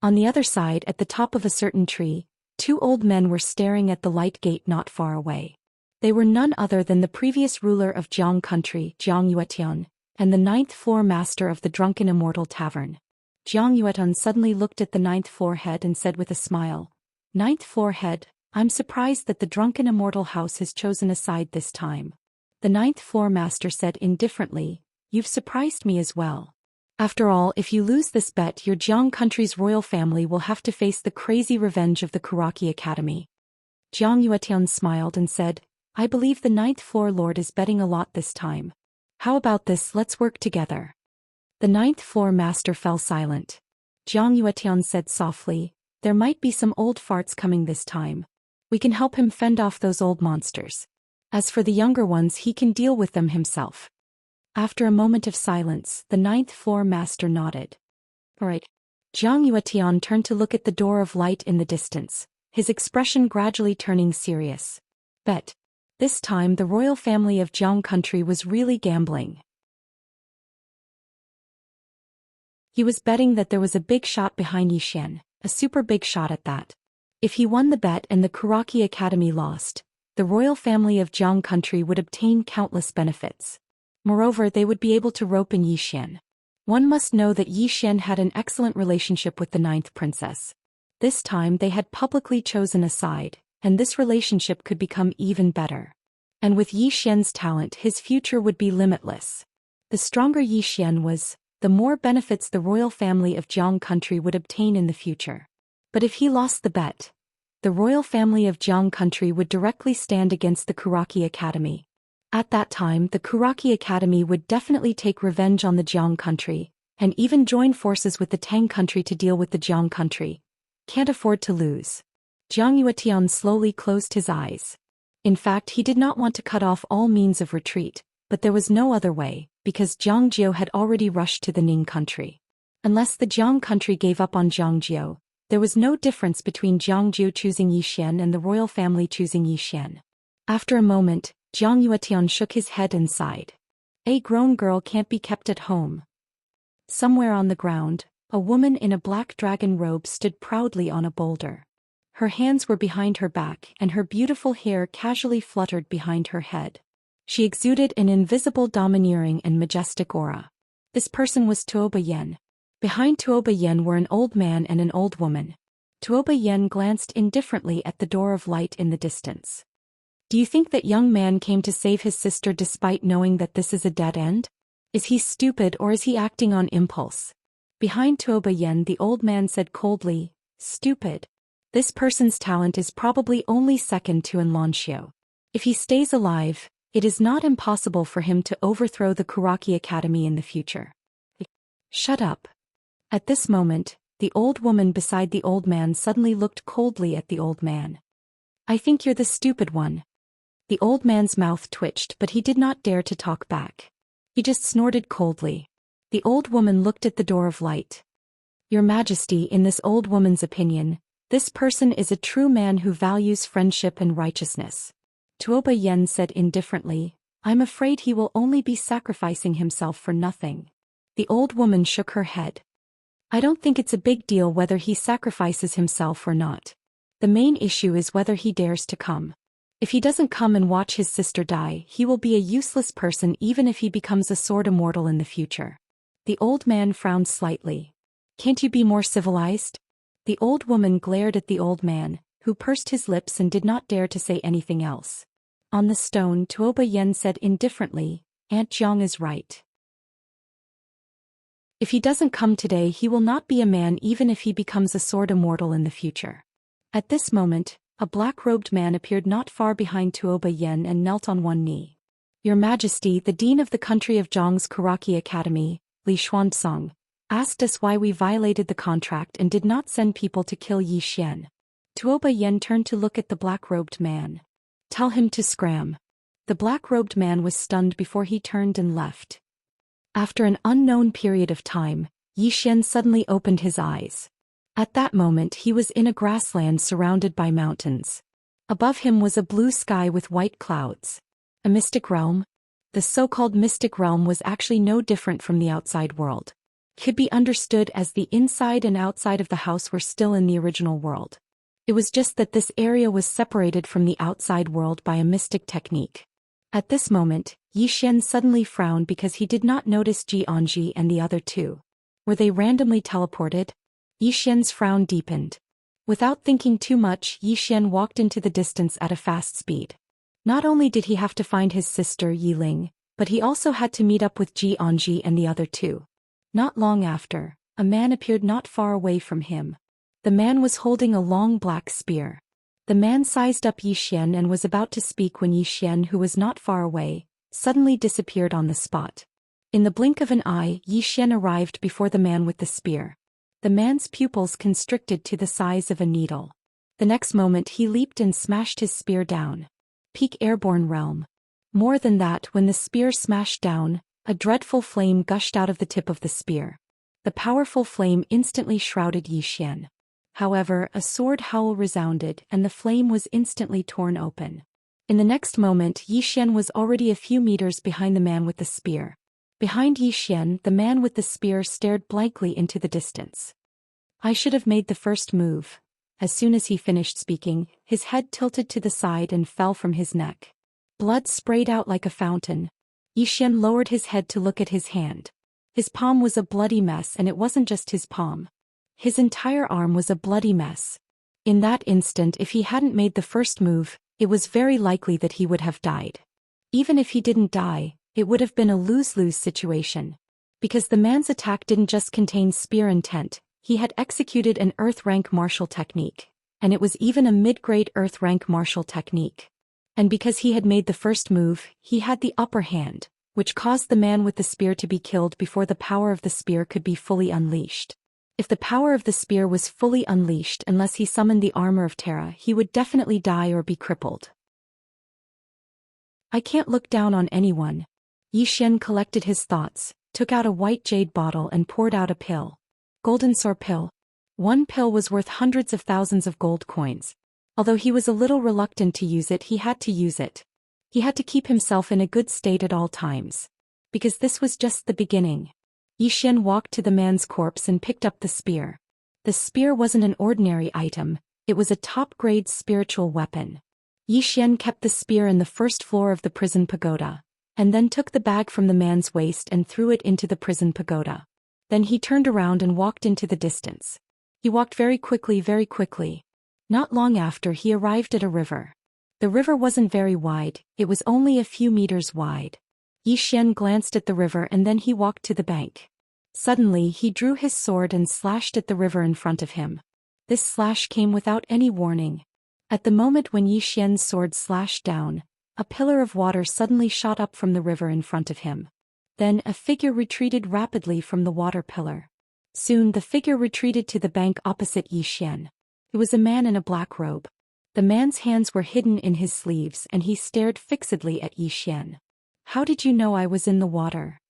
On the other side, at the top of a certain tree, two old men were staring at the light gate not far away. They were none other than the previous ruler of Jiang country, Jiang Yuetian, and the ninth-floor master of the Drunken Immortal Tavern. Jiang Yuetian suddenly looked at the ninth-floor head and said with a smile, "Ninth-floor head, I'm surprised that the Drunken Immortal House has chosen a side this time." The ninth-floor master said indifferently, "You've surprised me as well. After all, if you lose this bet, your Jiang country's royal family will have to face the crazy revenge of the Kuraki Academy." Jiang Yuetian smiled and said, "I believe the ninth-floor lord is betting a lot this time. How about this, let's work together." The ninth-floor master fell silent. Zhang Yuetian said softly. There might be some old farts coming this time. We can help him fend off those old monsters. As for the younger ones, he can deal with them himself. After a moment of silence, the ninth floor master nodded. All right. Zhang Yuetian turned to look at the door of light in the distance, his expression gradually turning serious. Bet. This time the royal family of Jiang country was really gambling. He was betting that there was a big shot behind Yi Xian, a super big shot at that. If he won the bet and the Kuraki Academy lost, the royal family of Jiang country would obtain countless benefits. Moreover, they would be able to rope in Yi Xian. One must know that Yi Xian had an excellent relationship with the ninth princess. This time they had publicly chosen a side, and this relationship could become even better. And with Yi Xian's talent, his future would be limitless. The stronger Yi Xian was, the more benefits the royal family of Jiang country would obtain in the future. But if he lost the bet, the royal family of Jiang country would directly stand against the Kuraki Academy. At that time, the Kuraki Academy would definitely take revenge on the Jiang country, and even join forces with the Tang country to deal with the Jiang country. Can't afford to lose. Zhang Yuetian slowly closed his eyes. In fact, he did not want to cut off all means of retreat, but there was no other way, because Jiangjiu had already rushed to the Ning country. Unless the Jiang country gave up on Jiangjiu, there was no difference between Jiangjiu choosing Yi Xian and the royal family choosing Yi Xian. After a moment, Zhang Yuetian shook his head and sighed. A grown girl can't be kept at home. Somewhere on the ground, a woman in a black dragon robe stood proudly on a boulder. Her hands were behind her back and her beautiful hair casually fluttered behind her head. She exuded an invisible domineering and majestic aura. This person was Tuoba Yen. Behind Tuoba Yen were an old man and an old woman. Tuoba Yen glanced indifferently at the door of light in the distance. Do you think that young man came to save his sister despite knowing that this is a dead end? Is he stupid or is he acting on impulse? Behind Tuoba Yen, the old man said coldly, stupid. This person's talent is probably only second to Xianxia. If he stays alive, it is not impossible for him to overthrow the Kuraki Academy in the future. Shut up. At this moment, the old woman beside the old man suddenly looked coldly at the old man. I think you're the stupid one. The old man's mouth twitched, but he did not dare to talk back. He just snorted coldly. The old woman looked at the door of light. Your Majesty, in this old woman's opinion, this person is a true man who values friendship and righteousness. Tuoba Yen said indifferently, I'm afraid he will only be sacrificing himself for nothing. The old woman shook her head. I don't think it's a big deal whether he sacrifices himself or not. The main issue is whether he dares to come. If he doesn't come and watch his sister die, he will be a useless person even if he becomes a sword immortal in the future. The old man frowned slightly. Can't you be more civilized? The old woman glared at the old man, who pursed his lips and did not dare to say anything else. On the stone, Tuoba Yen said indifferently, Aunt Jiang is right. If he doesn't come today, he will not be a man even if he becomes a sword immortal in the future. At this moment, a black-robed man appeared not far behind Tuoba Yen and knelt on one knee. Your Majesty, the Dean of the country of Zhang's Kuraki Academy, Li Xuanzong, asked us why we violated the contract and did not send people to kill Yi Xian. Tuoba Yen turned to look at the black-robed man. Tell him to scram. The black-robed man was stunned before he turned and left. After an unknown period of time, Yi Xian suddenly opened his eyes. At that moment he was in a grassland surrounded by mountains. Above him was a blue sky with white clouds. A mystic realm? The so-called mystic realm was actually no different from the outside world. Could be understood as the inside and outside of the house were still in the original world. It was just that this area was separated from the outside world by a mystic technique. At this moment, Yi Xian suddenly frowned because he did not notice Jianji and the other two. Were they randomly teleported? Yi Xian's frown deepened. Without thinking too much, Yi Xian walked into the distance at a fast speed. Not only did he have to find his sister Yi Ling, but he also had to meet up with Jianji and the other two. Not long after, a man appeared not far away from him. The man was holding a long black spear. The man sized up Yi Xian and was about to speak when Yi Xian, who was not far away, suddenly disappeared on the spot. In the blink of an eye, Yi Xian arrived before the man with the spear. The man's pupils constricted to the size of a needle. The next moment he leaped and smashed his spear down. Peak airborne realm. More than that, when the spear smashed down, a dreadful flame gushed out of the tip of the spear. The powerful flame instantly shrouded Yi Xian. However, a sword howl resounded and the flame was instantly torn open. In the next moment, Yi Xian was already a few meters behind the man with the spear. Behind Yi Xian, the man with the spear stared blankly into the distance. I should have made the first move. As soon as he finished speaking, his head tilted to the side and fell from his neck. Blood sprayed out like a fountain. Yi Xian lowered his head to look at his hand. His palm was a bloody mess, and it wasn't just his palm. His entire arm was a bloody mess. In that instant, if he hadn't made the first move, it was very likely that he would have died. Even if he didn't die, it would have been a lose-lose situation. Because the man's attack didn't just contain spear intent, he had executed an Earth-rank martial technique. And it was even a mid-grade Earth-rank martial technique. And because he had made the first move, he had the upper hand, which caused the man with the spear to be killed before the power of the spear could be fully unleashed. If the power of the spear was fully unleashed unless he summoned the armor of Terra, he would definitely die or be crippled. I can't look down on anyone. Yi Xian collected his thoughts, took out a white jade bottle and poured out a pill. Golden sword pill. One pill was worth hundreds of thousands of gold coins. Although he was a little reluctant to use it, he had to use it. He had to keep himself in a good state at all times. Because this was just the beginning. Yi Xian walked to the man's corpse and picked up the spear. The spear wasn't an ordinary item, it was a top-grade spiritual weapon. Yi Xian kept the spear in the first floor of the prison pagoda, and then took the bag from the man's waist and threw it into the prison pagoda. Then he turned around and walked into the distance. He walked very quickly, very quickly. Not long after, he arrived at a river. The river wasn't very wide, it was only a few meters wide. Yi Xian glanced at the river and then he walked to the bank. Suddenly he drew his sword and slashed at the river in front of him. This slash came without any warning. At the moment when Yi Xian's sword slashed down, a pillar of water suddenly shot up from the river in front of him. Then a figure retreated rapidly from the water pillar. Soon the figure retreated to the bank opposite Yi Xian. It was a man in a black robe. The man's hands were hidden in his sleeves and he stared fixedly at Yi Xian. How did you know I was in the water?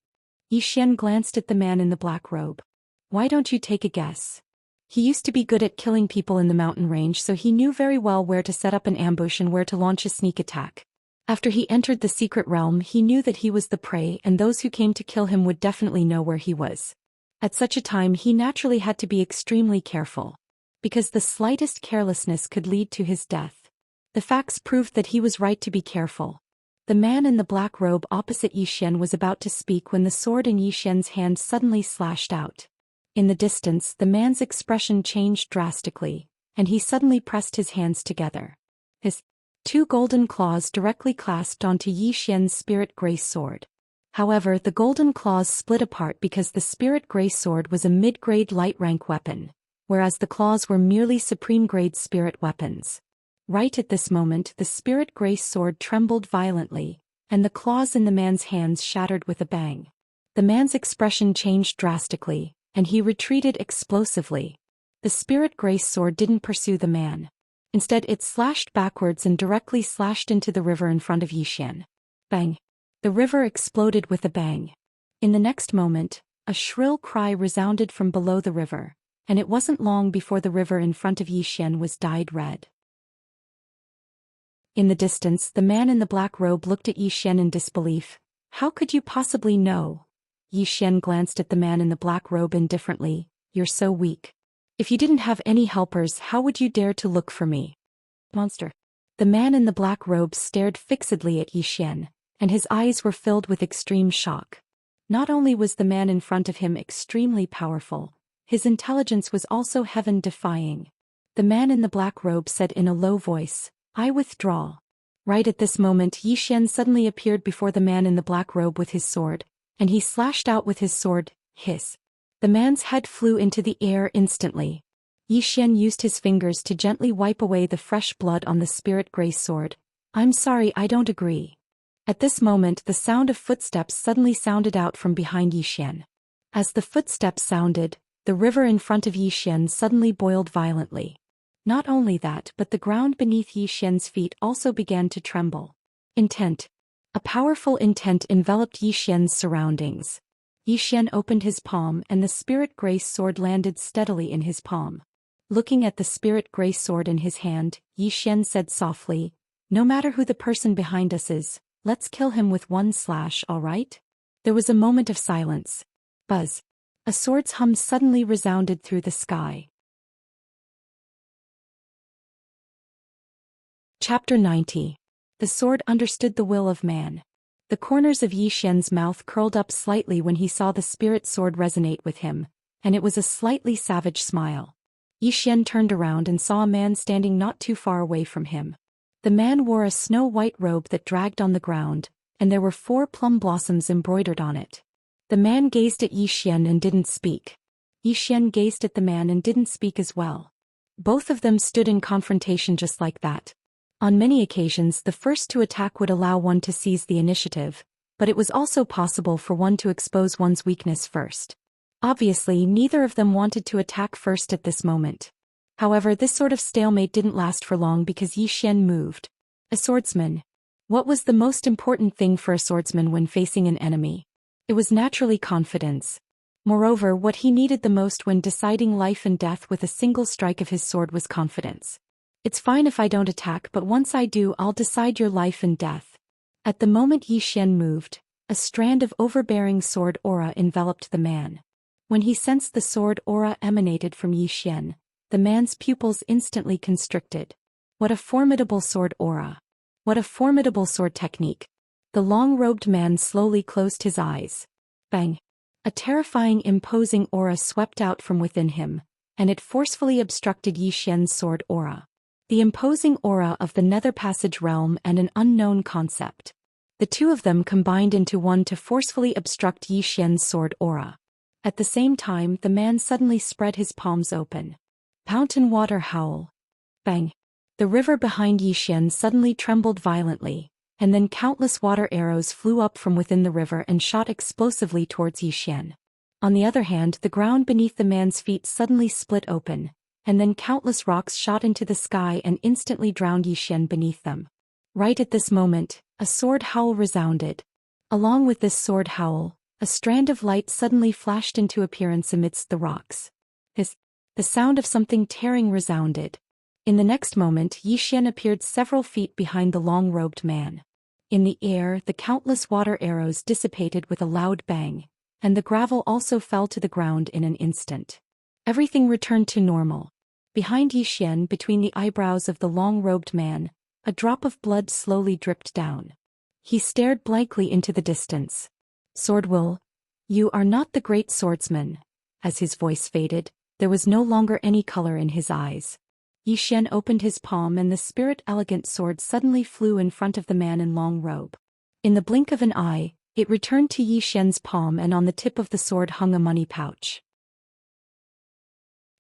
Yi Xian glanced at the man in the black robe. Why don't you take a guess? He used to be good at killing people in the mountain range, so he knew very well where to set up an ambush and where to launch a sneak attack. After he entered the secret realm, he knew that he was the prey and those who came to kill him would definitely know where he was. At such a time he naturally had to be extremely careful. Because the slightest carelessness could lead to his death. The facts proved that he was right to be careful. The man in the black robe opposite Yi Xian was about to speak when the sword in Yi Xian's hand suddenly slashed out. In the distance, the man's expression changed drastically, and he suddenly pressed his hands together. His two golden claws directly clasped onto Yi Xian's spirit grace sword. However, the golden claws split apart because the spirit grace sword was a mid-grade light-rank weapon, whereas the claws were merely supreme-grade spirit weapons. Right at this moment, the spirit grace sword trembled violently, and the claws in the man's hands shattered with a bang. The man's expression changed drastically, and he retreated explosively. The spirit grace sword didn't pursue the man. Instead, it slashed backwards and directly slashed into the river in front of Yi Xian. Bang! The river exploded with a bang. In the next moment, a shrill cry resounded from below the river, and it wasn't long before the river in front of Yi Xian was dyed red. In the distance, the man in the black robe looked at Yi Xian in disbelief. How could you possibly know? Yi Xian glanced at the man in the black robe indifferently. You're so weak. If you didn't have any helpers, how would you dare to look for me? Monster. The man in the black robe stared fixedly at Yi Xian, and his eyes were filled with extreme shock. Not only was the man in front of him extremely powerful, his intelligence was also heaven-defying. The man in the black robe said in a low voice, I withdraw. Right at this moment, Yi Xian suddenly appeared before the man in the black robe with his sword, and he slashed out with his sword. Hiss. The man's head flew into the air instantly. Yi Xian used his fingers to gently wipe away the fresh blood on the spirit grace sword. I'm sorry, I don't agree. At this moment, the sound of footsteps suddenly sounded out from behind Yi Xian. As the footsteps sounded, The river in front of Yi Xian suddenly boiled violently. Not only that, but the ground beneath Yi Xian's feet also began to tremble. Intent. A powerful intent enveloped Yi Xian's surroundings. Yi Xian opened his palm and the spirit grace sword landed steadily in his palm. Looking at the spirit grace sword in his hand, Yi Xian said softly, "No matter who the person behind us is, let's kill him with one slash, all right?" There was a moment of silence. Buzz. A sword's hum suddenly resounded through the sky. Chapter 90. The sword understood the will of man. The corners of Yi Xian's mouth curled up slightly when he saw the spirit sword resonate with him, and it was a slightly savage smile. Yi Xian turned around and saw a man standing not too far away from him. The man wore a snow-white robe that dragged on the ground, and there were 4 plum blossoms embroidered on it. The man gazed at Yi Xian and didn't speak. Yi Xian gazed at the man and didn't speak as well. Both of them stood in confrontation just like that. On many occasions the first to attack would allow one to seize the initiative, but it was also possible for one to expose one's weakness first. Obviously, neither of them wanted to attack first at this moment. However, this sort of stalemate didn't last for long because Yi Xian moved. A swordsman. What was the most important thing for a swordsman when facing an enemy? It was naturally confidence. Moreover, what he needed the most when deciding life and death with a single strike of his sword was confidence. "It's fine if I don't attack, but once I do, I'll decide your life and death." At the moment Yi Xian moved, a strand of overbearing sword aura enveloped the man. When he sensed the sword aura emanated from Yi Xian, the man's pupils instantly constricted. What a formidable sword aura! What a formidable sword technique! The long-robed man slowly closed his eyes. Bang! A terrifying, imposing aura swept out from within him, and it forcefully obstructed Yi Xian's sword aura. The imposing aura of the Nether Passage realm and an unknown concept. The two of them combined into one to forcefully obstruct Yi Xian's sword aura. At the same time, the man suddenly spread his palms open. Fountain water howl. Bang! The river behind Yi Xian suddenly trembled violently, and then countless water arrows flew up from within the river and shot explosively towards Yi Xian. On the other hand, the ground beneath the man's feet suddenly split open, and then countless rocks shot into the sky and instantly drowned Yi Xian beneath them. Right at this moment, a sword howl resounded. Along with this sword howl, a strand of light suddenly flashed into appearance amidst the rocks. The sound of something tearing resounded. In the next moment, Yi Xian appeared several feet behind the long-robed man. In the air, the countless water arrows dissipated with a loud bang, and the gravel also fell to the ground in an instant. Everything returned to normal. Behind Yi Xian, between the eyebrows of the long-robed man, a drop of blood slowly dripped down. He stared blankly into the distance. "Swordwill, you are not the great swordsman." As his voice faded, there was no longer any color in his eyes. Yi Xian opened his palm and the spirit-elegant sword suddenly flew in front of the man in long robe. In the blink of an eye, it returned to Yi Xian's palm and on the tip of the sword hung a money pouch.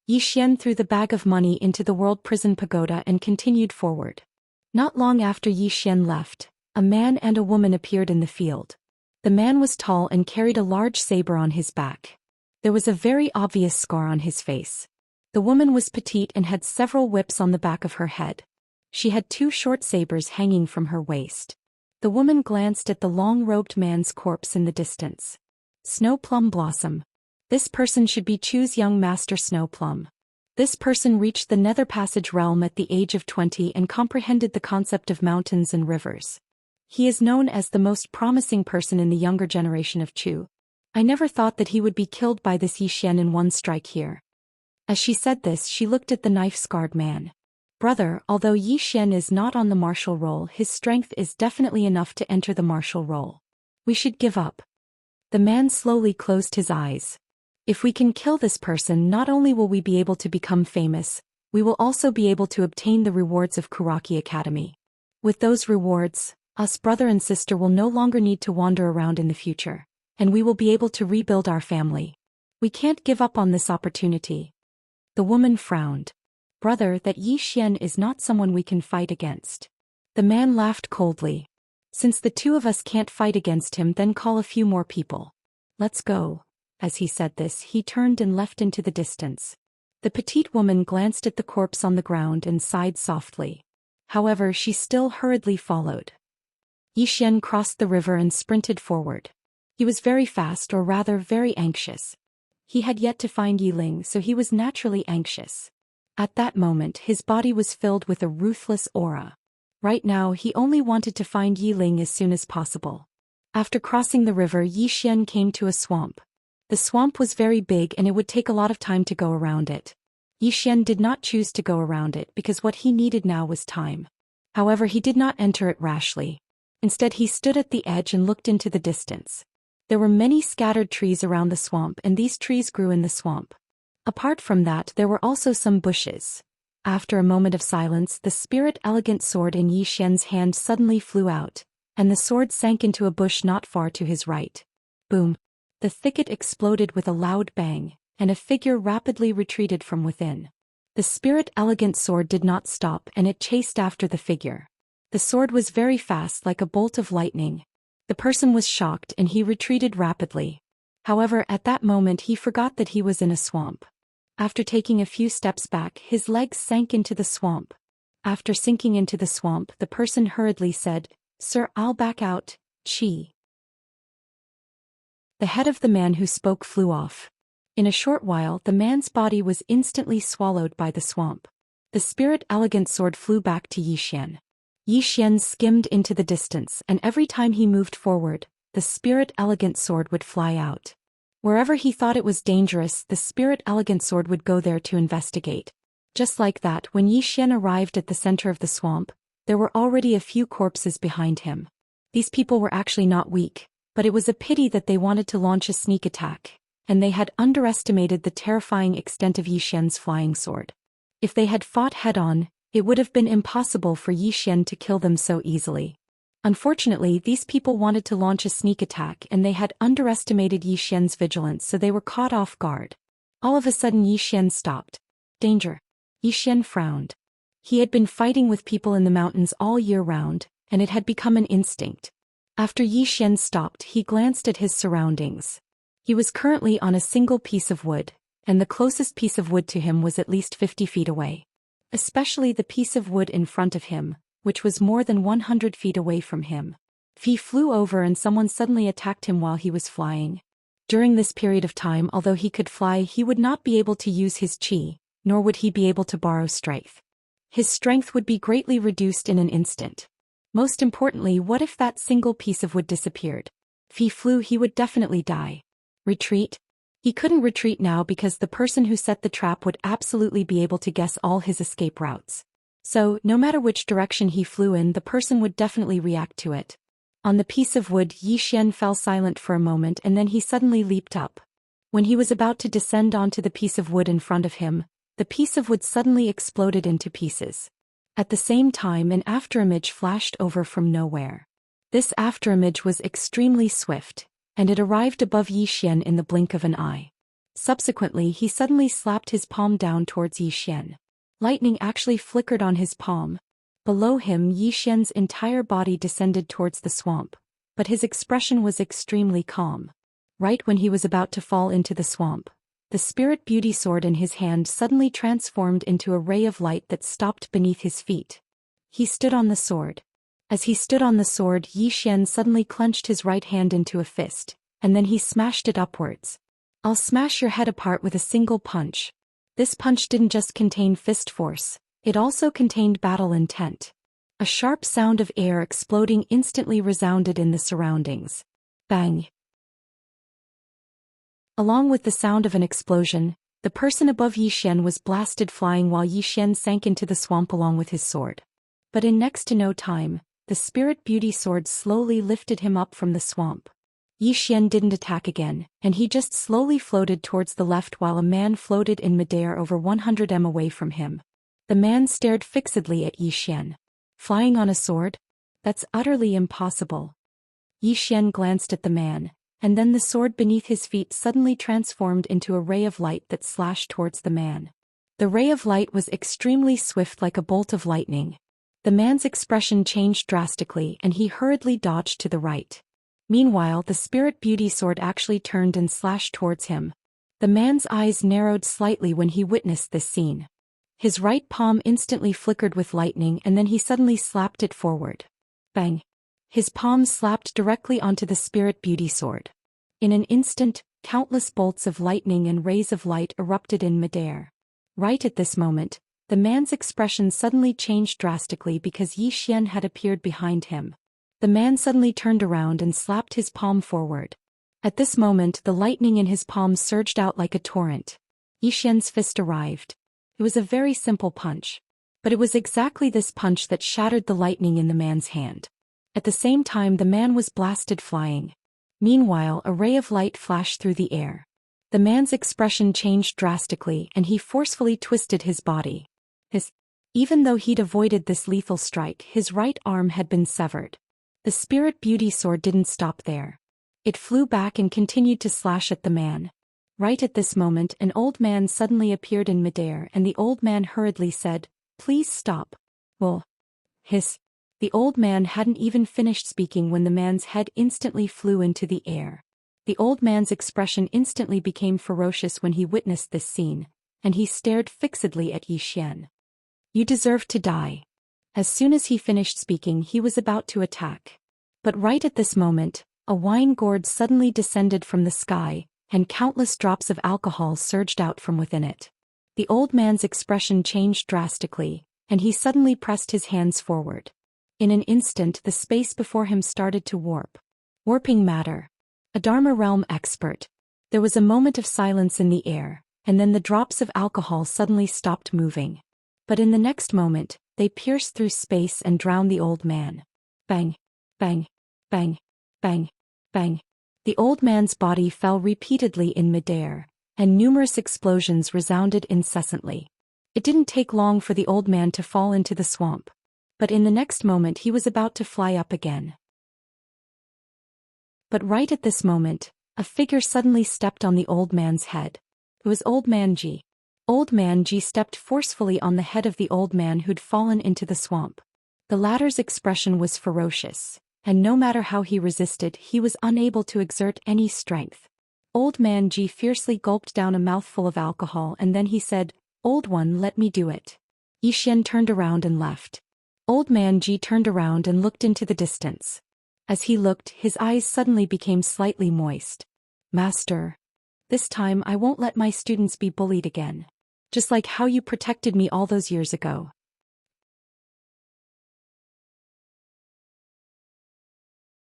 Yi Xian threw the bag of money into the world prison pagoda and continued forward. Not long after Yi Xian left, a man and a woman appeared in the field. The man was tall and carried a large saber on his back. There was a very obvious scar on his face. The woman was petite and had several whips on the back of her head. She had 2 short sabers hanging from her waist. The woman glanced at the long-robed man's corpse in the distance. Snow Plum Blossom. This person should be Chu's young master Snow Plum. This person reached the Nether Passage realm at the age of 20 and comprehended the concept of mountains and rivers. He is known as the most promising person in the younger generation of Chu. I never thought that he would be killed by this Yi Xian in one strike here. As she said this, she looked at the knife-scarred man. Brother, although Yi Xian is not on the martial roll, his strength is definitely enough to enter the martial roll. We should give up. The man slowly closed his eyes. If we can kill this person, not only will we be able to become famous, we will also be able to obtain the rewards of Kuraki Academy. With those rewards, us brother and sister will no longer need to wander around in the future, and we will be able to rebuild our family. We can't give up on this opportunity. The woman frowned. Brother, that Yi Xian is not someone we can fight against. The man laughed coldly. Since the 2 of us can't fight against him, then call a few more people. Let's go. As he said this, he turned and left into the distance. The petite woman glanced at the corpse on the ground and sighed softly. However, she still hurriedly followed. Xian crossed the river and sprinted forward. He was very fast, or rather very anxious. He had yet to find Yiling, so he was naturally anxious. At that moment, his body was filled with a ruthless aura. Right now, he only wanted to find Yiling as soon as possible. After crossing the river, Xian came to a swamp. The swamp was very big and it would take a lot of time to go around it. Xian did not choose to go around it because what he needed now was time. However, he did not enter it rashly. Instead, he stood at the edge and looked into the distance. There were many scattered trees around the swamp, and these trees grew in the swamp. Apart from that, there were also some bushes. After a moment of silence, the spirit elegant sword in Xian's hand suddenly flew out, and the sword sank into a bush not far to his right. Boom! The thicket exploded with a loud bang, and a figure rapidly retreated from within. The spirit elegant sword did not stop, and it chased after the figure. The sword was very fast, like a bolt of lightning. The person was shocked and he retreated rapidly. However, at that moment he forgot that he was in a swamp. After taking a few steps back, his legs sank into the swamp. After sinking into the swamp, the person hurriedly said, "Sir, I'll back out, Chi." The head of the man who spoke flew off. In a short while, the man's body was instantly swallowed by the swamp. The spirit elegant sword flew back to Xian. Xian skimmed into the distance, and every time he moved forward, the spirit elegant sword would fly out. Wherever he thought it was dangerous, the spirit elegant sword would go there to investigate. Just like that, when Xian arrived at the center of the swamp, there were already a few corpses behind him. These people were actually not weak, but it was a pity that they wanted to launch a sneak attack, and they had underestimated the terrifying extent of Xian's flying sword. If they had fought head-on, it would have been impossible for Xian to kill them so easily. Unfortunately, these people wanted to launch a sneak attack and they had underestimated Xian's vigilance, so they were caught off guard. All of a sudden Xian stopped. Danger. Xian frowned. He had been fighting with people in the mountains all year round, and it had become an instinct. After Xian stopped, he glanced at his surroundings. He was currently on a single piece of wood, and the closest piece of wood to him was at least 50 feet away. Especially the piece of wood in front of him, which was more than 100 feet away from him. He flew over and someone suddenly attacked him while he was flying. During this period of time, although he could fly, he would not be able to use his chi, nor would he be able to borrow strength. His strength would be greatly reduced in an instant. Most importantly, what if that single piece of wood disappeared? If he flew, he would definitely die. Retreat? He couldn't retreat now because the person who set the trap would absolutely be able to guess all his escape routes. So, no matter which direction he flew in, the person would definitely react to it. On the piece of wood, Xian fell silent for a moment and then he suddenly leaped up. When he was about to descend onto the piece of wood in front of him, the piece of wood suddenly exploded into pieces. At the same time, an afterimage flashed over from nowhere. This afterimage was extremely swift, and it arrived above Xian in the blink of an eye. Subsequently, he suddenly slapped his palm down towards Xian. Lightning actually flickered on his palm. Below him, Xian's entire body descended towards the swamp, but his expression was extremely calm. Right when he was about to fall into the swamp, the spirit beauty sword in his hand suddenly transformed into a ray of light that stopped beneath his feet. He stood on the sword. As he stood on the sword, Xian suddenly clenched his right hand into a fist, and then he smashed it upwards. "I'll smash your head apart with a single punch." This punch didn't just contain fist force, it also contained battle intent. A sharp sound of air exploding instantly resounded in the surroundings. Bang! Along with the sound of an explosion, the person above Xian was blasted flying while Xian sank into the swamp along with his sword. But in next to no time, the spirit beauty sword slowly lifted him up from the swamp. Xian didn't attack again, and he just slowly floated towards the left while a man floated in midair over 100 m away from him. The man stared fixedly at Xian. Flying on a sword? That's utterly impossible. Xian glanced at the man, and then the sword beneath his feet suddenly transformed into a ray of light that slashed towards the man. The ray of light was extremely swift, like a bolt of lightning. The man's expression changed drastically and he hurriedly dodged to the right. Meanwhile, the spirit beauty sword actually turned and slashed towards him. The man's eyes narrowed slightly when he witnessed this scene. His right palm instantly flickered with lightning and then he suddenly slapped it forward. Bang! His palm slapped directly onto the spirit beauty sword. In an instant, countless bolts of lightning and rays of light erupted in midair. Right at this moment, the man's expression suddenly changed drastically because Zhou Xian had appeared behind him. The man suddenly turned around and slapped his palm forward. At this moment, the lightning in his palm surged out like a torrent. Zhou Xian's fist arrived. It was a very simple punch. But it was exactly this punch that shattered the lightning in the man's hand. At the same time, the man was blasted flying. Meanwhile, a ray of light flashed through the air. The man's expression changed drastically and he forcefully twisted his body. Even though he'd avoided this lethal strike, his right arm had been severed. The spirit beauty sword didn't stop there. It flew back and continued to slash at the man. Right at this moment, an old man suddenly appeared in midair and the old man hurriedly said, "Please stop." Well, the old man hadn't even finished speaking when the man's head instantly flew into the air. The old man's expression instantly became ferocious when he witnessed this scene, and he stared fixedly at Zhou Xian. "You deserve to die." As soon as he finished speaking, he was about to attack. But right at this moment, a wine gourd suddenly descended from the sky, and countless drops of alcohol surged out from within it. The old man's expression changed drastically, and he suddenly pressed his hands forward. In an instant, the space before him started to warp. Warping matter. A Dharma realm expert. There was a moment of silence in the air, and then the drops of alcohol suddenly stopped moving. But in the next moment, they pierced through space and drowned the old man. Bang! Bang! Bang! Bang! Bang! The old man's body fell repeatedly in midair, and numerous explosions resounded incessantly. It didn't take long for the old man to fall into the swamp. But in the next moment he was about to fly up again. But right at this moment, a figure suddenly stepped on the old man's head. It was Old Man Ji. Old Man Ji stepped forcefully on the head of the old man who'd fallen into the swamp. The latter's expression was ferocious, and no matter how he resisted, he was unable to exert any strength. Old Man Ji fiercely gulped down a mouthful of alcohol and then he said, "Old one, let me do it." Zhou Xian turned around and left. Old Man Ji turned around and looked into the distance. As he looked, his eyes suddenly became slightly moist. "Master, this time I won't let my students be bullied again. Just like how you protected me all those years ago."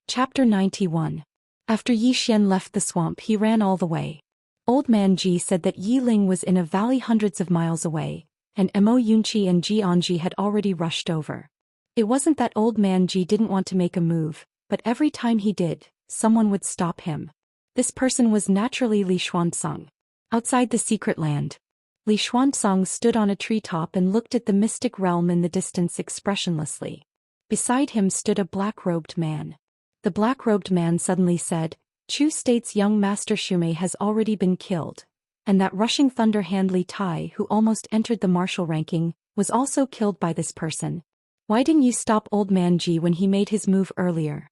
Chapter 91. After Zhou Xian left the swamp, he ran all the way. Old Man Ji said that Yi Ling was in a valley hundreds of miles away, and Mo Yunqi and Jianji had already rushed over. It wasn't that Old Man Ji didn't want to make a move, but every time he did, someone would stop him. This person was naturally Li Xuanzong. Outside the secret land, Li Xuanzong stood on a treetop and looked at the mystic realm in the distance expressionlessly. Beside him stood a black-robed man. The black-robed man suddenly said, "Chu State's young master Shumei has already been killed, and that rushing thunder hand Li Tai, who almost entered the martial ranking, was also killed by this person. Why didn't you stop Old Man Ji when he made his move earlier?"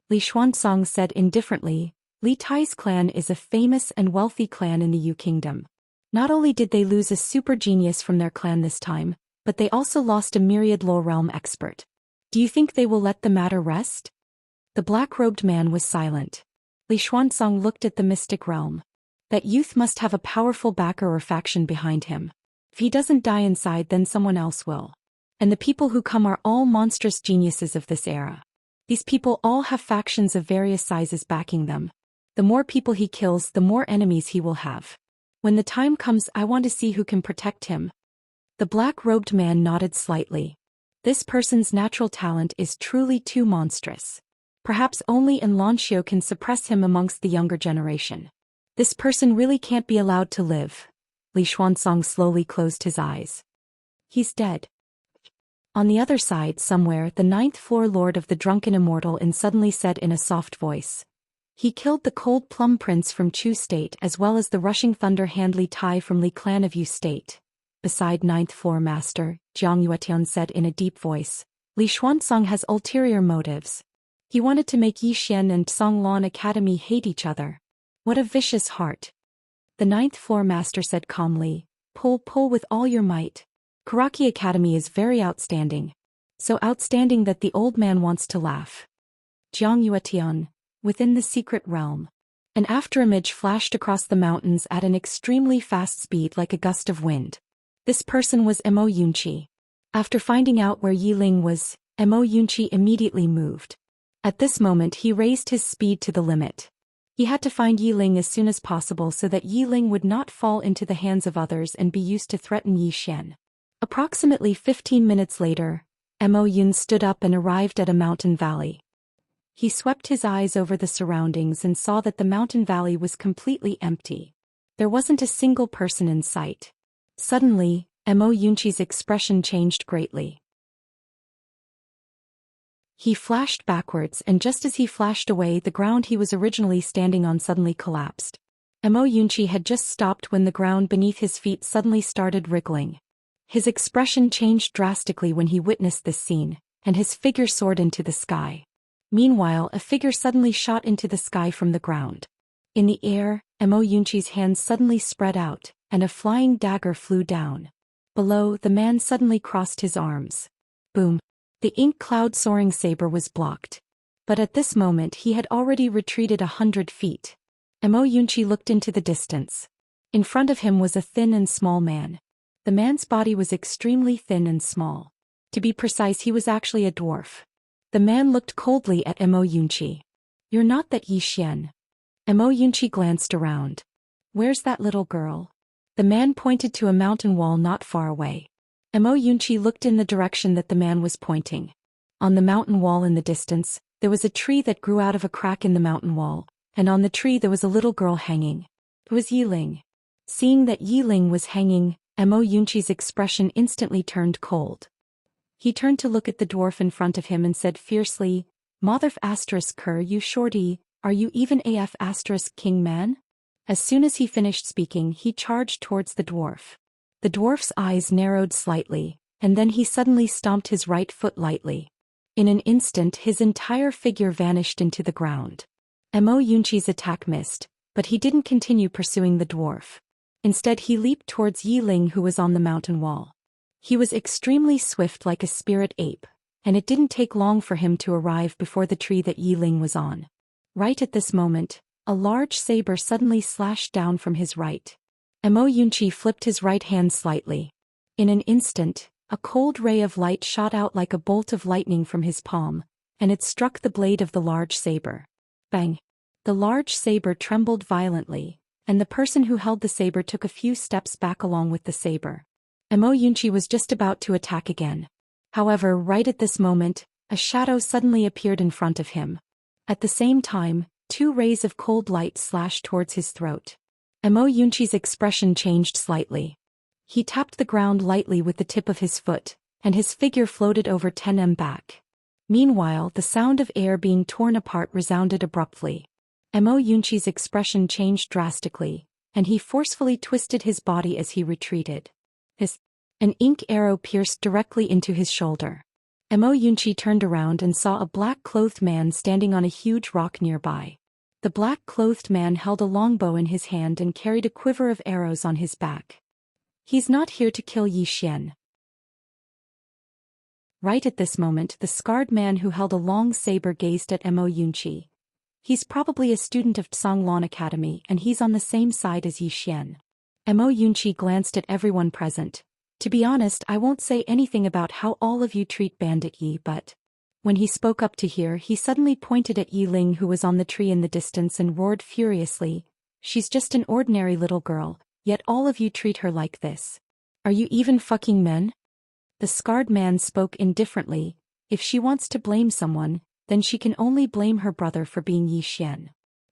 Li Xuanzong said indifferently, "Li Tai's clan is a famous and wealthy clan in the Yu Kingdom. Not only did they lose a super genius from their clan this time, but they also lost a myriad low realm expert. Do you think they will let the matter rest?" The black-robed man was silent. Li Xuanzong looked at the mystic realm. That youth must have a powerful backer or faction behind him. If he doesn't die inside, then someone else will. And the people who come are all monstrous geniuses of this era. These people all have factions of various sizes backing them. The more people he kills, the more enemies he will have. When the time comes, I want to see who can protect him." The black-robed man nodded slightly. This person's natural talent is truly too monstrous. Perhaps only Xianxia can suppress him amongst the younger generation. This person really can't be allowed to live. Li Xuanzong slowly closed his eyes. "He's dead." On the other side, somewhere, the ninth-floor lord of the drunken immortal Inn suddenly said in a soft voice, "He killed the cold plum prince from Chu State as well as the rushing thunder hand Li Tai from Li clan of Yu State." Beside ninth-floor master, Jiang Yuetian said in a deep voice, "Li Xuanzong has ulterior motives." He wanted to make Yi Xian and Songlon Academy hate each other. What a vicious heart. The ninth floor master said calmly, pull with all your might. Karaki Academy is very outstanding. So outstanding that the old man wants to laugh. Jiang Yuetian, within the secret realm. An afterimage flashed across the mountains at an extremely fast speed like a gust of wind. This person was Mo Yunqi. After finding out where Yi Ling was, Mo Yunqi immediately moved. At this moment he raised his speed to the limit. He had to find Yi Ling as soon as possible so that Yi Ling would not fall into the hands of others and be used to threaten Yi Xian. Approximately 15 minutes later, Mo Yun stood up and arrived at a mountain valley. He swept his eyes over the surroundings and saw that the mountain valley was completely empty. There wasn't a single person in sight. Suddenly, Mo Yunqi's expression changed greatly. He flashed backwards, and just as he flashed away, the ground he was originally standing on suddenly collapsed. Mo Yunqi had just stopped when the ground beneath his feet suddenly started wriggling. His expression changed drastically when he witnessed this scene, and his figure soared into the sky. Meanwhile, a figure suddenly shot into the sky from the ground. In the air, Mo Yunqi's hands suddenly spread out, and a flying dagger flew down. Below, the man suddenly crossed his arms. Boom! The ink cloud soaring saber was blocked. But at this moment he had already retreated 100 feet. Mo Yunqi looked into the distance. In front of him was a thin and small man. The man's body was extremely thin and small. To be precise, he was actually a dwarf. The man looked coldly at Mo Yunqi. You're not that Yi Xian. Mo Yunqi glanced around. Where's that little girl? The man pointed to a mountain wall not far away. Mo Yunqi looked in the direction that the man was pointing. On the mountain wall in the distance, there was a tree that grew out of a crack in the mountain wall, and on the tree there was a little girl hanging. It was Yi Ling. Seeing that Yi Ling was hanging, Mo Yunqi's expression instantly turned cold. He turned to look at the dwarf in front of him and said fiercely, Motherf asterisk cur you shorty, are you even AF asterisk king man? As soon as he finished speaking, he charged towards the dwarf. The dwarf's eyes narrowed slightly, and then he suddenly stomped his right foot lightly. In an instant his entire figure vanished into the ground. Mo Yunqi's attack missed, but he didn't continue pursuing the dwarf. Instead he leaped towards Yi Ling, who was on the mountain wall. He was extremely swift like a spirit ape, and it didn't take long for him to arrive before the tree that Yi Ling was on. Right at this moment, a large saber suddenly slashed down from his right. Mo Yunqi flipped his right hand slightly. In an instant, a cold ray of light shot out like a bolt of lightning from his palm, and it struck the blade of the large saber. Bang! The large saber trembled violently, and the person who held the saber took a few steps back along with the saber. Mo Yunqi was just about to attack again. However, right at this moment, a shadow suddenly appeared in front of him. At the same time, 2 rays of cold light slashed towards his throat. Mo Yunqi's expression changed slightly. He tapped the ground lightly with the tip of his foot, and his figure floated over 10 m back. Meanwhile, the sound of air being torn apart resounded abruptly. Mo Yunqi's expression changed drastically, and he forcefully twisted his body as he retreated. An ink arrow pierced directly into his shoulder. Mo Yunqi turned around and saw a black-clothed man standing on a huge rock nearby. The black-clothed man held a longbow in his hand and carried a quiver of arrows on his back. He's not here to kill Yi Xian. Right at this moment, the scarred man who held a long saber gazed at Mo Yunqi. He's probably a student of Songlon Academy, and he's on the same side as Yi Xian. Mo Yunqi glanced at everyone present. To be honest, I won't say anything about how all of you treat Bandit Yi, but... When he spoke up to hear, he suddenly pointed at Yi Ling, who was on the tree in the distance, and roared furiously, She's just an ordinary little girl, yet all of you treat her like this. Are you even fucking men? The scarred man spoke indifferently. If she wants to blame someone, then she can only blame her brother for being Yi Xian.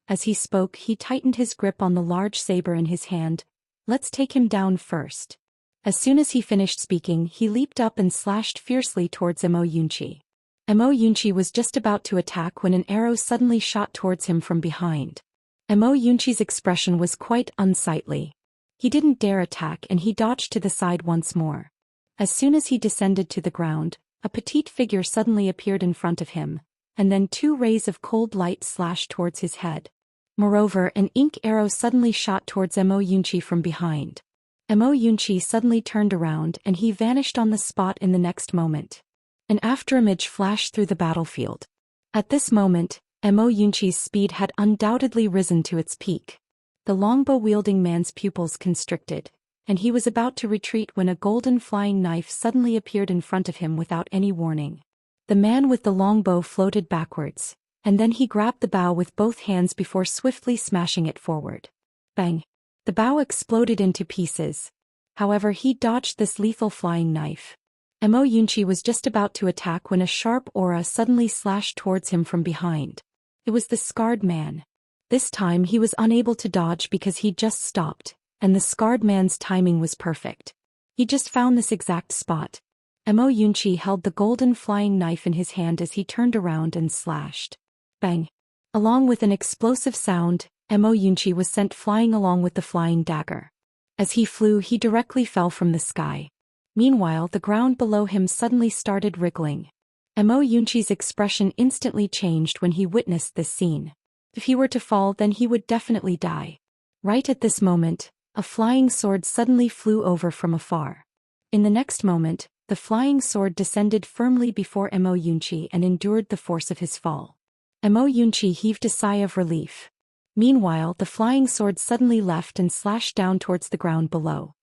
As he spoke, he tightened his grip on the large saber in his hand. Let's take him down first. As soon as he finished speaking, he leaped up and slashed fiercely towards Mo Yunqi. Mo Yunqi was just about to attack when an arrow suddenly shot towards him from behind. Mo Yunqi's expression was quite unsightly. He didn't dare attack, and he dodged to the side once more. As soon as he descended to the ground, a petite figure suddenly appeared in front of him. and then 2 rays of cold light slashed towards his head. Moreover, an ink arrow suddenly shot towards Mo Yunqi from behind. Mo Yunqi suddenly turned around and he vanished on the spot in the next moment. An afterimage flashed through the battlefield. At this moment, Mo Yunqi's speed had undoubtedly risen to its peak. The longbow-wielding man's pupils constricted, and he was about to retreat when a golden flying knife suddenly appeared in front of him without any warning. The man with the longbow floated backwards, and then he grabbed the bow with both hands before swiftly smashing it forward. Bang! The bow exploded into pieces. However, he dodged this lethal flying knife. Mo Yunqi was just about to attack when a sharp aura suddenly slashed towards him from behind. It was the scarred man. This time he was unable to dodge because he just stopped, and the scarred man's timing was perfect. He just found this exact spot. Mo Yunqi held the golden flying knife in his hand as he turned around and slashed. Bang! Along with an explosive sound, Mo Yunqi was sent flying along with the flying dagger. As he flew, he directly fell from the sky. Meanwhile, the ground below him suddenly started wriggling. Mo Yunqi's expression instantly changed when he witnessed this scene. If he were to fall, then he would definitely die. Right at this moment, a flying sword suddenly flew over from afar. In the next moment, the flying sword descended firmly before Mo Yunqi and endured the force of his fall. Mo Yunqi heaved a sigh of relief. Meanwhile, the flying sword suddenly left and slashed down towards the ground below.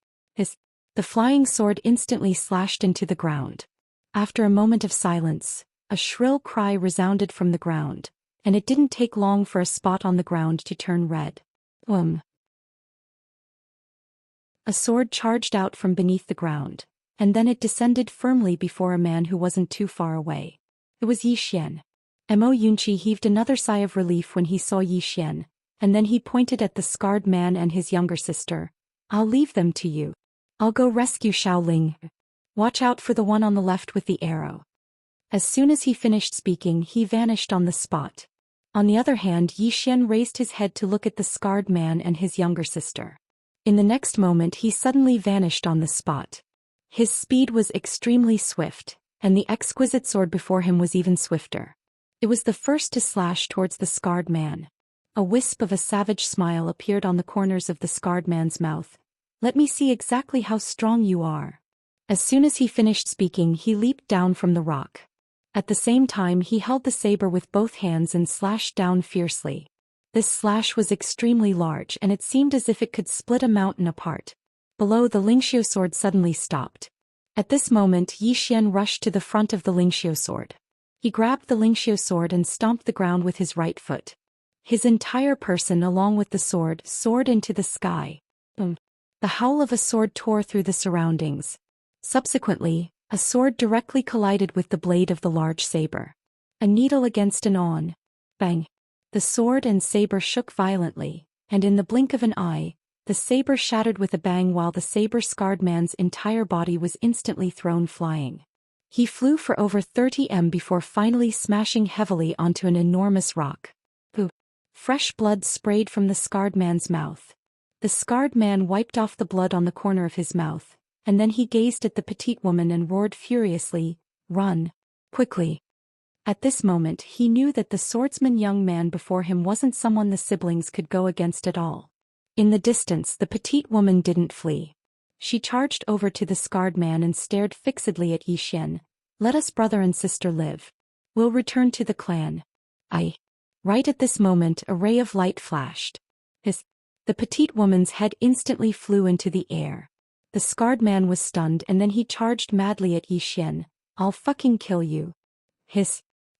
The flying sword instantly slashed into the ground. After a moment of silence, a shrill cry resounded from the ground, and it didn't take long for a spot on the ground to turn red. A sword charged out from beneath the ground, and then it descended firmly before a man who wasn't too far away. It was Zhou Xian. Mo Yunqi heaved another sigh of relief when he saw Zhou Xian, and then he pointed at the scarred man and his younger sister. "I'll leave them to you. I'll go rescue Xiaoling. Watch out for the one on the left with the arrow." As soon as he finished speaking, he vanished on the spot. On the other hand, Zhou Xian raised his head to look at the scarred man and his younger sister. In the next moment, he suddenly vanished on the spot. His speed was extremely swift, and the exquisite sword before him was even swifter. It was the first to slash towards the scarred man. A wisp of a savage smile appeared on the corners of the scarred man's mouth. "Let me see exactly how strong you are." As soon as he finished speaking, he leaped down from the rock. At the same time, he held the saber with both hands and slashed down fiercely. This slash was extremely large, and it seemed as if it could split a mountain apart. Below, the Lingxiu sword suddenly stopped. At this moment, Zhou Xian rushed to the front of the Lingxiu sword. He grabbed the Lingxiu sword and stomped the ground with his right foot. His entire person, along with the sword, soared into the sky. The howl of a sword tore through the surroundings. Subsequently, a sword directly collided with the blade of the large saber. A needle against an awn. Bang! The sword and saber shook violently, and in the blink of an eye, the saber shattered with a bang while the saber-scarred man's entire body was instantly thrown flying. He flew for over 30 m before finally smashing heavily onto an enormous rock. Fresh blood sprayed from the scarred man's mouth. The scarred man wiped off the blood on the corner of his mouth, and then he gazed at the petite woman and roared furiously, "Run! Quickly!" At this moment, he knew that the swordsman young man before him wasn't someone the siblings could go against at all. In the distance, the petite woman didn't flee. She charged over to the scarred man and stared fixedly at Zhou Xian. "Let us brother and sister live. We'll return to the clan." Right at this moment, a ray of light flashed. The petite woman's head instantly flew into the air. The scarred man was stunned, and then he charged madly at Zhou Xian. "I'll fucking kill you."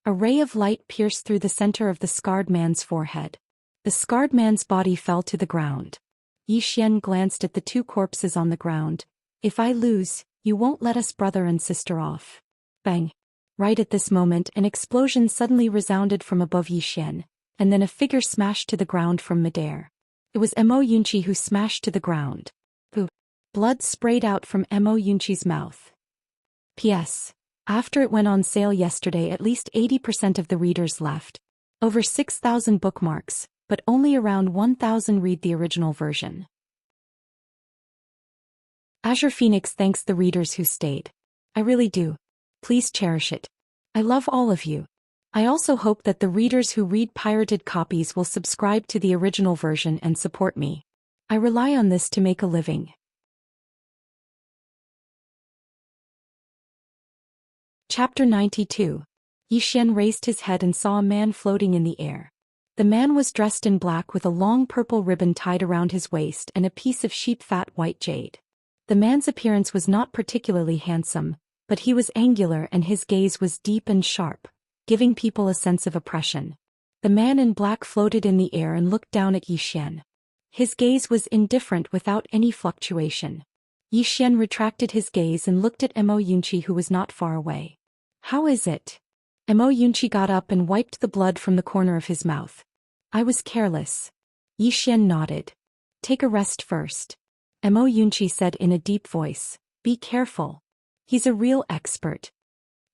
A ray of light pierced through the center of the scarred man's forehead. The scarred man's body fell to the ground. Zhou Xian glanced at the 2 corpses on the ground. "If I lose, you won't let us brother and sister off." Bang! Right at this moment, an explosion suddenly resounded from above Zhou Xian, and then a figure smashed to the ground from midair. It was Mo Yunqi who smashed to the ground. Blood sprayed out from Mo Yunqi's mouth. P.S. After it went on sale yesterday, at least 80% of the readers left. Over 6,000 bookmarks, but only around 1,000 read the original version. Azure Phoenix thanks the readers who stayed. I really do. Please cherish it. I love all of you. I also hope that the readers who read pirated copies will subscribe to the original version and support me. I rely on this to make a living. Chapter 92. Yi Xian raised his head and saw a man floating in the air. The man was dressed in black with a long purple ribbon tied around his waist and a piece of sheep fat white jade. The man's appearance was not particularly handsome, but he was angular and his gaze was deep and sharp, giving people a sense of oppression. The man in black floated in the air and looked down at Yi Xian. His gaze was indifferent without any fluctuation. Yi Xian retracted his gaze and looked at Mo Yunqi, who was not far away. How is it? Mo Yunqi got up and wiped the blood from the corner of his mouth. I was careless. Yi Xian nodded. Take a rest first. Mo Yunqi said in a deep voice. Be careful. He's a real expert.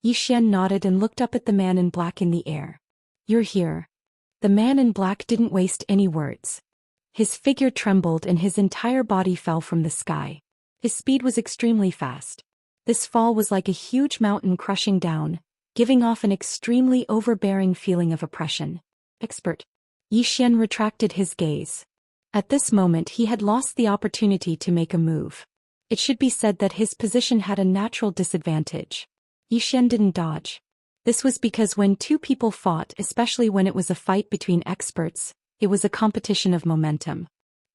Yi Xian nodded and looked up at the man in black in the air. You're here. The man in black didn't waste any words. His figure trembled and his entire body fell from the sky. His speed was extremely fast. This fall was like a huge mountain crushing down, giving off an extremely overbearing feeling of oppression. Expert. Yi Xian retracted his gaze. At this moment he had lost the opportunity to make a move. It should be said that his position had a natural disadvantage. Yi Xian didn't dodge. This was because when two people fought, especially when it was a fight between experts, it was a competition of momentum.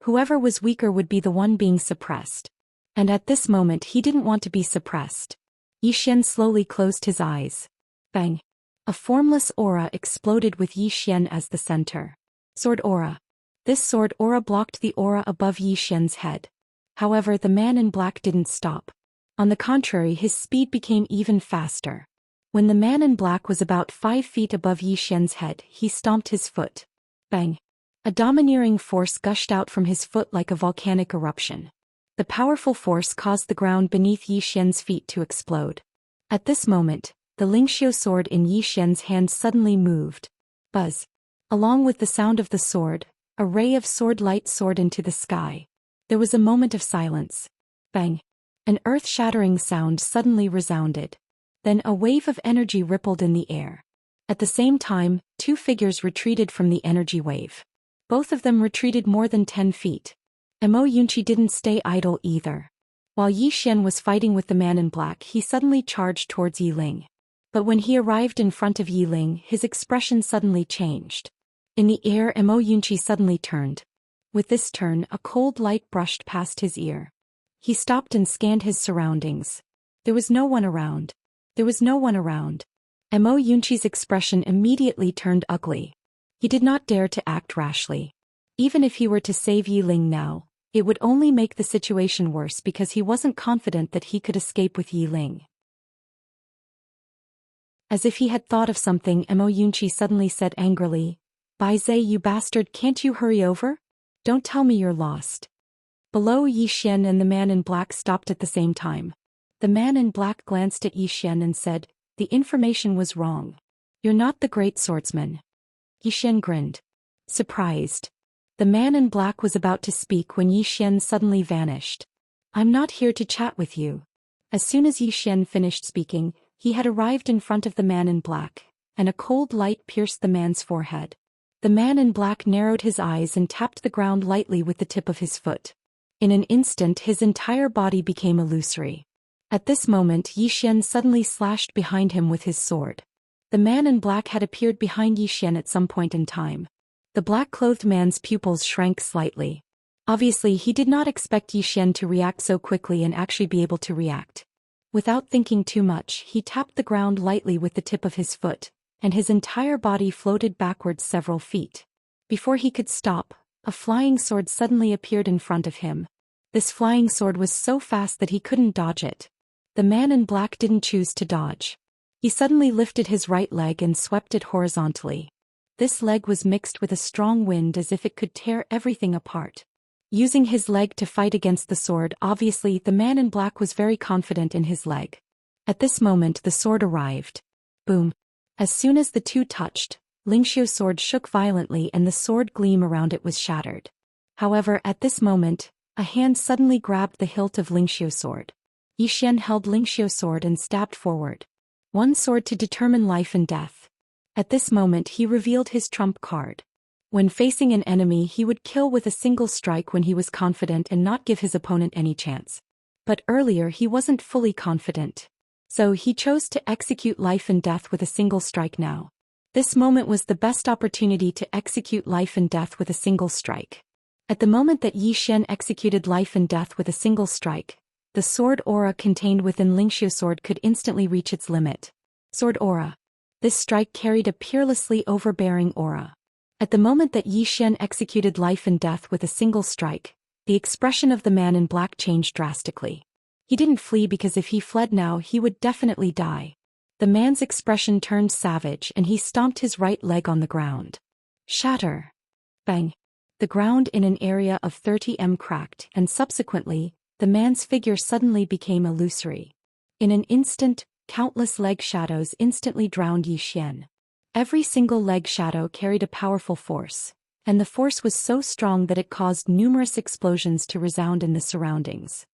Whoever was weaker would be the one being suppressed. And at this moment he didn't want to be suppressed. Yi Xian slowly closed his eyes. Bang! A formless aura exploded with Yi Xian as the center. Sword aura. This sword aura blocked the aura above Yi Xian's head. However, the man in black didn't stop. On the contrary, his speed became even faster. When the man in black was about 5 feet above Yi Xian's head, he stomped his foot. Bang! A domineering force gushed out from his foot like a volcanic eruption. The powerful force caused the ground beneath Yi Xian's feet to explode. At this moment, the Lingxiu sword in Yi Xian's hand suddenly moved. Buzz! Along with the sound of the sword, a ray of sword light soared into the sky. There was a moment of silence. Bang! An earth-shattering sound suddenly resounded. Then a wave of energy rippled in the air. At the same time, two figures retreated from the energy wave. Both of them retreated more than 10 feet. Mo Yunqi didn't stay idle either. While Yi Xian was fighting with the man in black, he suddenly charged towards Yi Ling. But when he arrived in front of Yi Ling, his expression suddenly changed. In the air, Mo Yunqi suddenly turned. With this turn, a cold light brushed past his ear. He stopped and scanned his surroundings. There was no one around. There was no one around. Mo Yunqi's expression immediately turned ugly. He did not dare to act rashly. Even if he were to save Yi Ling now, it would only make the situation worse because he wasn't confident that he could escape with Yi Ling. As if he had thought of something, Mo Yunqi suddenly said angrily, Bai Zhe, you bastard, can't you hurry over? Don't tell me you're lost. Below, Yi Xian and the man in black stopped at the same time. The man in black glanced at Yi Xian and said, the information was wrong. You're not the great swordsman. Yi Xian grinned. Surprised. The man in black was about to speak when Yi Xian suddenly vanished. I'm not here to chat with you. As soon as Yi Xian finished speaking, he had arrived in front of the man in black, and a cold light pierced the man's forehead. The man in black narrowed his eyes and tapped the ground lightly with the tip of his foot. In an instant his entire body became illusory. At this moment Yi Xian suddenly slashed behind him with his sword. The man in black had appeared behind Yi Xian at some point in time. The black-clothed man's pupils shrank slightly. Obviously he did not expect Yi Xian to react so quickly and actually be able to react. Without thinking too much, he tapped the ground lightly with the tip of his foot, and his entire body floated backwards several feet. Before he could stop, a flying sword suddenly appeared in front of him. This flying sword was so fast that he couldn't dodge it. The man in black didn't choose to dodge. He suddenly lifted his right leg and swept it horizontally. This leg was mixed with a strong wind as if it could tear everything apart. Using his leg to fight against the sword, obviously the man in black was very confident in his leg. At this moment the sword arrived. Boom. As soon as the two touched, Lingxiu's sword shook violently and the sword gleam around it was shattered. However, at this moment, a hand suddenly grabbed the hilt of Lingxiu's sword. Yi Xian held Lingxiu's sword and stabbed forward. One sword to determine life and death. At this moment he revealed his trump card. When facing an enemy he would kill with a single strike when he was confident and not give his opponent any chance. But earlier he wasn't fully confident. So he chose to execute life and death with a single strike now. This moment was the best opportunity to execute life and death with a single strike. At the moment that Zhou Xian executed life and death with a single strike, the sword aura contained within Xianxia sword could instantly reach its limit. Sword aura. This strike carried a peerlessly overbearing aura. At the moment that Zhou Xian executed life and death with a single strike, the expression of the man in black changed drastically. He didn't flee because if he fled now he would definitely die. The man's expression turned savage and he stomped his right leg on the ground. Shatter. Bang. The ground in an area of 30 m cracked and subsequently, the man's figure suddenly became illusory. In an instant, countless leg shadows instantly drowned Zhou Xian. Every single leg shadow carried a powerful force, and the force was so strong that it caused numerous explosions to resound in the surroundings.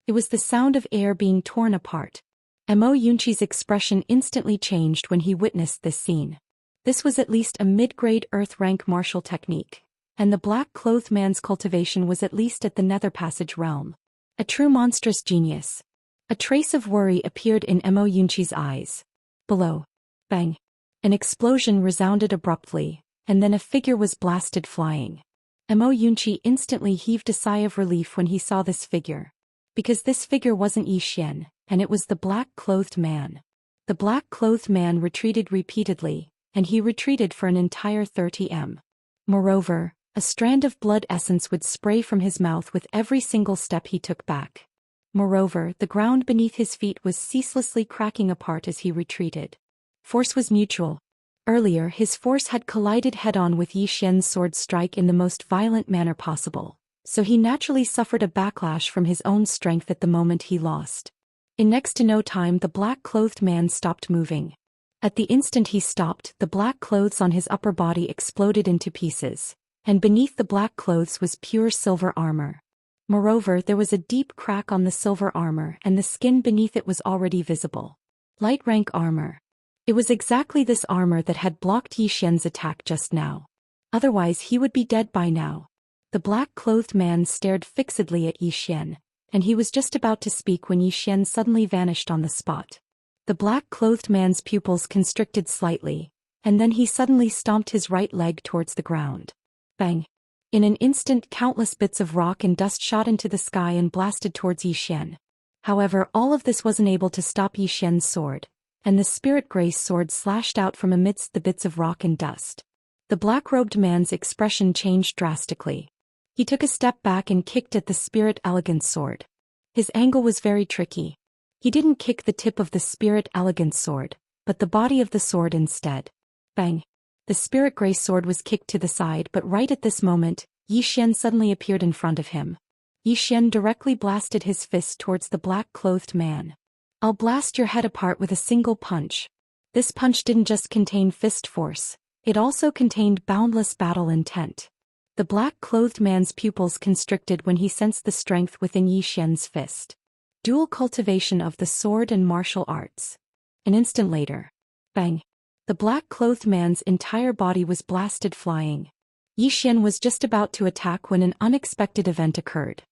It was the sound of air being torn apart. Mo Yunqi's expression instantly changed when he witnessed this scene. This was at least a mid-grade earth-rank martial technique, and the black-clothed man's cultivation was at least at the nether passage realm. A true monstrous genius. A trace of worry appeared in Mo Yunqi's eyes. Below. Bang. An explosion resounded abruptly, and then a figure was blasted flying. Mo Yunqi instantly heaved a sigh of relief when he saw this figure. Because this figure wasn't Zhou Xian, and it was the black-clothed man. The black-clothed man retreated repeatedly, and he retreated for an entire 30 m. Moreover, a strand of blood essence would spray from his mouth with every single step he took back. Moreover, the ground beneath his feet was ceaselessly cracking apart as he retreated. Force was mutual. Earlier his force had collided head-on with Zhou Xian's sword strike in the most violent manner possible, so he naturally suffered a backlash from his own strength at the moment he lost. In next to no time the black-clothed man stopped moving. At the instant he stopped, the black clothes on his upper body exploded into pieces, and beneath the black clothes was pure silver armor. Moreover, there was a deep crack on the silver armor and the skin beneath it was already visible. Light rank armor. It was exactly this armor that had blocked Zhou Xian's attack just now. Otherwise he would be dead by now. The black-clothed man stared fixedly at Zhou Xian, and he was just about to speak when Zhou Xian suddenly vanished on the spot. The black-clothed man's pupils constricted slightly, and then he suddenly stomped his right leg towards the ground. Bang! In an instant countless bits of rock and dust shot into the sky and blasted towards Zhou Xian. However, all of this wasn't able to stop Zhou Xian's sword, and the spirit grace sword slashed out from amidst the bits of rock and dust. The black-robed man's expression changed drastically. He took a step back and kicked at the spirit elegance sword. His angle was very tricky. He didn't kick the tip of the spirit elegance sword, but the body of the sword instead. Bang! The spirit grace sword was kicked to the side, but right at this moment, Zhou Xian suddenly appeared in front of him. Zhou Xian directly blasted his fist towards the black-clothed man. "I'll blast your head apart with a single punch." This punch didn't just contain fist force, it also contained boundless battle intent. The black-clothed man's pupils constricted when he sensed the strength within Zhou Xian's fist. Dual cultivation of the sword and martial arts. An instant later. Bang! The black-clothed man's entire body was blasted flying. Zhou Xian was just about to attack when an unexpected event occurred.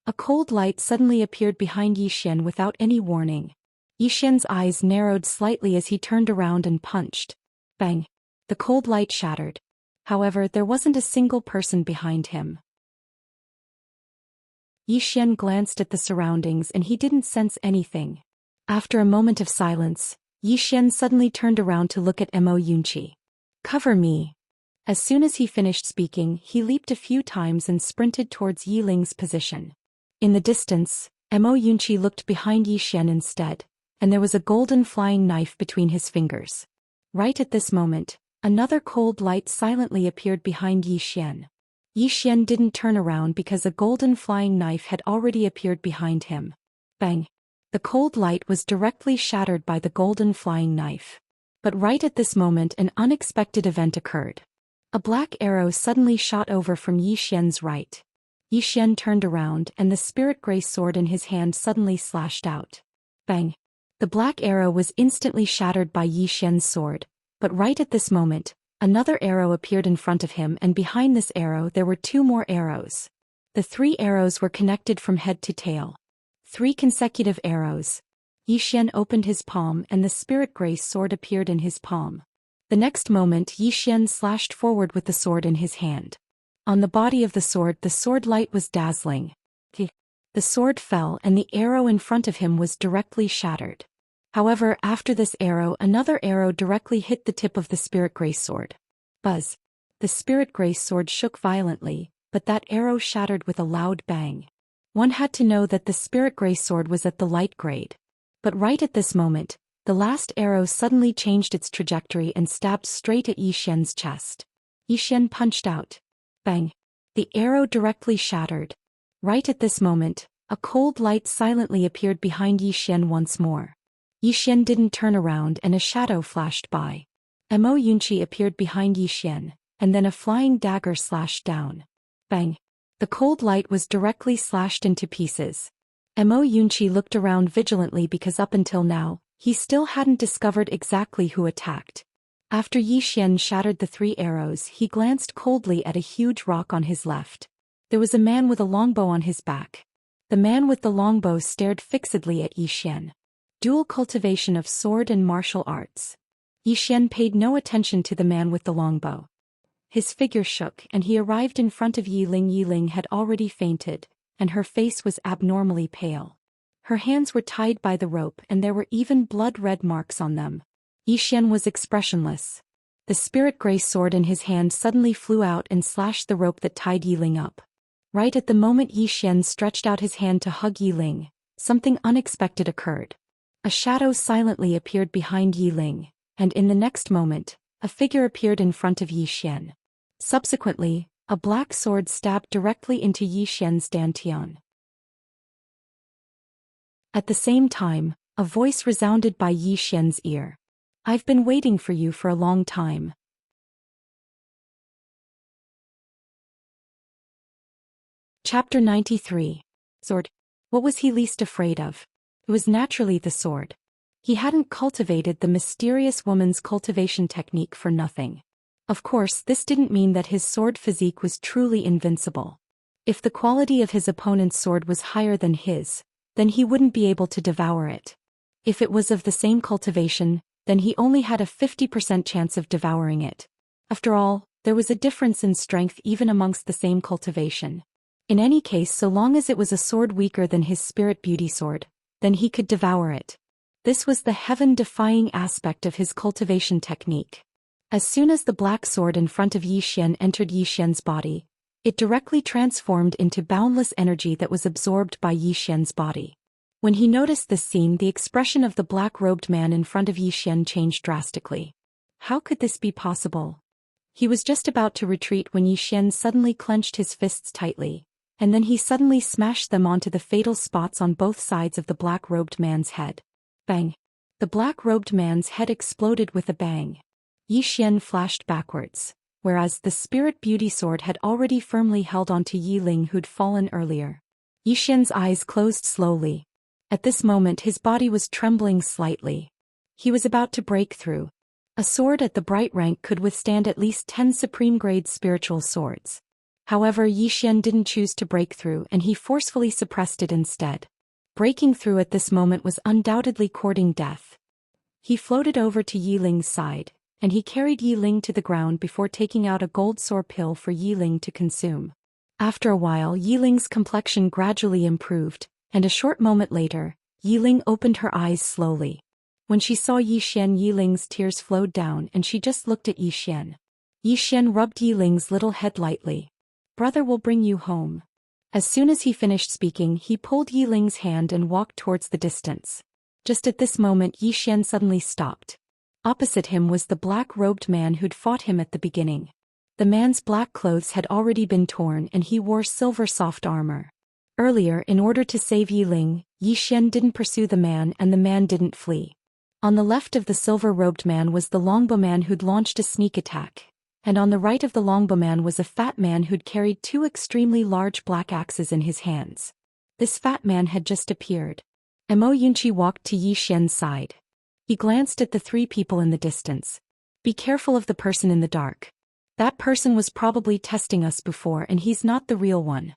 A cold light suddenly appeared behind Zhou Xian without any warning. Zhou Xian's eyes narrowed slightly as he turned around and punched. Bang! The cold light shattered. However, there wasn't a single person behind him. Zhou Xian glanced at the surroundings and he didn't sense anything. After a moment of silence, Zhou Xian suddenly turned around to look at Mo Yunqi. "Cover me." As soon as he finished speaking, he leaped a few times and sprinted towards Yi Ling's position. In the distance, Mo Yunqi looked behind Zhou Xian instead, and there was a golden flying knife between his fingers. Right at this moment, another cold light silently appeared behind Zhou Xian. Zhou Xian didn't turn around because a golden flying knife had already appeared behind him. Bang! The cold light was directly shattered by the golden flying knife. But right at this moment an unexpected event occurred. A black arrow suddenly shot over from Zhou Xian's right. Zhou Xian turned around and the spirit grace sword in his hand suddenly slashed out. Bang! The black arrow was instantly shattered by Yi Xian's sword, but right at this moment, another arrow appeared in front of him, and behind this arrow there were 2 more arrows. The 3 arrows were connected from head to tail. 3 consecutive arrows. Yi Xian opened his palm and the spirit grace sword appeared in his palm. The next moment Yi Xian slashed forward with the sword in his hand. On the body of the sword light was dazzling. The sword fell and the arrow in front of him was directly shattered. However, after this arrow, another arrow directly hit the tip of the spirit grace sword. Buzz! The spirit grace sword shook violently, but that arrow shattered with a loud bang. One had to know that the spirit grace sword was at the light grade. But right at this moment, the last arrow suddenly changed its trajectory and stabbed straight at Yi Xian's chest. Yi Xian punched out. Bang! The arrow directly shattered. Right at this moment, a cold light silently appeared behind Yi Xian once more. Yi Xian didn't turn around and a shadow flashed by. Mo Yunqi appeared behind Yi Xian, and then a flying dagger slashed down. Bang! The cold light was directly slashed into pieces. Mo Yunqi looked around vigilantly because up until now, he still hadn't discovered exactly who attacked. After Yi Xian shattered the 3 arrows, he glanced coldly at a huge rock on his left. There was a man with a longbow on his back. The man with the longbow stared fixedly at Yi Xian. Dual cultivation of sword and martial arts. Yi Xian paid no attention to the man with the longbow. His figure shook and he arrived in front of Yi Ling. Yi Ling had already fainted, and her face was abnormally pale. Her hands were tied by the rope and there were even blood-red marks on them. Yi Xian was expressionless. The spirit grace sword in his hand suddenly flew out and slashed the rope that tied Yi Ling up. Right at the moment Yi Xian stretched out his hand to hug Yi Ling, something unexpected occurred. A shadow silently appeared behind Yi Ling, and in the next moment, a figure appeared in front of Yi Xian. Subsequently, a black sword stabbed directly into Yi Xian's dantian. At the same time, a voice resounded by Yi Xian's ear. "I've been waiting for you for a long time." Chapter 93. Sword. What was he least afraid of? It was naturally the sword. He hadn't cultivated the mysterious woman's cultivation technique for nothing. Of course, this didn't mean that his sword physique was truly invincible. If the quality of his opponent's sword was higher than his, then he wouldn't be able to devour it. If it was of the same cultivation, then he only had a 50% chance of devouring it. After all, there was a difference in strength even amongst the same cultivation. In any case, so long as it was a sword weaker than his spirit beauty sword, then he could devour it. This was the heaven-defying aspect of his cultivation technique. As soon as the black sword in front of Yi Xian entered Yi Xian's body, it directly transformed into boundless energy that was absorbed by Yi Xian's body. When he noticed this scene, the expression of the black-robed man in front of Yi Xian changed drastically. How could this be possible? He was just about to retreat when Yi Xian suddenly clenched his fists tightly, and then he suddenly smashed them onto the fatal spots on both sides of the black-robed man's head. Bang! The black-robed man's head exploded with a bang. Yi Xian flashed backwards, whereas the spirit beauty sword had already firmly held onto Yi Ling who'd fallen earlier. Yi Xian's eyes closed slowly. At this moment his body was trembling slightly. He was about to break through. A sword at the bright rank could withstand at least 10 supreme-grade spiritual swords. However, Yi Xian didn't choose to break through and he forcefully suppressed it instead. Breaking through at this moment was undoubtedly courting death. He floated over to Yi Ling's side, and he carried Yi Ling to the ground before taking out a gold sore pill for Yi Ling to consume. After a while, Yi Ling's complexion gradually improved, and a short moment later, Yi Ling opened her eyes slowly. When she saw Yi Xian, Yi Ling's tears flowed down and she just looked at Yi Xian. Yi Xian rubbed Yi Ling's little head lightly. "Brother will bring you home." As soon as he finished speaking, he pulled Yi Ling's hand and walked towards the distance. Just at this moment, Yi Xian suddenly stopped. Opposite him was the black-robed man who'd fought him at the beginning. The man's black clothes had already been torn and he wore silver soft armor. Earlier, in order to save Yi Ling, Yi Xian didn't pursue the man and the man didn't flee. On the left of the silver-robed man was the longbowman who'd launched a sneak attack, and on the right of the longbowman was a fat man who'd carried 2 extremely large black axes in his hands. This fat man had just appeared. Mo Yunqi walked to Yi Xian's side. He glanced at the three people in the distance. Be careful of the person in the dark. That person was probably testing us before and he's not the real one.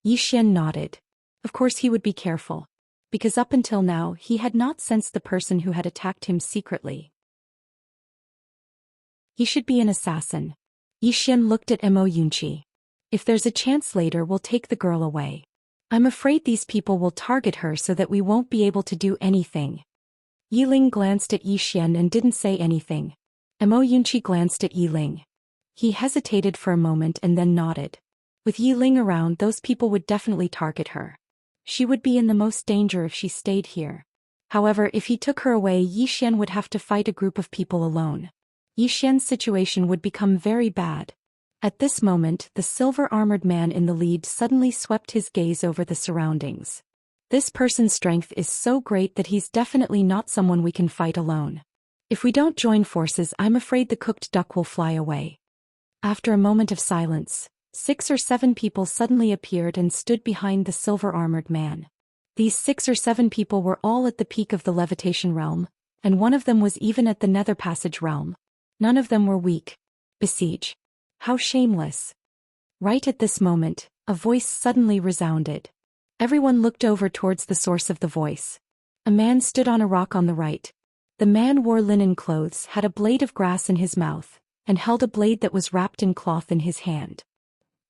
Yi Xian nodded. Of course he would be careful. Because up until now he had not sensed the person who had attacked him secretly. He should be an assassin. Yi Xian looked at Mo Yunqi. If there's a chance later we'll take the girl away. I'm afraid these people will target her so that we won't be able to do anything. Yi Ling glanced at Yi Xian and didn't say anything. Mo Yunqi glanced at Yi Ling. He hesitated for a moment and then nodded. With Yi Ling around, those people would definitely target her. She would be in the most danger if she stayed here. However, if he took her away, Yi Xian would have to fight a group of people alone. Yi Xian's situation would become very bad. At this moment, the silver-armored man in the lead suddenly swept his gaze over the surroundings. This person's strength is so great that he's definitely not someone we can fight alone. If we don't join forces, I'm afraid the cooked duck will fly away. After a moment of silence, 6 or 7 people suddenly appeared and stood behind the silver-armored man. These 6 or 7 people were all at the peak of the levitation realm, and one of them was even at the nether passage realm. None of them were weak. Besiege. How shameless. Right at this moment, a voice suddenly resounded. Everyone looked over towards the source of the voice. A man stood on a rock on the right. The man wore linen clothes, had a blade of grass in his mouth, and held a blade that was wrapped in cloth in his hand.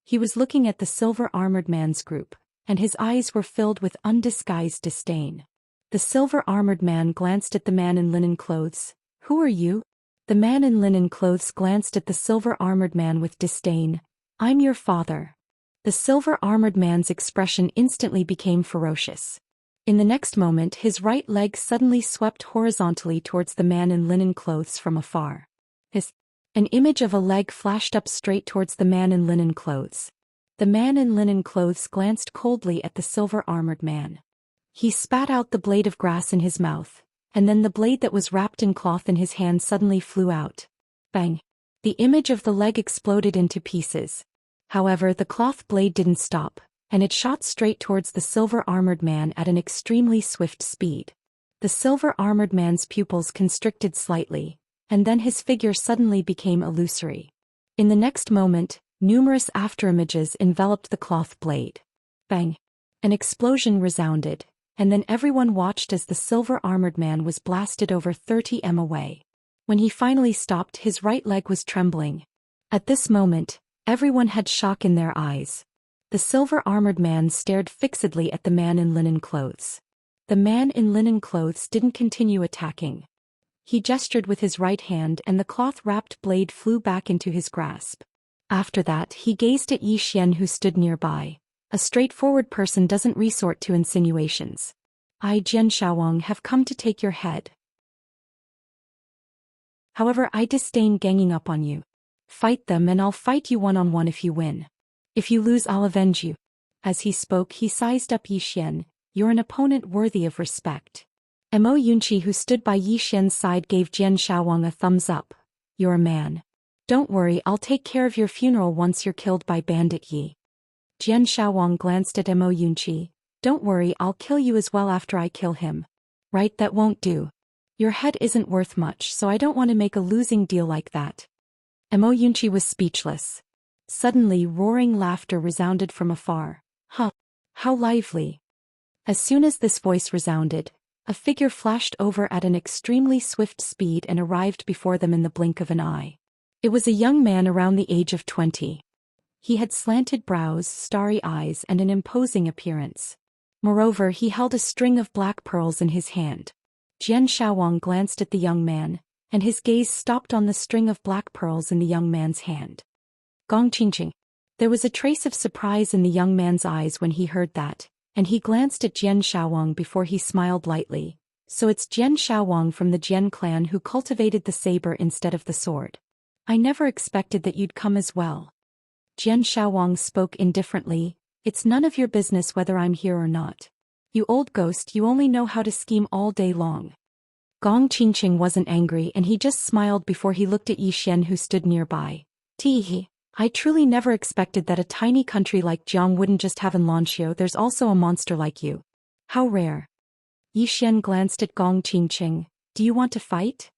He was looking at the silver-armored man's group, and his eyes were filled with undisguised disdain. The silver-armored man glanced at the man in linen clothes. Who are you? The man in linen clothes glanced at the silver-armored man with disdain. I'm your father. The silver-armored man's expression instantly became ferocious. In the next moment, his right leg suddenly swept horizontally towards the man in linen clothes from afar. An image of a leg flashed up straight towards the man in linen clothes. The man in linen clothes glanced coldly at the silver-armored man. He spat out the blade of grass in his mouth, and then the blade that was wrapped in cloth in his hand suddenly flew out. Bang! The image of the leg exploded into pieces. However, the cloth blade didn't stop, and it shot straight towards the silver-armored man at an extremely swift speed. The silver-armored man's pupils constricted slightly, and then his figure suddenly became illusory. In the next moment, numerous afterimages enveloped the cloth blade. Bang! An explosion resounded, and then everyone watched as the silver-armored man was blasted over 30 m away. When he finally stopped, his right leg was trembling. At this moment, everyone had shock in their eyes. The silver-armored man stared fixedly at the man in linen clothes. The man in linen clothes didn't continue attacking. He gestured with his right hand and the cloth-wrapped blade flew back into his grasp. After that, he gazed at Yi Xian who stood nearby. A straightforward person doesn't resort to insinuations. I, Jian Shaowang, have come to take your head. However, I disdain ganging up on you. Fight them and I'll fight you one-on-one if you win. If you lose, I'll avenge you. As he spoke, he sized up Yi Xian. You're an opponent worthy of respect. Mo Yunqi, who stood by Yi Xian's side, gave Jian Shaowang a thumbs up. You're a man. Don't worry, I'll take care of your funeral once you're killed by Bandit Yi. Jian Shaowang glanced at Mo Yunqi. Don't worry, I'll kill you as well after I kill him. Right, that won't do. Your head isn't worth much, so I don't want to make a losing deal like that. Mo Yunqi was speechless. Suddenly, roaring laughter resounded from afar. Huh! How lively! As soon as this voice resounded, a figure flashed over at an extremely swift speed and arrived before them in the blink of an eye. It was a young man around the age of 20. He had slanted brows, starry eyes, and an imposing appearance. Moreover, he held a string of black pearls in his hand. Jian Shaowang glanced at the young man, and his gaze stopped on the string of black pearls in the young man's hand. Gong Qingqing. There was a trace of surprise in the young man's eyes when he heard that, and he glanced at Jian Shaowang before he smiled lightly. So it's Jian Shaowang from the Jian clan who cultivated the saber instead of the sword. I never expected that you'd come as well. Jian Shaowang spoke indifferently. It's none of your business whether I'm here or not. You old ghost, you only know how to scheme all day long. Gong Qingqing wasn't angry and he just smiled before he looked at Yi Xian who stood nearby. Tee. I truly never expected that a tiny country like Jiang wouldn't just have an Lanxiu. There's also a monster like you. How rare. Xian glanced at Gong Qingqing. Do you want to fight?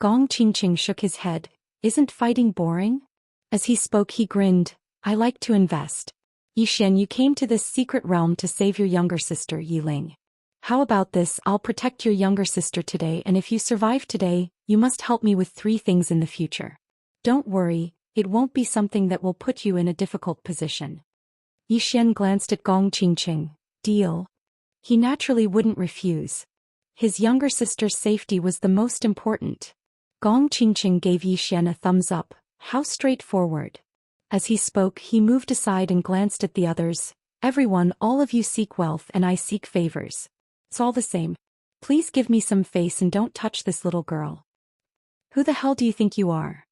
Gong Qingqing shook his head. Isn't fighting boring? As he spoke he grinned. I like to invest. Xian, you came to this secret realm to save your younger sister, Yiling. How about this? I'll protect your younger sister today, and if you survive today, you must help me with 3 things in the future. Don't worry, it won't be something that will put you in a difficult position. Xian glanced at Gong Qingqing. Deal. He naturally wouldn't refuse. His younger sister's safety was the most important. Gong Qingqing gave Xian a thumbs up. How straightforward. As he spoke, he moved aside and glanced at the others. Everyone, all of you seek wealth and I seek favors. It's all the same. Please give me some face and don't touch this little girl. Who the hell do you think you are?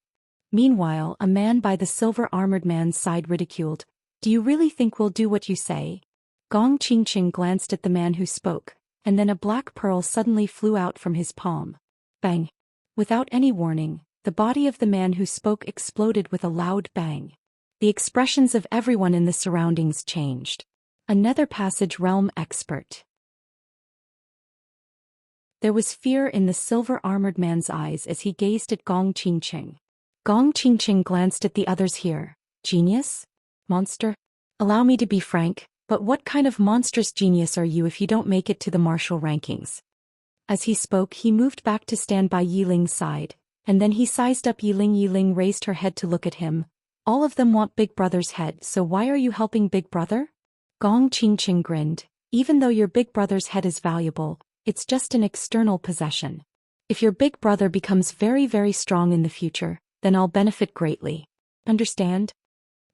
Meanwhile, a man by the silver-armored man's side ridiculed. Do you really think we'll do what you say? Gong Qingqing glanced at the man who spoke, and then a black pearl suddenly flew out from his palm. Bang! Without any warning, the body of the man who spoke exploded with a loud bang. The expressions of everyone in the surroundings changed. A nether passage realm expert. There was fear in the silver-armored man's eyes as he gazed at Gong Qingqing. Gong Qingqing glanced at the others here. Genius? Monster? Allow me to be frank, but what kind of monstrous genius are you if you don't make it to the martial rankings? As he spoke he moved back to stand by Yiling's side, and then he sized up Yiling. Yiling raised her head to look at him. All of them want Big Brother's head, so why are you helping Big Brother? Gong Qingqing grinned. Even though your Big Brother's head is valuable, it's just an external possession. If your Big Brother becomes very strong in the future, then I'll benefit greatly. Understand?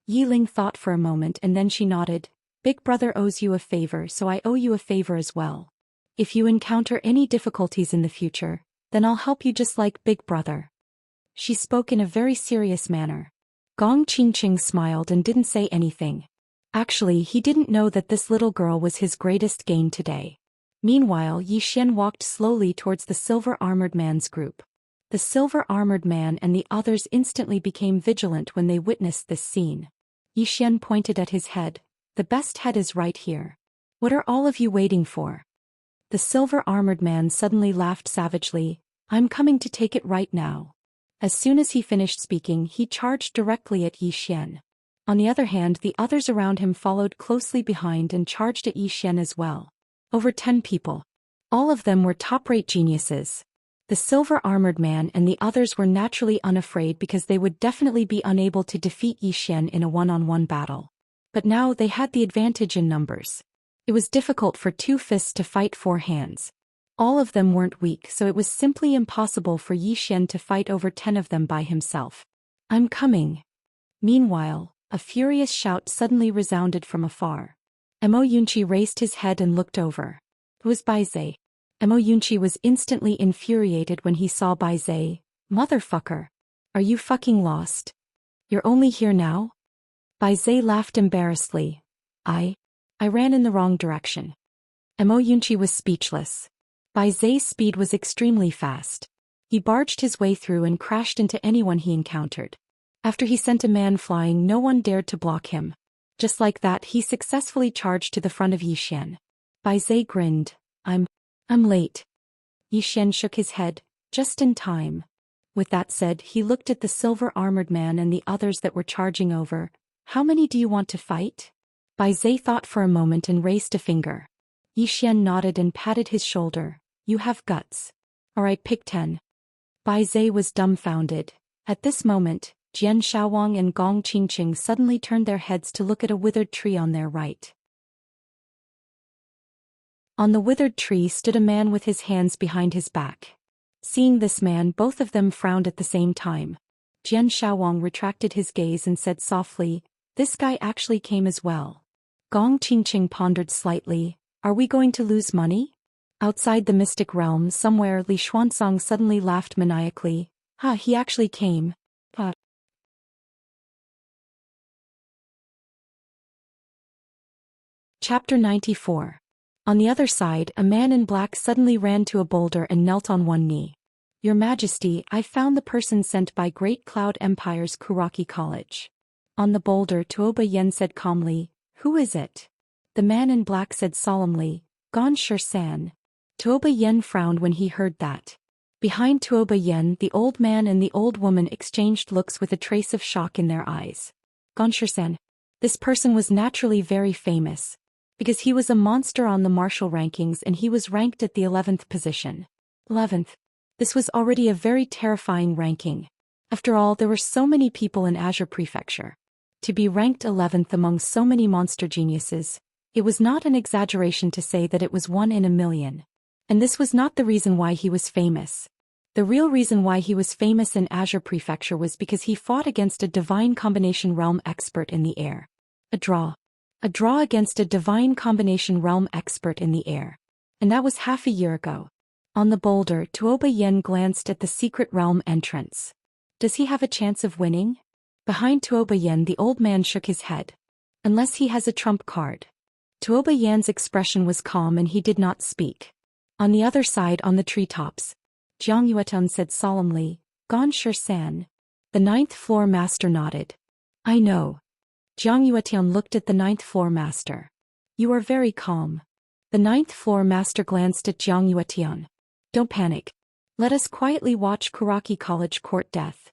Yiling thought for a moment and then she nodded. Big Brother owes you a favor, so I owe you a favor as well. If you encounter any difficulties in the future, then I'll help you just like Big Brother. She spoke in a very serious manner. Gong Qingqing smiled and didn't say anything. Actually, he didn't know that this little girl was his greatest gain today. Meanwhile, Xian walked slowly towards the silver-armored man's group. The silver-armored man and the others instantly became vigilant when they witnessed this scene. Xian pointed at his head. The best head is right here. What are all of you waiting for? The silver-armored man suddenly laughed savagely. I'm coming to take it right now. As soon as he finished speaking, he charged directly at Xian. On the other hand, the others around him followed closely behind and charged at Xian as well. Over 10 people. All of them were top-rate geniuses. The silver-armored man and the others were naturally unafraid because they would definitely be unable to defeat Xian in a one-on-one battle. But now they had the advantage in numbers. It was difficult for 2 fists to fight 4 hands. All of them weren't weak, so it was simply impossible for Xian to fight over 10 of them by himself. I'm coming. Meanwhile, a furious shout suddenly resounded from afar. Mo Yunqi raised his head and looked over. It was Baizhe. Mo Yunqi was instantly infuriated when he saw Baizhe. Motherfucker. Are you fucking lost? You're only here now? Baizhe laughed embarrassedly. I ran in the wrong direction. Mo Yunqi was speechless. Baizhe's speed was extremely fast. He barged his way through and crashed into anyone he encountered. After he sent a man flying, no one dared to block him. Just like that, he successfully charged to the front of Xian. Baizhe grinned. I'm late. Xian shook his head, just in time. With that said, he looked at the silver-armored man and the others that were charging over. How many do you want to fight? Baizhe thought for a moment and raised a finger. Xian nodded and patted his shoulder. You have guts. Alright, pick 10. Baizhe was dumbfounded. At this moment, Jian Shaowang and Gong Qingqing suddenly turned their heads to look at a withered tree on their right. On the withered tree stood a man with his hands behind his back. Seeing this man, both of them frowned at the same time. Jian Shaowang retracted his gaze and said softly, this guy actually came as well. Gong Qingqing pondered slightly. Are we going to lose money? Outside the mystic realm somewhere, Li Xuanzang suddenly laughed maniacally. He actually came. Chapter 94. On the other side, a man in black suddenly ran to a boulder and knelt on one knee. Your Majesty, I found the person sent by Great Cloud Empire's Kuraki College. On the boulder, Tuoba Yen said calmly, who is it? The man in black said solemnly, Zhou Xian. Tuoba Yen frowned when he heard that. Behind Tuoba Yen, the old man and the old woman exchanged looks with a trace of shock in their eyes. Gongshi-san. This person was naturally very famous, because he was a monster on the martial rankings and he was ranked at the 11th position. 11th. This was already a very terrifying ranking. After all, there were so many people in Azure Prefecture. To be ranked 11th among so many monster geniuses, it was not an exaggeration to say that it was 1 in a million. And this was not the reason why he was famous. The real reason why he was famous in Azure Prefecture was because he fought against a divine combination realm expert in the air. A draw. A draw against a divine combination realm expert in the air. And that was half a year ago. On the boulder, Tuoba Yen glanced at the secret realm entrance. Does he have a chance of winning? Behind Tuoba Yen, the old man shook his head. Unless he has a trump card. Tuoba Yan's expression was calm and he did not speak. On the other side, on the treetops, Jiang Yuetun said solemnly, Gongshi-san. The 9th floor master nodded. I know. Jiang Yuetun looked at the 9th floor master. You are very calm. The 9th floor master glanced at Jiang Yuetun. Don't panic. Let us quietly watch Kuraki College court death.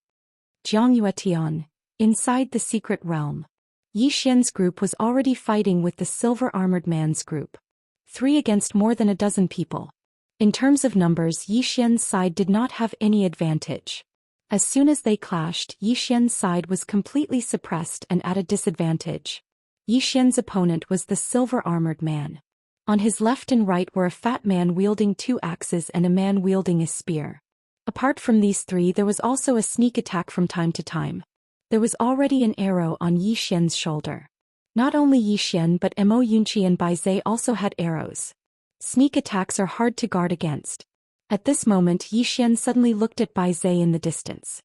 Jiang Yuetun. Inside the secret realm. Yi Xian's group was already fighting with the silver-armored man's group. 3 against more than a dozen people. In terms of numbers, Yi Xian's side did not have any advantage. As soon as they clashed, Yi Xian's side was completely suppressed and at a disadvantage. Yi Xian's opponent was the silver-armored man. On his left and right were a fat man wielding 2 axes and a man wielding a spear. Apart from these 3, there was also a sneak attack from time to time. There was already an arrow on Yi Xian's shoulder. Not only Yi Xian but Mo Yunqi and Bai Zhe also had arrows. Sneak attacks are hard to guard against. At this moment, Yi Xian suddenly looked at Bai Zhe in the distance.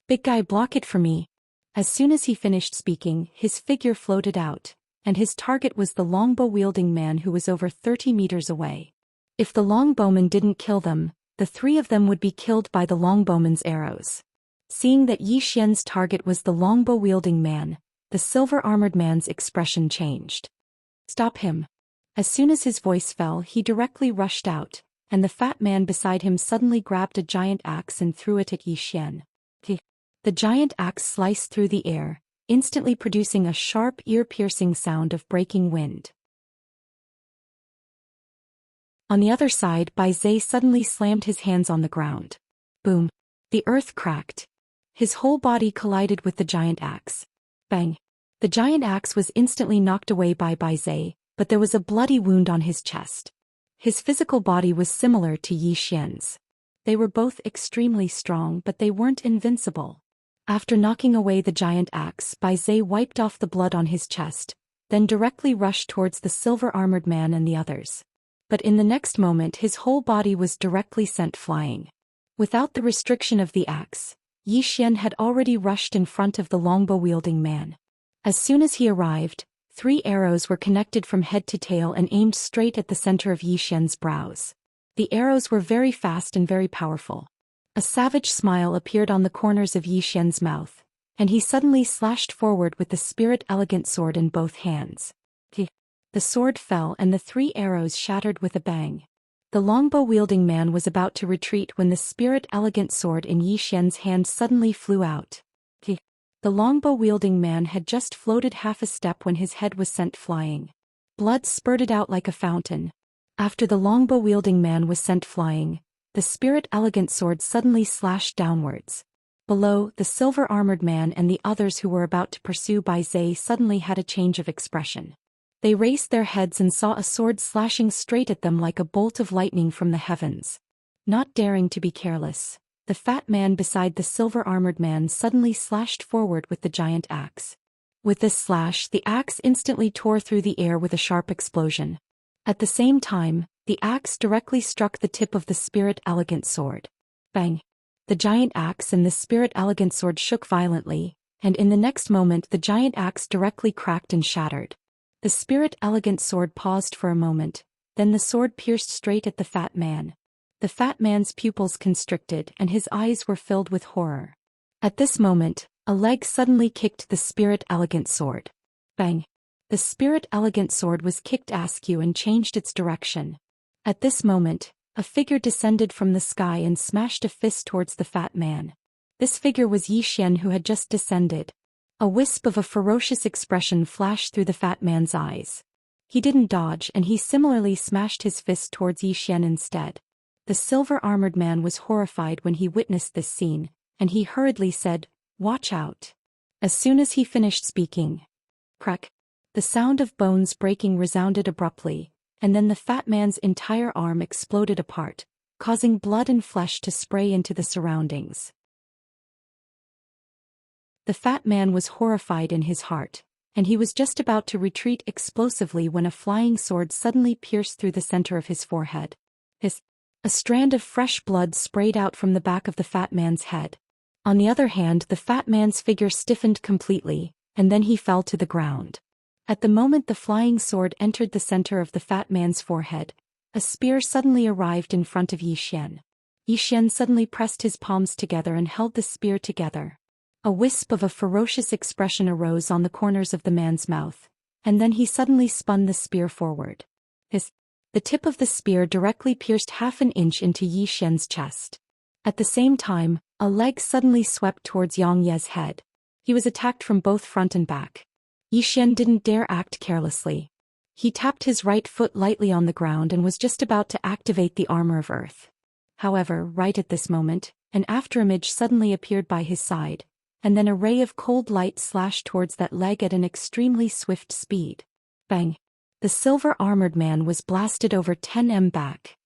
Big guy, block it for me. As soon as he finished speaking, his figure floated out, and his target was the longbow-wielding man who was over 30 meters away. If the longbowman didn't kill them, the 3 of them would be killed by the longbowman's arrows. Seeing that Yi Xian's target was the longbow-wielding man, the silver-armored man's expression changed. Stop him. As soon as his voice fell, he directly rushed out, and the fat man beside him suddenly grabbed a giant axe and threw it at Yi Xian. The giant axe sliced through the air, instantly producing a sharp, ear-piercing sound of breaking wind. On the other side, Bai Zhe suddenly slammed his hands on the ground. Boom. The earth cracked. His whole body collided with the giant axe. Bang. The giant axe was instantly knocked away by Bai Zhe, but there was a bloody wound on his chest. His physical body was similar to Yi Xian's. They were both extremely strong, but they weren't invincible. After knocking away the giant axe, Bai Zhe wiped off the blood on his chest, then directly rushed towards the silver-armored man and the others. But in the next moment his whole body was directly sent flying. Without the restriction of the axe, Yi Xian had already rushed in front of the longbow-wielding man. As soon as he arrived, 3 arrows were connected from head to tail and aimed straight at the center of Yi Xian's brows. The arrows were very fast and very powerful. A savage smile appeared on the corners of Yi Xian's mouth, and he suddenly slashed forward with the spirit elegant sword in both hands. The sword fell and the 3 arrows shattered with a bang. The longbow-wielding man was about to retreat when the spirit elegant sword in Yi Xian's hand suddenly flew out. The longbow-wielding man had just floated half a step when his head was sent flying. Blood spurted out like a fountain. After the longbow-wielding man was sent flying, the spirit elegant sword suddenly slashed downwards. Below, the silver-armored man and the others who were about to pursue Bai Zhe suddenly had a change of expression. They raised their heads and saw a sword slashing straight at them like a bolt of lightning from the heavens. Not daring to be careless, the fat man beside the silver-armored man suddenly slashed forward with the giant axe. With this slash, the axe instantly tore through the air with a sharp explosion. At the same time, the axe directly struck the tip of the spirit elegant sword. Bang! The giant axe and the spirit elegant sword shook violently, and in the next moment the giant axe directly cracked and shattered. The spirit elegant sword paused for a moment, then the sword pierced straight at the fat man. The fat man's pupils constricted and his eyes were filled with horror. At this moment, a leg suddenly kicked the spirit elegant sword. Bang! The spirit elegant sword was kicked askew and changed its direction. At this moment, a figure descended from the sky and smashed a fist towards the fat man. This figure was Yi Xian, who had just descended. A wisp of a ferocious expression flashed through the fat man's eyes. He didn't dodge, and he similarly smashed his fist towards Yi Xian instead. The silver-armored man was horrified when he witnessed this scene, and he hurriedly said, "Watch out." As soon as he finished speaking, crack, the sound of bones breaking resounded abruptly, and then the fat man's entire arm exploded apart, causing blood and flesh to spray into the surroundings. The fat man was horrified in his heart, and he was just about to retreat explosively when a flying sword suddenly pierced through the center of his forehead. A strand of fresh blood sprayed out from the back of the fat man's head. On the other hand, the fat man's figure stiffened completely, and then he fell to the ground. At the moment the flying sword entered the center of the fat man's forehead, a spear suddenly arrived in front of Yi Xian. Yi Xian suddenly pressed his palms together and held the spear together. A wisp of a ferocious expression arose on the corners of the man's mouth, and then he suddenly spun the spear forward. The tip of the spear directly pierced half an inch into Yi Xian's chest. At the same time, a leg suddenly swept towards Yang Ye's head. He was attacked from both front and back. Yi Xian didn't dare act carelessly. He tapped his right foot lightly on the ground and was just about to activate the armor of earth. However, right at this moment, an afterimage suddenly appeared by his side, and then a ray of cold light slashed towards that leg at an extremely swift speed. Bang! The silver-armored man was blasted over 10 m back.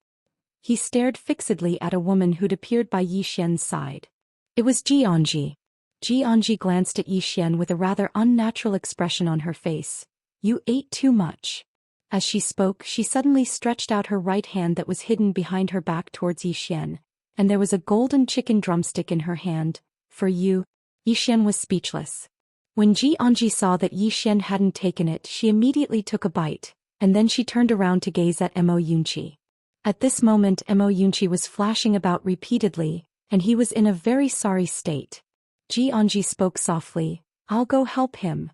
He stared fixedly at a woman who'd appeared by Yi Xian's side. It was Xianxia. Xianxia glanced at Yi Xian with a rather unnatural expression on her face. "You ate too much." As she spoke, she suddenly stretched out her right hand that was hidden behind her back towards Yi Xian, and there was a golden chicken drumstick in her hand. "For you." Yi Xian was speechless. When Xianxia saw that Yi Xian hadn't taken it, she immediately took a bite, and then she turned around to gaze at Mo Yunqi. At this moment Mo Yunqi was flashing about repeatedly, and he was in a very sorry state. Xianxia spoke softly, "I'll go help him."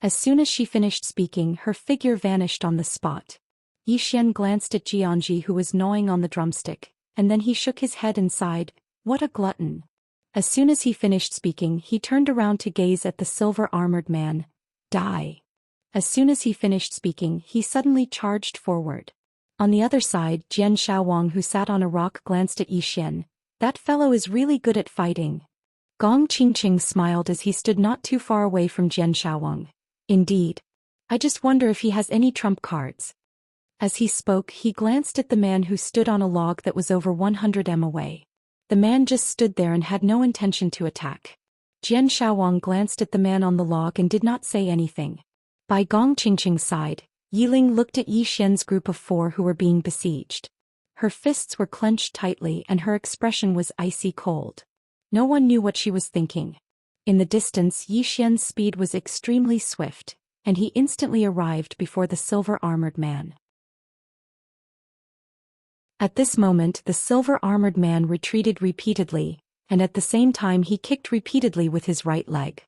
As soon as she finished speaking, her figure vanished on the spot. Yi Xian glanced at Xianxia, who was gnawing on the drumstick, and then he shook his head and sighed, "What a glutton." As soon as he finished speaking, he turned around to gaze at the silver-armored man. "Die." As soon as he finished speaking, he suddenly charged forward. On the other side, Jian Shaowang, who sat on a rock, glanced at Yi Xian. "That fellow is really good at fighting." Gong Qingqing smiled as he stood not too far away from Jian Shaowang. "Indeed. I just wonder if he has any trump cards." As he spoke, he glanced at the man who stood on a log that was over 100 m away. The man just stood there and had no intention to attack. Jian Shaowang glanced at the man on the log and did not say anything. By Gong Qingqing's side, Yiling looked at Yi Xian's group of 4 who were being besieged. Her fists were clenched tightly and her expression was icy cold. No one knew what she was thinking. In the distance, Yi Xian's speed was extremely swift, and he instantly arrived before the silver-armored man. At this moment the silver-armored man retreated repeatedly, and at the same time he kicked repeatedly with his right leg.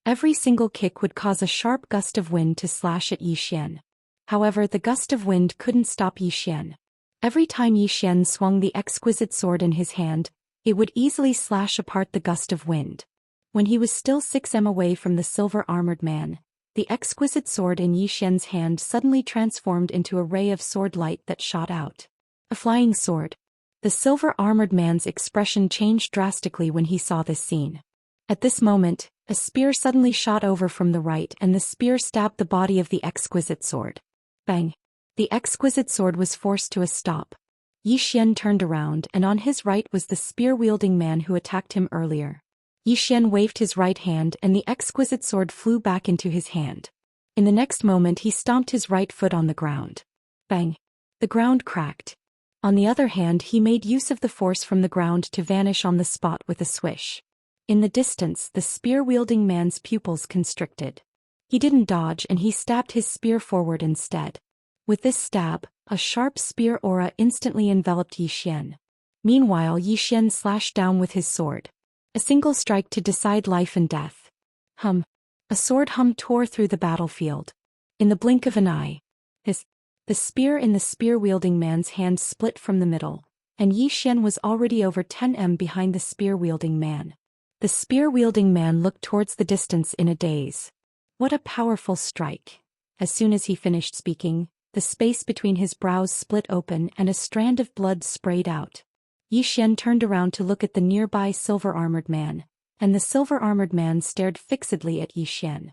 Every single kick would cause a sharp gust of wind to slash at Yi Xian. However, the gust of wind couldn't stop Yi Xian. Every time Yi Xian swung the exquisite sword in his hand, it would easily slash apart the gust of wind. When he was still 6 m away from the silver-armored man, the exquisite sword in Yi Xian's hand suddenly transformed into a ray of sword light that shot out. A flying sword. The silver-armored man's expression changed drastically when he saw this scene. At this moment, a spear suddenly shot over from the right and the spear stabbed the body of the exquisite sword. Bang! The exquisite sword was forced to a stop. Yi Xian turned around and on his right was the spear-wielding man who attacked him earlier. Yi Xian waved his right hand and the exquisite sword flew back into his hand. In the next moment he stomped his right foot on the ground. Bang! The ground cracked. On the other hand, he made use of the force from the ground to vanish on the spot with a swish. In the distance, the spear-wielding man's pupils constricted. He didn't dodge and he stabbed his spear forward instead. With this stab, a sharp spear aura instantly enveloped Yi Xian. Meanwhile, Yi Xian slashed down with his sword. A single strike to decide life and death. Hum. A sword hum tore through the battlefield. In the blink of an eye, the spear in the spear-wielding man's hand split from the middle, and Yi Xian was already over 10 m behind the spear-wielding man. The spear-wielding man looked towards the distance in a daze. What a powerful strike. As soon as he finished speaking, the space between his brows split open and a strand of blood sprayed out. Yi Xian turned around to look at the nearby silver-armored man, and the silver-armored man stared fixedly at Yi Xian.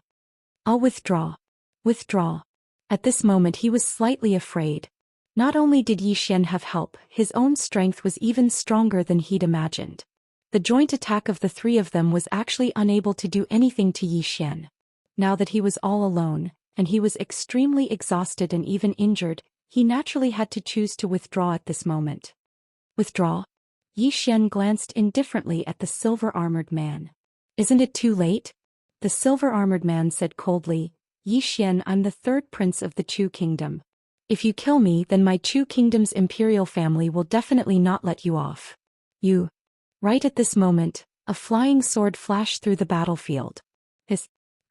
"I'll withdraw. Withdraw." At this moment he was slightly afraid. Not only did Yi Xian have help, his own strength was even stronger than he'd imagined. The joint attack of the three of them was actually unable to do anything to Yi Xian. Now that he was all alone, and he was extremely exhausted and even injured, he naturally had to choose to withdraw at this moment. Withdraw? Yi Xian glanced indifferently at the silver-armored man. "Isn't it too late?" The silver-armored man said coldly, "Yi Xian, I'm the third prince of the Chu kingdom. If you kill me, then my Chu kingdom's imperial family will definitely not let you off. You." Right at this moment, a flying sword flashed through the battlefield.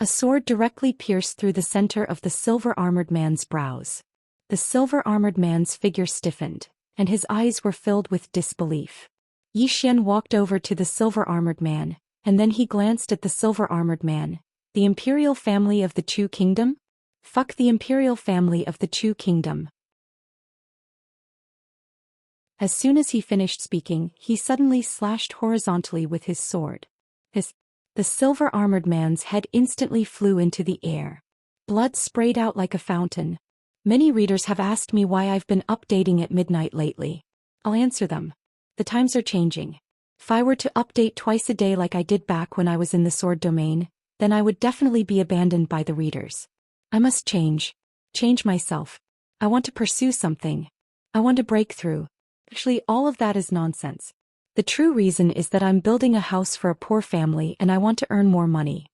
A sword directly pierced through the center of the silver-armored man's brows. The silver-armored man's figure stiffened, and his eyes were filled with disbelief. Yi Xian walked over to the silver-armored man, and then he glanced at the silver-armored man. "The imperial family of the Chu kingdom? Fuck the imperial family of the Chu kingdom." As soon as he finished speaking, he suddenly slashed horizontally with his sword. The silver-armored man's head instantly flew into the air. Blood sprayed out like a fountain. Many readers have asked me why I've been updating at midnight lately. I'll answer them. The times are changing. If I were to update twice a day like I did back when I was in the sword domain, then I would definitely be abandoned by the readers. I must change. Change myself. I want to pursue something. I want to break through. Actually, all of that is nonsense. The true reason is that I'm building a house for a poor family and I want to earn more money.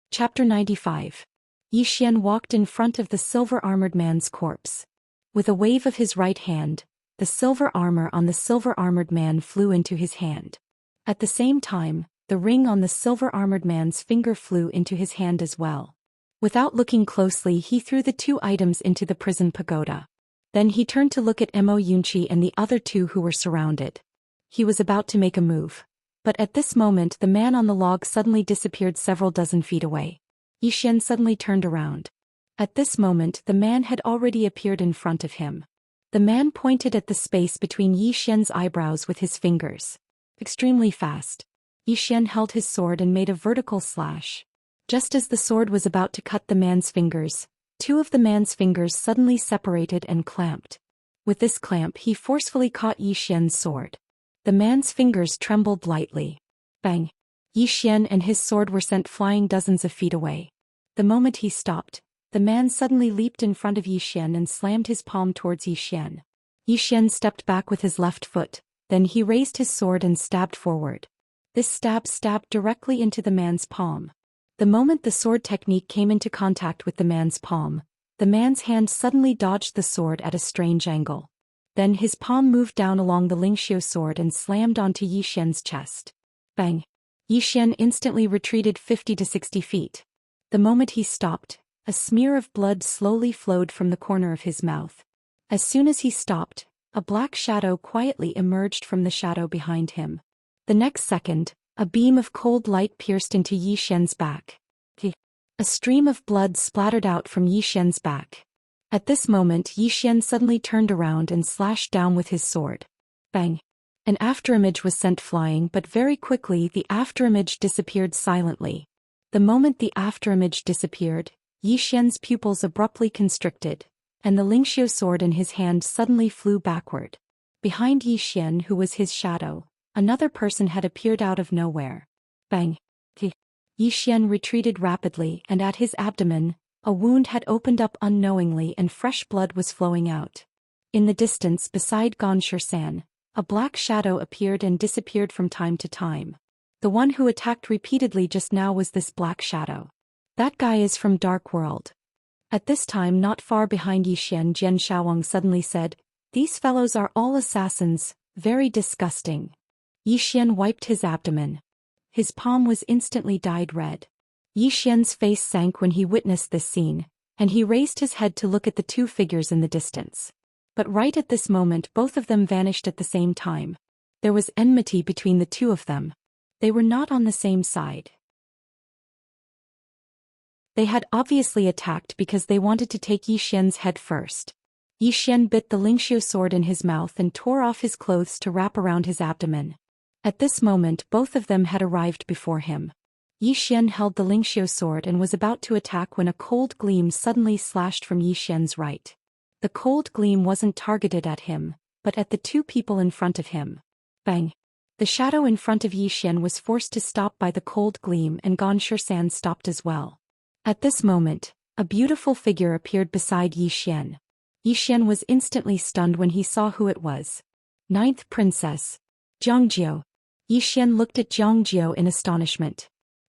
Chapter 95. Yi Xian walked in front of the silver-armored man's corpse. With a wave of his right hand, the silver armor on the silver-armored man flew into his hand. At the same time, the ring on the silver-armored man's finger flew into his hand as well. Without looking closely, he threw the two items into the prison pagoda. Then he turned to look at Mo Yunqi and the other two who were surrounded. He was about to make a move. But at this moment the man on the log suddenly disappeared several dozen feet away. Yi Xian suddenly turned around. At this moment the man had already appeared in front of him. The man pointed at the space between Yi Xian's eyebrows with his fingers. Extremely fast. Yi Xian held his sword and made a vertical slash. Just as the sword was about to cut the man's fingers, two of the man's fingers suddenly separated and clamped. With this clamp he forcefully caught Yi Xian's sword. The man's fingers trembled lightly. Bang! Yi Xian and his sword were sent flying dozens of feet away. The moment he stopped, the man suddenly leaped in front of Yi Xian and slammed his palm towards Yi Xian. Yi Xian stepped back with his left foot, then he raised his sword and stabbed forward. This stab stabbed directly into the man's palm. The moment the sword technique came into contact with the man's palm, the man's hand suddenly dodged the sword at a strange angle. Then his palm moved down along the Lingxiu sword and slammed onto Yi Xian's chest. Bang! Yi Xian instantly retreated 50 to 60 feet. The moment he stopped, a smear of blood slowly flowed from the corner of his mouth. As soon as he stopped, a black shadow quietly emerged from the shadow behind him. The next second, a beam of cold light pierced into Yi Xian's back. A stream of blood splattered out from Yi Xian's back. At this moment Yi Xian suddenly turned around and slashed down with his sword. Bang! An afterimage was sent flying, but very quickly the afterimage disappeared silently. The moment the afterimage disappeared, Yi Xian's pupils abruptly constricted, and the Lingxiu sword in his hand suddenly flew backward. Behind Yi Xian, who was his shadow, another person had appeared out of nowhere. Bang! Yi Xian retreated rapidly, and at his abdomen, a wound had opened up unknowingly and fresh blood was flowing out. In the distance beside Xianxia, a black shadow appeared and disappeared from time to time. The one who attacked repeatedly just now was this black shadow. That guy is from Dark World. At this time, not far behind Yi Xian, Jian Shaowang suddenly said, "These fellows are all assassins, very disgusting." Yi Xian wiped his abdomen. His palm was instantly dyed red. Yi Xian's face sank when he witnessed this scene, and he raised his head to look at the two figures in the distance. But right at this moment both of them vanished at the same time. There was enmity between the two of them. They were not on the same side. They had obviously attacked because they wanted to take Yi Xian's head first. Yi Xian bit the Lingxiu sword in his mouth and tore off his clothes to wrap around his abdomen. At this moment both of them had arrived before him. Yi Xian held the Lingxiu sword and was about to attack when a cold gleam suddenly slashed from Yi Xian's right. The cold gleam wasn't targeted at him, but at the two people in front of him. Bang! The shadow in front of Yi Xian was forced to stop by the cold gleam, and Xian stopped as well. At this moment, a beautiful figure appeared beside Yi Xian. Yi Xian was instantly stunned when he saw who it was. Ninth Princess. Jiangjiu. Yi Xian looked at Jiangjiu in astonishment.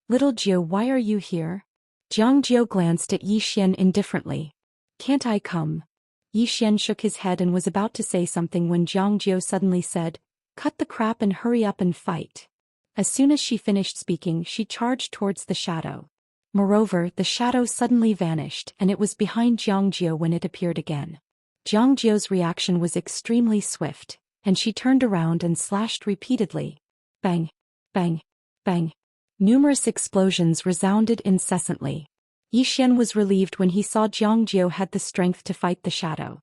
Little Jiu, why are you here? Jiangjiu glanced at Yi Xian indifferently. Can't I come? Yi Xian shook his head and was about to say something when Jiangjiu suddenly said, cut the crap and hurry up and fight. As soon as she finished speaking, she charged towards the shadow. Moreover, the shadow suddenly vanished and it was behind Jiangjiu when it appeared again. Jiangjiu's reaction was extremely swift, and she turned around and slashed repeatedly. Bang! Bang! Bang! Numerous explosions resounded incessantly. Yi Xian was relieved when he saw Jiangjiu had the strength to fight the shadow.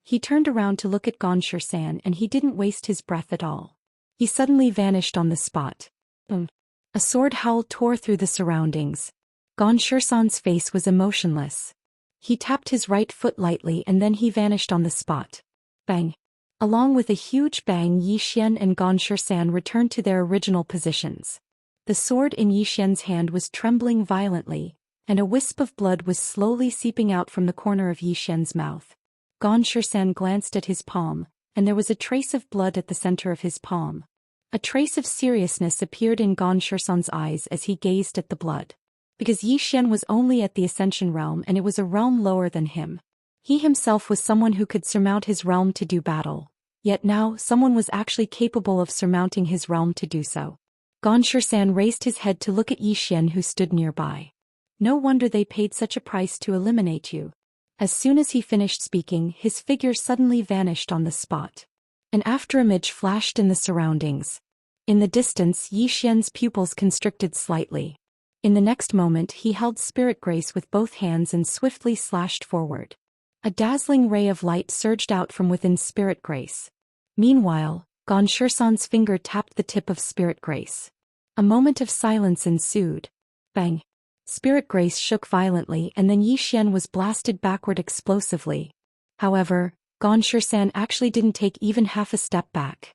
He turned around to look at Xian and he didn't waste his breath at all. He suddenly vanished on the spot. A sword howl tore through the surroundings. Xian's face was emotionless. He tapped his right foot lightly and then he vanished on the spot. Bang! Along with a huge bang, Yi Xian and Xian returned to their original positions. The sword in Yi Xian's hand was trembling violently, and a wisp of blood was slowly seeping out from the corner of Yi Xian's mouth. Xian glanced at his palm, and there was a trace of blood at the center of his palm. A trace of seriousness appeared in Xian's eyes as he gazed at the blood. Because Yi Xian was only at the Ascension realm and it was a realm lower than him. He himself was someone who could surmount his realm to do battle. Yet now someone was actually capable of surmounting his realm to do so. Xian raised his head to look at Yi Xian who stood nearby. No wonder they paid such a price to eliminate you. As soon as he finished speaking, his figure suddenly vanished on the spot. An afterimage flashed in the surroundings. In the distance, Yi Xian's pupils constricted slightly. In the next moment he held Spirit Grace with both hands and swiftly slashed forward. A dazzling ray of light surged out from within Spirit Grace. Meanwhile, Xian's finger tapped the tip of Spirit Grace. A moment of silence ensued. Bang! Spirit Grace shook violently and then Yi Xian was blasted backward explosively. However, Xian actually didn't take even half a step back.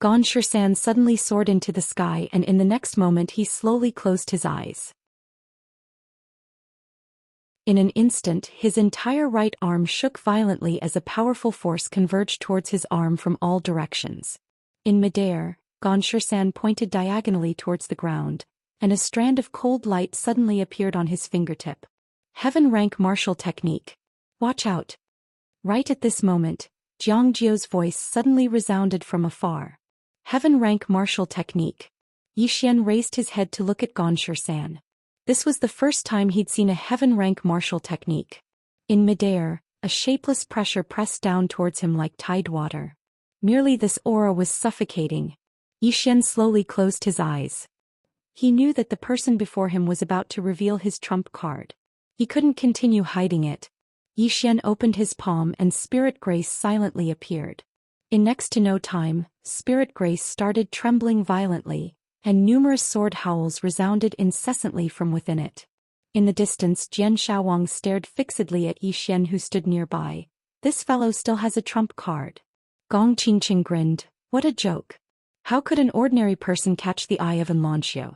Xian suddenly soared into the sky and in the next moment he slowly closed his eyes. In an instant his entire right arm shook violently as a powerful force converged towards his arm from all directions. In midair, Xian pointed diagonally towards the ground, and a strand of cold light suddenly appeared on his fingertip. Heaven rank martial technique. Watch out! Right at this moment, Jiangjiu's voice suddenly resounded from afar. Heaven rank martial technique. Yi Xian raised his head to look at Xian. This was the first time he'd seen a heaven rank martial technique. In midair, a shapeless pressure pressed down towards him like tide water. Merely this aura was suffocating. Yi Xian slowly closed his eyes. He knew that the person before him was about to reveal his trump card. He couldn't continue hiding it. Yi Xian opened his palm and Spirit Grace silently appeared. In next to no time, Spirit Grace started trembling violently, and numerous sword howls resounded incessantly from within it. In the distance, Jian Shaowang stared fixedly at Yi Xian who stood nearby. This fellow still has a trump card. Gong Qingqing grinned. What a joke. How could an ordinary person catch the eye of an Lanxiu?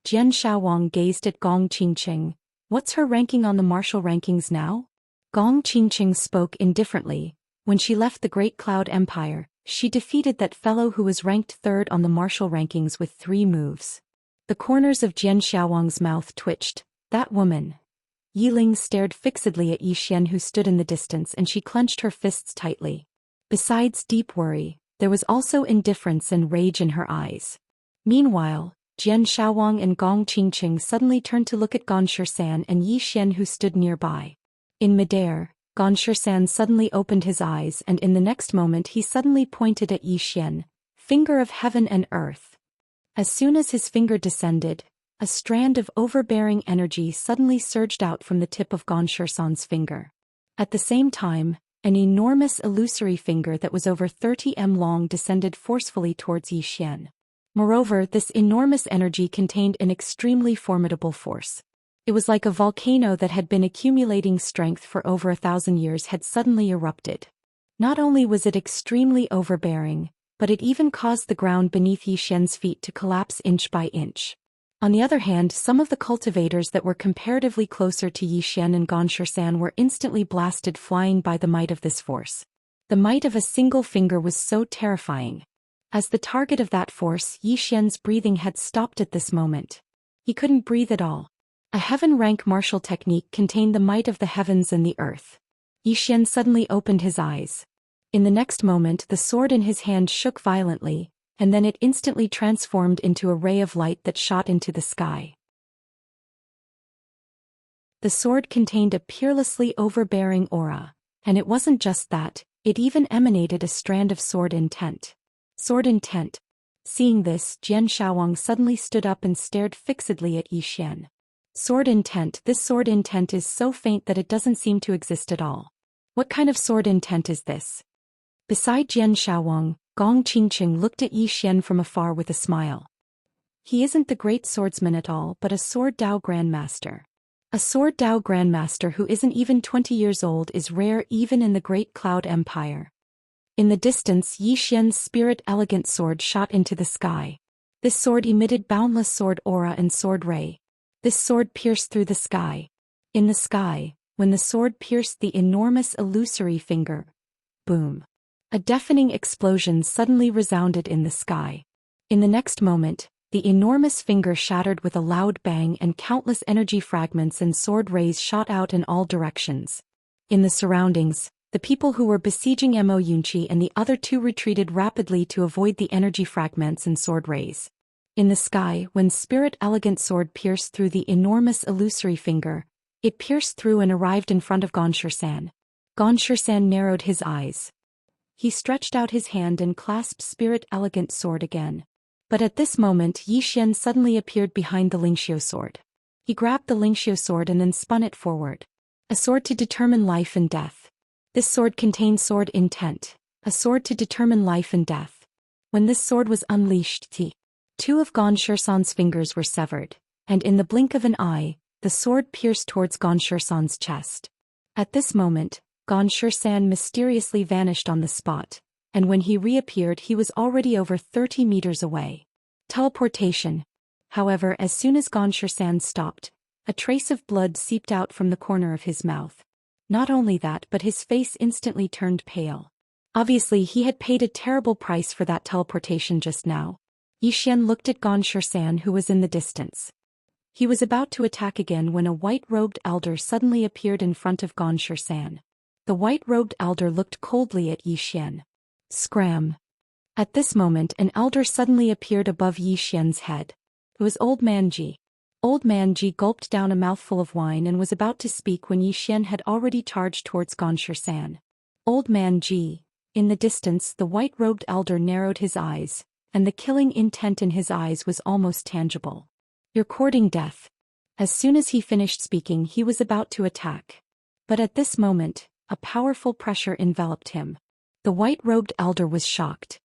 Jian Shaowang gazed at Gong Qingqing. What's her ranking on the martial rankings now? Gong Qingqing spoke indifferently. When she left the Great Cloud Empire, she defeated that fellow who was ranked third on the martial rankings with 3 moves. The corners of Jian Shaowang's mouth twitched. That woman. Yi Ling stared fixedly at Yi Xian who stood in the distance and she clenched her fists tightly. Besides deep worry, there was also indifference and rage in her eyes. Meanwhile, Jian Shaowang and Gong Qingqing suddenly turned to look at Xian and Yi Xian who stood nearby. In midair, Xian suddenly opened his eyes, and in the next moment he suddenly pointed at Yi Xian, finger of heaven and earth. As soon as his finger descended, a strand of overbearing energy suddenly surged out from the tip of Xian's finger. At the same time, an enormous illusory finger that was over 30 m long descended forcefully towards Yi Xian. Moreover, this enormous energy contained an extremely formidable force. It was like a volcano that had been accumulating strength for over 1,000 years had suddenly erupted. Not only was it extremely overbearing, but it even caused the ground beneath Yi Xian's feet to collapse inch by inch. On the other hand, some of the cultivators that were comparatively closer to Yi Xian and Xian were instantly blasted flying by the might of this force. The might of a single finger was so terrifying. As the target of that force, Yi Xian's breathing had stopped at this moment. He couldn't breathe at all. A heaven-rank martial technique contained the might of the heavens and the earth. Yi Xian suddenly opened his eyes. In the next moment, the sword in his hand shook violently, and then it instantly transformed into a ray of light that shot into the sky. The sword contained a peerlessly overbearing aura, and it wasn't just that, it even emanated a strand of sword intent. Sword intent. Seeing this, Jian Shaowang suddenly stood up and stared fixedly at Yi Xian. Sword intent. This sword intent is so faint that it doesn't seem to exist at all. What kind of sword intent is this? Beside Jian Shaowang, Gong Qingqing looked at Yi Xian from afar with a smile. He isn't the great swordsman at all, but a sword Dao grandmaster. A sword Dao grandmaster who isn't even 20 years old is rare even in the Great Cloud Empire. In the distance, Yi Xian's spirit elegant sword shot into the sky. This sword emitted boundless sword aura and sword ray. This sword pierced through the sky. In the sky, when the sword pierced the enormous illusory finger, boom. A deafening explosion suddenly resounded in the sky. In the next moment, the enormous finger shattered with a loud bang and countless energy fragments and sword rays shot out in all directions. In the surroundings, the people who were besieging Mo Yunqi and the other two retreated rapidly to avoid the energy fragments and sword rays. In the sky, when spirit elegant sword pierced through the enormous illusory finger, it pierced through and arrived in front of Xian. Xian narrowed his eyes. He stretched out his hand and clasped spirit elegant sword again. But at this moment Yi Xian suddenly appeared behind the Lingxiu sword. He grabbed the Lingxiu sword and then spun it forward. A sword to determine life and death. This sword contained sword intent. A sword to determine life and death. When this sword was unleashed, two of Xian's fingers were severed, and in the blink of an eye, the sword pierced towards Xian's chest. At this moment, Xian mysteriously vanished on the spot, and when he reappeared he was already over 30 meters away. Teleportation. However, as soon as Xian stopped, a trace of blood seeped out from the corner of his mouth. Not only that, but his face instantly turned pale. Obviously he had paid a terrible price for that teleportation just now. Yi Xian looked at Xian who was in the distance. He was about to attack again when a white-robed elder suddenly appeared in front of Xian. The white-robed elder looked coldly at Yi Xian. Scram. At this moment an elder suddenly appeared above Yi Xian's head. It was Old Man Ji. Old Man Ji gulped down a mouthful of wine and was about to speak when Yi Xian had already charged towards Xian. Old Man Ji. In the distance the white-robed elder narrowed his eyes, and the killing intent in his eyes was almost tangible. You're courting death. As soon as he finished speaking he was about to attack. But at this moment, a powerful pressure enveloped him. The white-robed elder was shocked.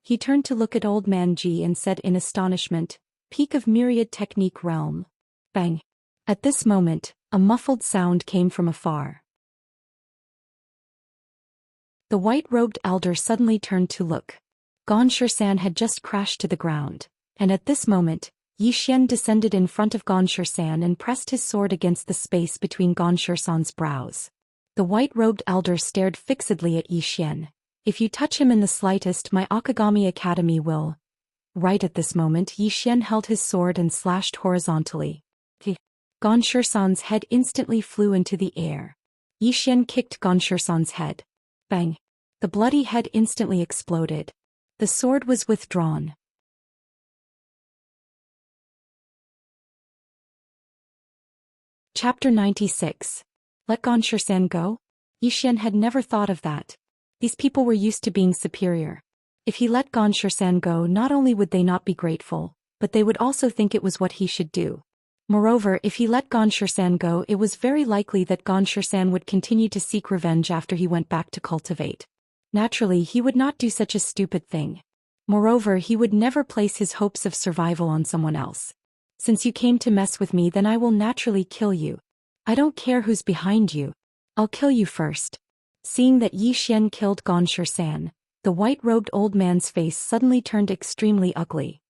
He turned to look at Old Man Ji and said in astonishment, "Peak of myriad technique realm." Bang. At this moment, a muffled sound came from afar. The white-robed elder suddenly turned to look. Xian had just crashed to the ground, and at this moment, Yi Xian descended in front of Xian and pressed his sword against the space between Xian's brows. The white-robed elder stared fixedly at Yi Xian. If you touch him in the slightest, my Akagami Academy will. Right at this moment Yi Xian held his sword and slashed horizontally. Xian's head instantly flew into the air. Yi Xian kicked Xian's head. Bang. The bloody head instantly exploded. The sword was withdrawn. Chapter 96. Let Xian go? Yi Xian had never thought of that. These people were used to being superior. If he let Xian go, not only would they not be grateful, but they would also think it was what he should do. Moreover, if he let Xian go, it was very likely that Xian would continue to seek revenge after he went back to cultivate. Naturally, he would not do such a stupid thing. Moreover, he would never place his hopes of survival on someone else. Since you came to mess with me, then I will naturally kill you. I don't care who's behind you. I'll kill you first. Seeing that Yi Xian killed Xian, the white-robed old man's face suddenly turned extremely ugly.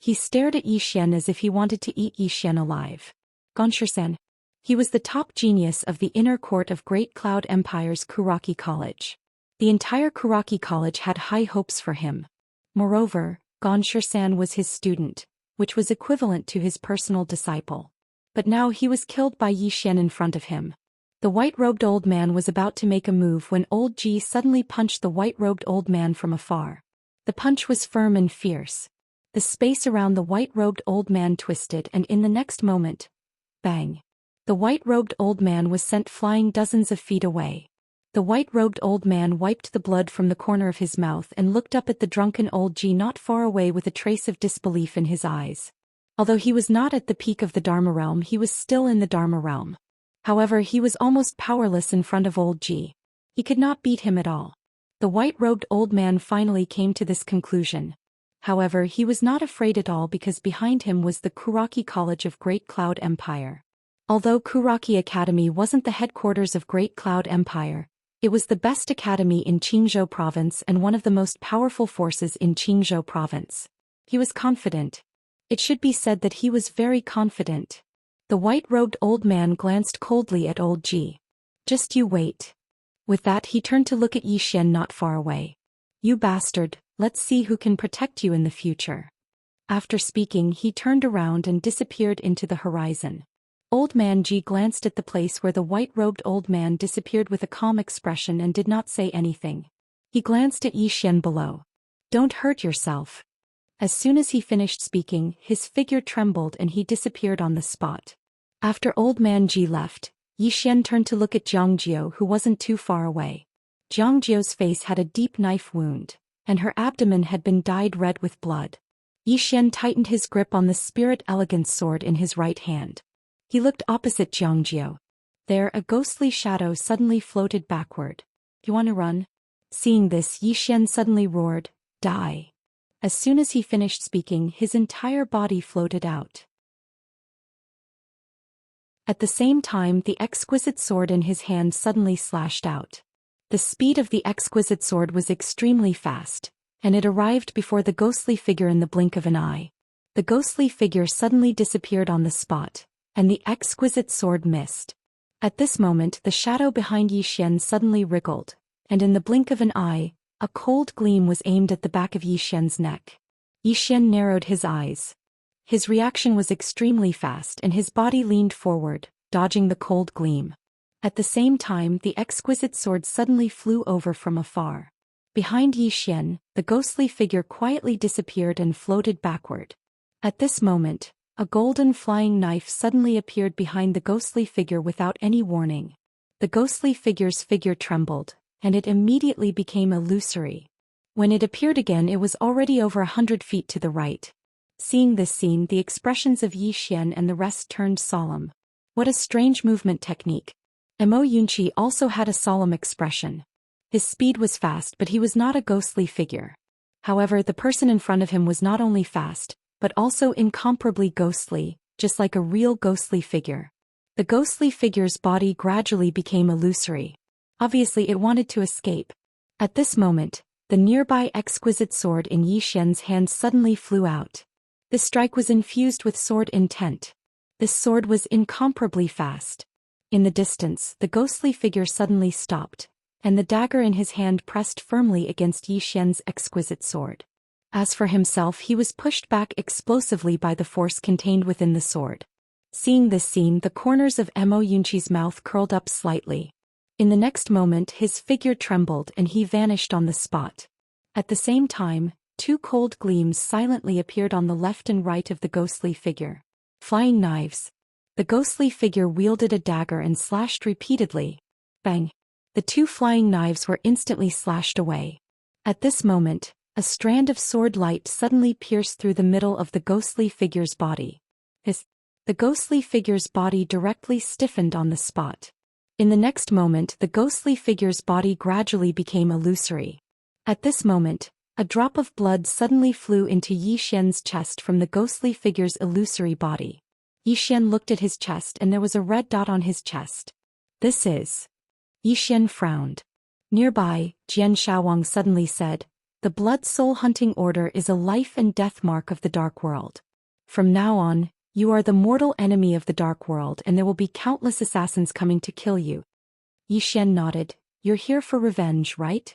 He stared at Yi Xian as if he wanted to eat Yi Xian alive. Xian. He was the top genius of the inner court of Great Cloud Empire's Kuraki College. The entire Kuraki College had high hopes for him. Moreover, Xian was his student, which was equivalent to his personal disciple. But now he was killed by Yi Xian in front of him. The white-robed old man was about to make a move when old Ji suddenly punched the white-robed old man from afar. The punch was firm and fierce. The space around the white-robed old man twisted, and in the next moment, bang! The white-robed old man was sent flying dozens of feet away. The white-robed old man wiped the blood from the corner of his mouth and looked up at the drunken old Ji not far away with a trace of disbelief in his eyes. Although he was not at the peak of the Dharma realm, he was still in the Dharma realm. However, he was almost powerless in front of old Ji. He could not beat him at all. The white-robed old man finally came to this conclusion. However, he was not afraid at all because behind him was the Kuraki College of Great Cloud Empire. Although Kuraki Academy wasn't the headquarters of Great Cloud Empire, it was the best academy in Qingzhou province and one of the most powerful forces in Qingzhou province. He was confident. It should be said that he was very confident. The white-robed old man glanced coldly at old Ji. Just you wait. With that, he turned to look at Yi Xian not far away. You bastard, let's see who can protect you in the future. After speaking, he turned around and disappeared into the horizon. Old man Ji glanced at the place where the white-robed old man disappeared with a calm expression and did not say anything. He glanced at Yi Xian below. Don't hurt yourself. As soon as he finished speaking, his figure trembled and he disappeared on the spot. After old man Ji left, Yi Xian turned to look at Jiangjiu, who wasn't too far away. Jiangjiu's face had a deep knife wound, and her abdomen had been dyed red with blood. Yi Xian tightened his grip on the Spirit Elegance sword in his right hand. He looked opposite Jiangjiu. There, a ghostly shadow suddenly floated backward. You want to run? Seeing this, Yi Xian suddenly roared, Die. As soon as he finished speaking, his entire body floated out. At the same time, the exquisite sword in his hand suddenly slashed out. The speed of the exquisite sword was extremely fast, and it arrived before the ghostly figure in the blink of an eye. The ghostly figure suddenly disappeared on the spot, and the exquisite sword missed. At this moment, the shadow behind Yi Xian suddenly wriggled, and in the blink of an eye, a cold gleam was aimed at the back of Yi Xian's neck. Yi Xian narrowed his eyes. His reaction was extremely fast and his body leaned forward, dodging the cold gleam. At the same time, the exquisite sword suddenly flew over from afar. Behind Yi Xian, the ghostly figure quietly disappeared and floated backward. At this moment, a golden flying knife suddenly appeared behind the ghostly figure without any warning. The ghostly figure's figure trembled, and it immediately became illusory. When it appeared again, it was already over 100 feet to the right. Seeing this scene, the expressions of Yi Xian and the rest turned solemn. What a strange movement technique. Mo Yunqi also had a solemn expression. His speed was fast, but he was not a ghostly figure. However, the person in front of him was not only fast, but also incomparably ghostly, just like a real ghostly figure. The ghostly figure's body gradually became illusory. Obviously, it wanted to escape. At this moment, the nearby exquisite sword in Yi Xian's hand suddenly flew out. This strike was infused with sword intent. This sword was incomparably fast. In the distance, the ghostly figure suddenly stopped, and the dagger in his hand pressed firmly against Yi Xian's exquisite sword. As for himself, he was pushed back explosively by the force contained within the sword. Seeing this scene, the corners of Mo Yunqi's mouth curled up slightly. In the next moment, his figure trembled and he vanished on the spot. At the same time, two cold gleams silently appeared on the left and right of the ghostly figure. Flying knives. The ghostly figure wielded a dagger and slashed repeatedly. Bang! The two flying knives were instantly slashed away. At this moment, a strand of sword light suddenly pierced through the middle of the ghostly figure's body. The ghostly figure's body directly stiffened on the spot. In the next moment, the ghostly figure's body gradually became illusory. At this moment, a drop of blood suddenly flew into Yi Xian's chest from the ghostly figure's illusory body. Yi Xian looked at his chest and there was a red dot on his chest. This is... Yi Xian frowned. Nearby, Jian Shaowang suddenly said, "The Blood Soul Hunting Order is a life and death mark of the Dark World. From now on, you are the mortal enemy of the Dark World and there will be countless assassins coming to kill you." Yi Xian nodded. "You're here for revenge, right?"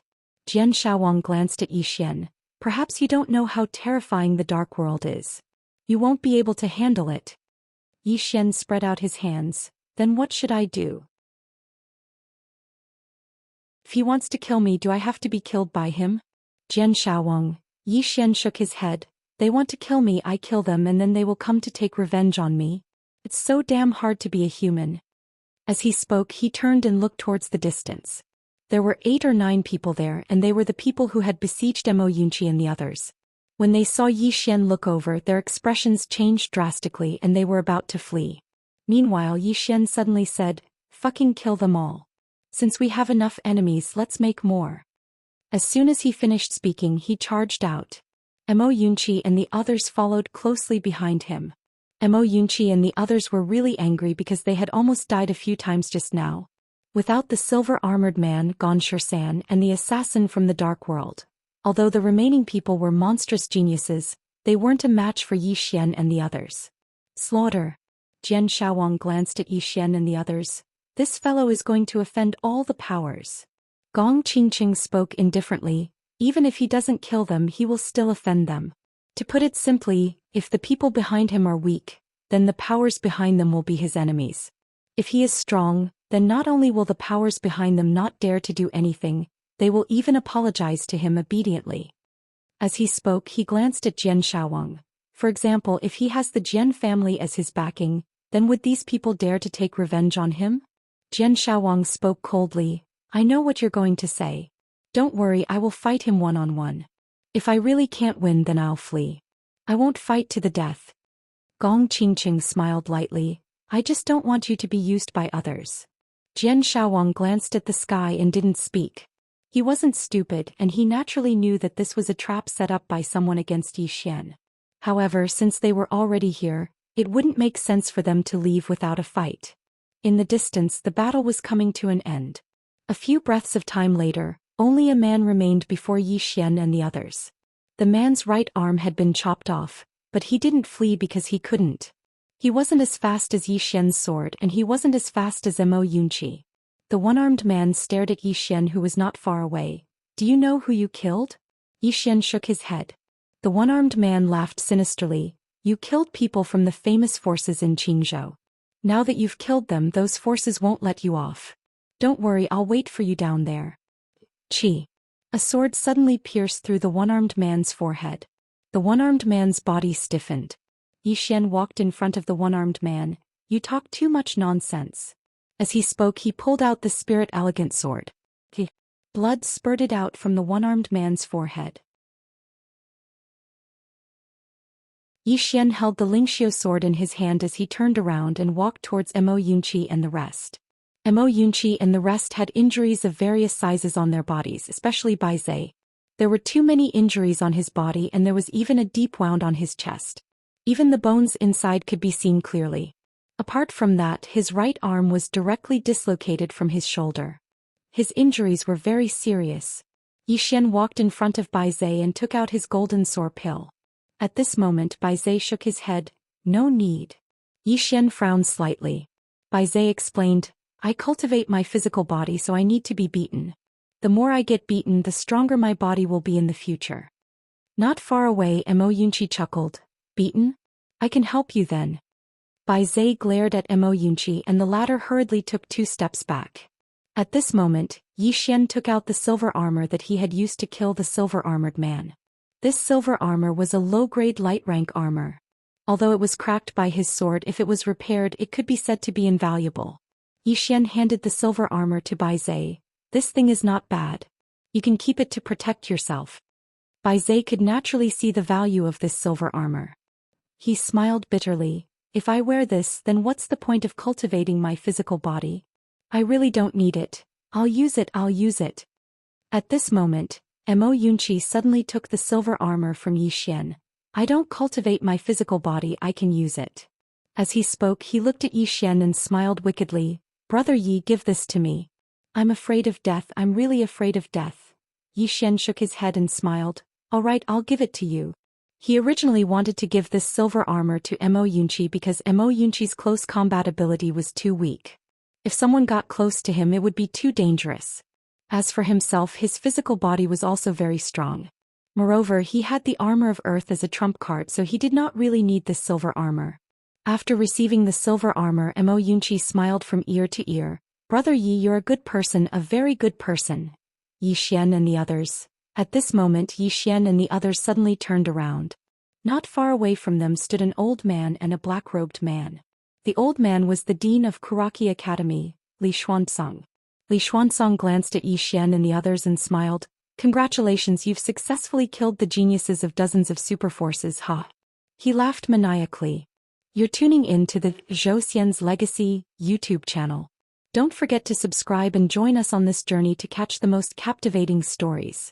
Jian Shaowang glanced at Yi Xian. "Perhaps you don't know how terrifying the Dark World is. You won't be able to handle it." Yi Xian spread out his hands. "Then what should I do? If he wants to kill me, do I have to be killed by him?" Jian Shaowang. Yi Xian shook his head. "They want to kill me, I kill them, and then they will come to take revenge on me. It's so damn hard to be a human." As he spoke, he turned and looked towards the distance. There were 8 or 9 people there, and they were the people who had besieged Mo Yunqi and the others. When they saw Yi Xian look over, their expressions changed drastically and they were about to flee. Meanwhile, Yi Xian suddenly said, "Fucking kill them all. Since we have enough enemies, let's make more." As soon as he finished speaking, he charged out. Mo Yunqi and the others followed closely behind him. Mo Yunqi and the others were really angry because they had almost died a few times just now. Without the silver-armored man, Zhou Xian, and the assassin from the Dark World, although the remaining people were monstrous geniuses, they weren't a match for Yi Xian and the others. Slaughter. Jian Shaowang glanced at Yi Xian and the others. "This fellow is going to offend all the powers." Gong Qingqing spoke indifferently. "Even if he doesn't kill them, he will still offend them. To put it simply, if the people behind him are weak, then the powers behind them will be his enemies. If he is strong, then not only will the powers behind them not dare to do anything, they will even apologize to him obediently." As he spoke, he glanced at Jian Shaowang. "For example, if he has the Jian family as his backing, then would these people dare to take revenge on him?" Jian Shaowang spoke coldly. "I know what you're going to say. Don't worry, I will fight him one-on-one. If I really can't win, then I'll flee. I won't fight to the death." Gong Qingqing smiled lightly. "I just don't want you to be used by others." Jian Shaowang glanced at the sky and didn't speak. He wasn't stupid, and he naturally knew that this was a trap set up by someone against Yi Xian. However, since they were already here, it wouldn't make sense for them to leave without a fight. In the distance, the battle was coming to an end. A few breaths of time later, only a man remained before Yi Xian and the others. The man's right arm had been chopped off, but he didn't flee because he couldn't. He wasn't as fast as Yi Xian's sword and he wasn't as fast as Mo Yunqi. The one-armed man stared at Yi Xian, who was not far away. "Do you know who you killed?" Yi Xian shook his head. The one-armed man laughed sinisterly. "You killed people from the famous forces in Qingzhou. Now that you've killed them, those forces won't let you off. Don't worry, I'll wait for you down there." Chi. A sword suddenly pierced through the one-armed man's forehead. The one-armed man's body stiffened. Yi Xian walked in front of the one-armed man. "You talk too much nonsense." As he spoke, he pulled out the spirit elegant sword. Blood spurted out from the one-armed man's forehead. Yi Xian held the Lingxiu sword in his hand as he turned around and walked towards Mo Yunqi and the rest. Mo Yunqi and the rest had injuries of various sizes on their bodies, especially Bai Zai. There were too many injuries on his body and there was even a deep wound on his chest. Even the bones inside could be seen clearly. Apart from that, his right arm was directly dislocated from his shoulder. His injuries were very serious. Yi Xian walked in front of Bai Zai and took out his golden sword pill. At this moment, Bai Zai shook his head. "No need." Yi Xian frowned slightly. Bai Zai explained, "I cultivate my physical body, so I need to be beaten. The more I get beaten, the stronger my body will be in the future." Not far away, Mo Yunqi chuckled. "Beaten? I can help you then." Bai Zai glared at Mo Yunqi and the latter hurriedly took 2 steps back. At this moment, Yi Xian took out the silver armor that he had used to kill the silver-armored man. This silver armor was a low-grade light-rank armor. Although it was cracked by his sword, if it was repaired it could be said to be invaluable. Yi Xian handed the silver armor to Bai Zhe. This thing is not bad. You can keep it to protect yourself. Bai Zhe could naturally see the value of this silver armor. He smiled bitterly. If I wear this, then what's the point of cultivating my physical body? I really don't need it. I'll use it. At this moment, Mo Yunqi suddenly took the silver armor from Yi Xian. I don't cultivate my physical body, I can use it. As he spoke, he looked at Yi Xian and smiled wickedly. Brother Yi, give this to me. I'm afraid of death, I'm really afraid of death. Yi Xian shook his head and smiled. All right, I'll give it to you. He originally wanted to give this silver armor to Mo Yunqi because Mo Yunqi's close combat ability was too weak. If someone got close to him, it would be too dangerous. As for himself, his physical body was also very strong. Moreover, he had the armor of earth as a trump card, so he did not really need this silver armor. After receiving the silver armor, Mo Yunqi smiled from ear to ear. Brother Yi, you're a good person, a very good person. Yi Xian and the others. At this moment, Yi Xian and the others suddenly turned around. Not far away from them stood an old man and a black-robed man. The old man was the dean of Kuraki Academy, Li Xuanzong. Li Xuanzong glanced at Yi Xian and the others and smiled. Congratulations, you've successfully killed the geniuses of dozens of superforces, ha. He laughed maniacally. You're tuning in to the Zhou Xian's Legacy YouTube channel. Don't forget to subscribe and join us on this journey to catch the most captivating stories.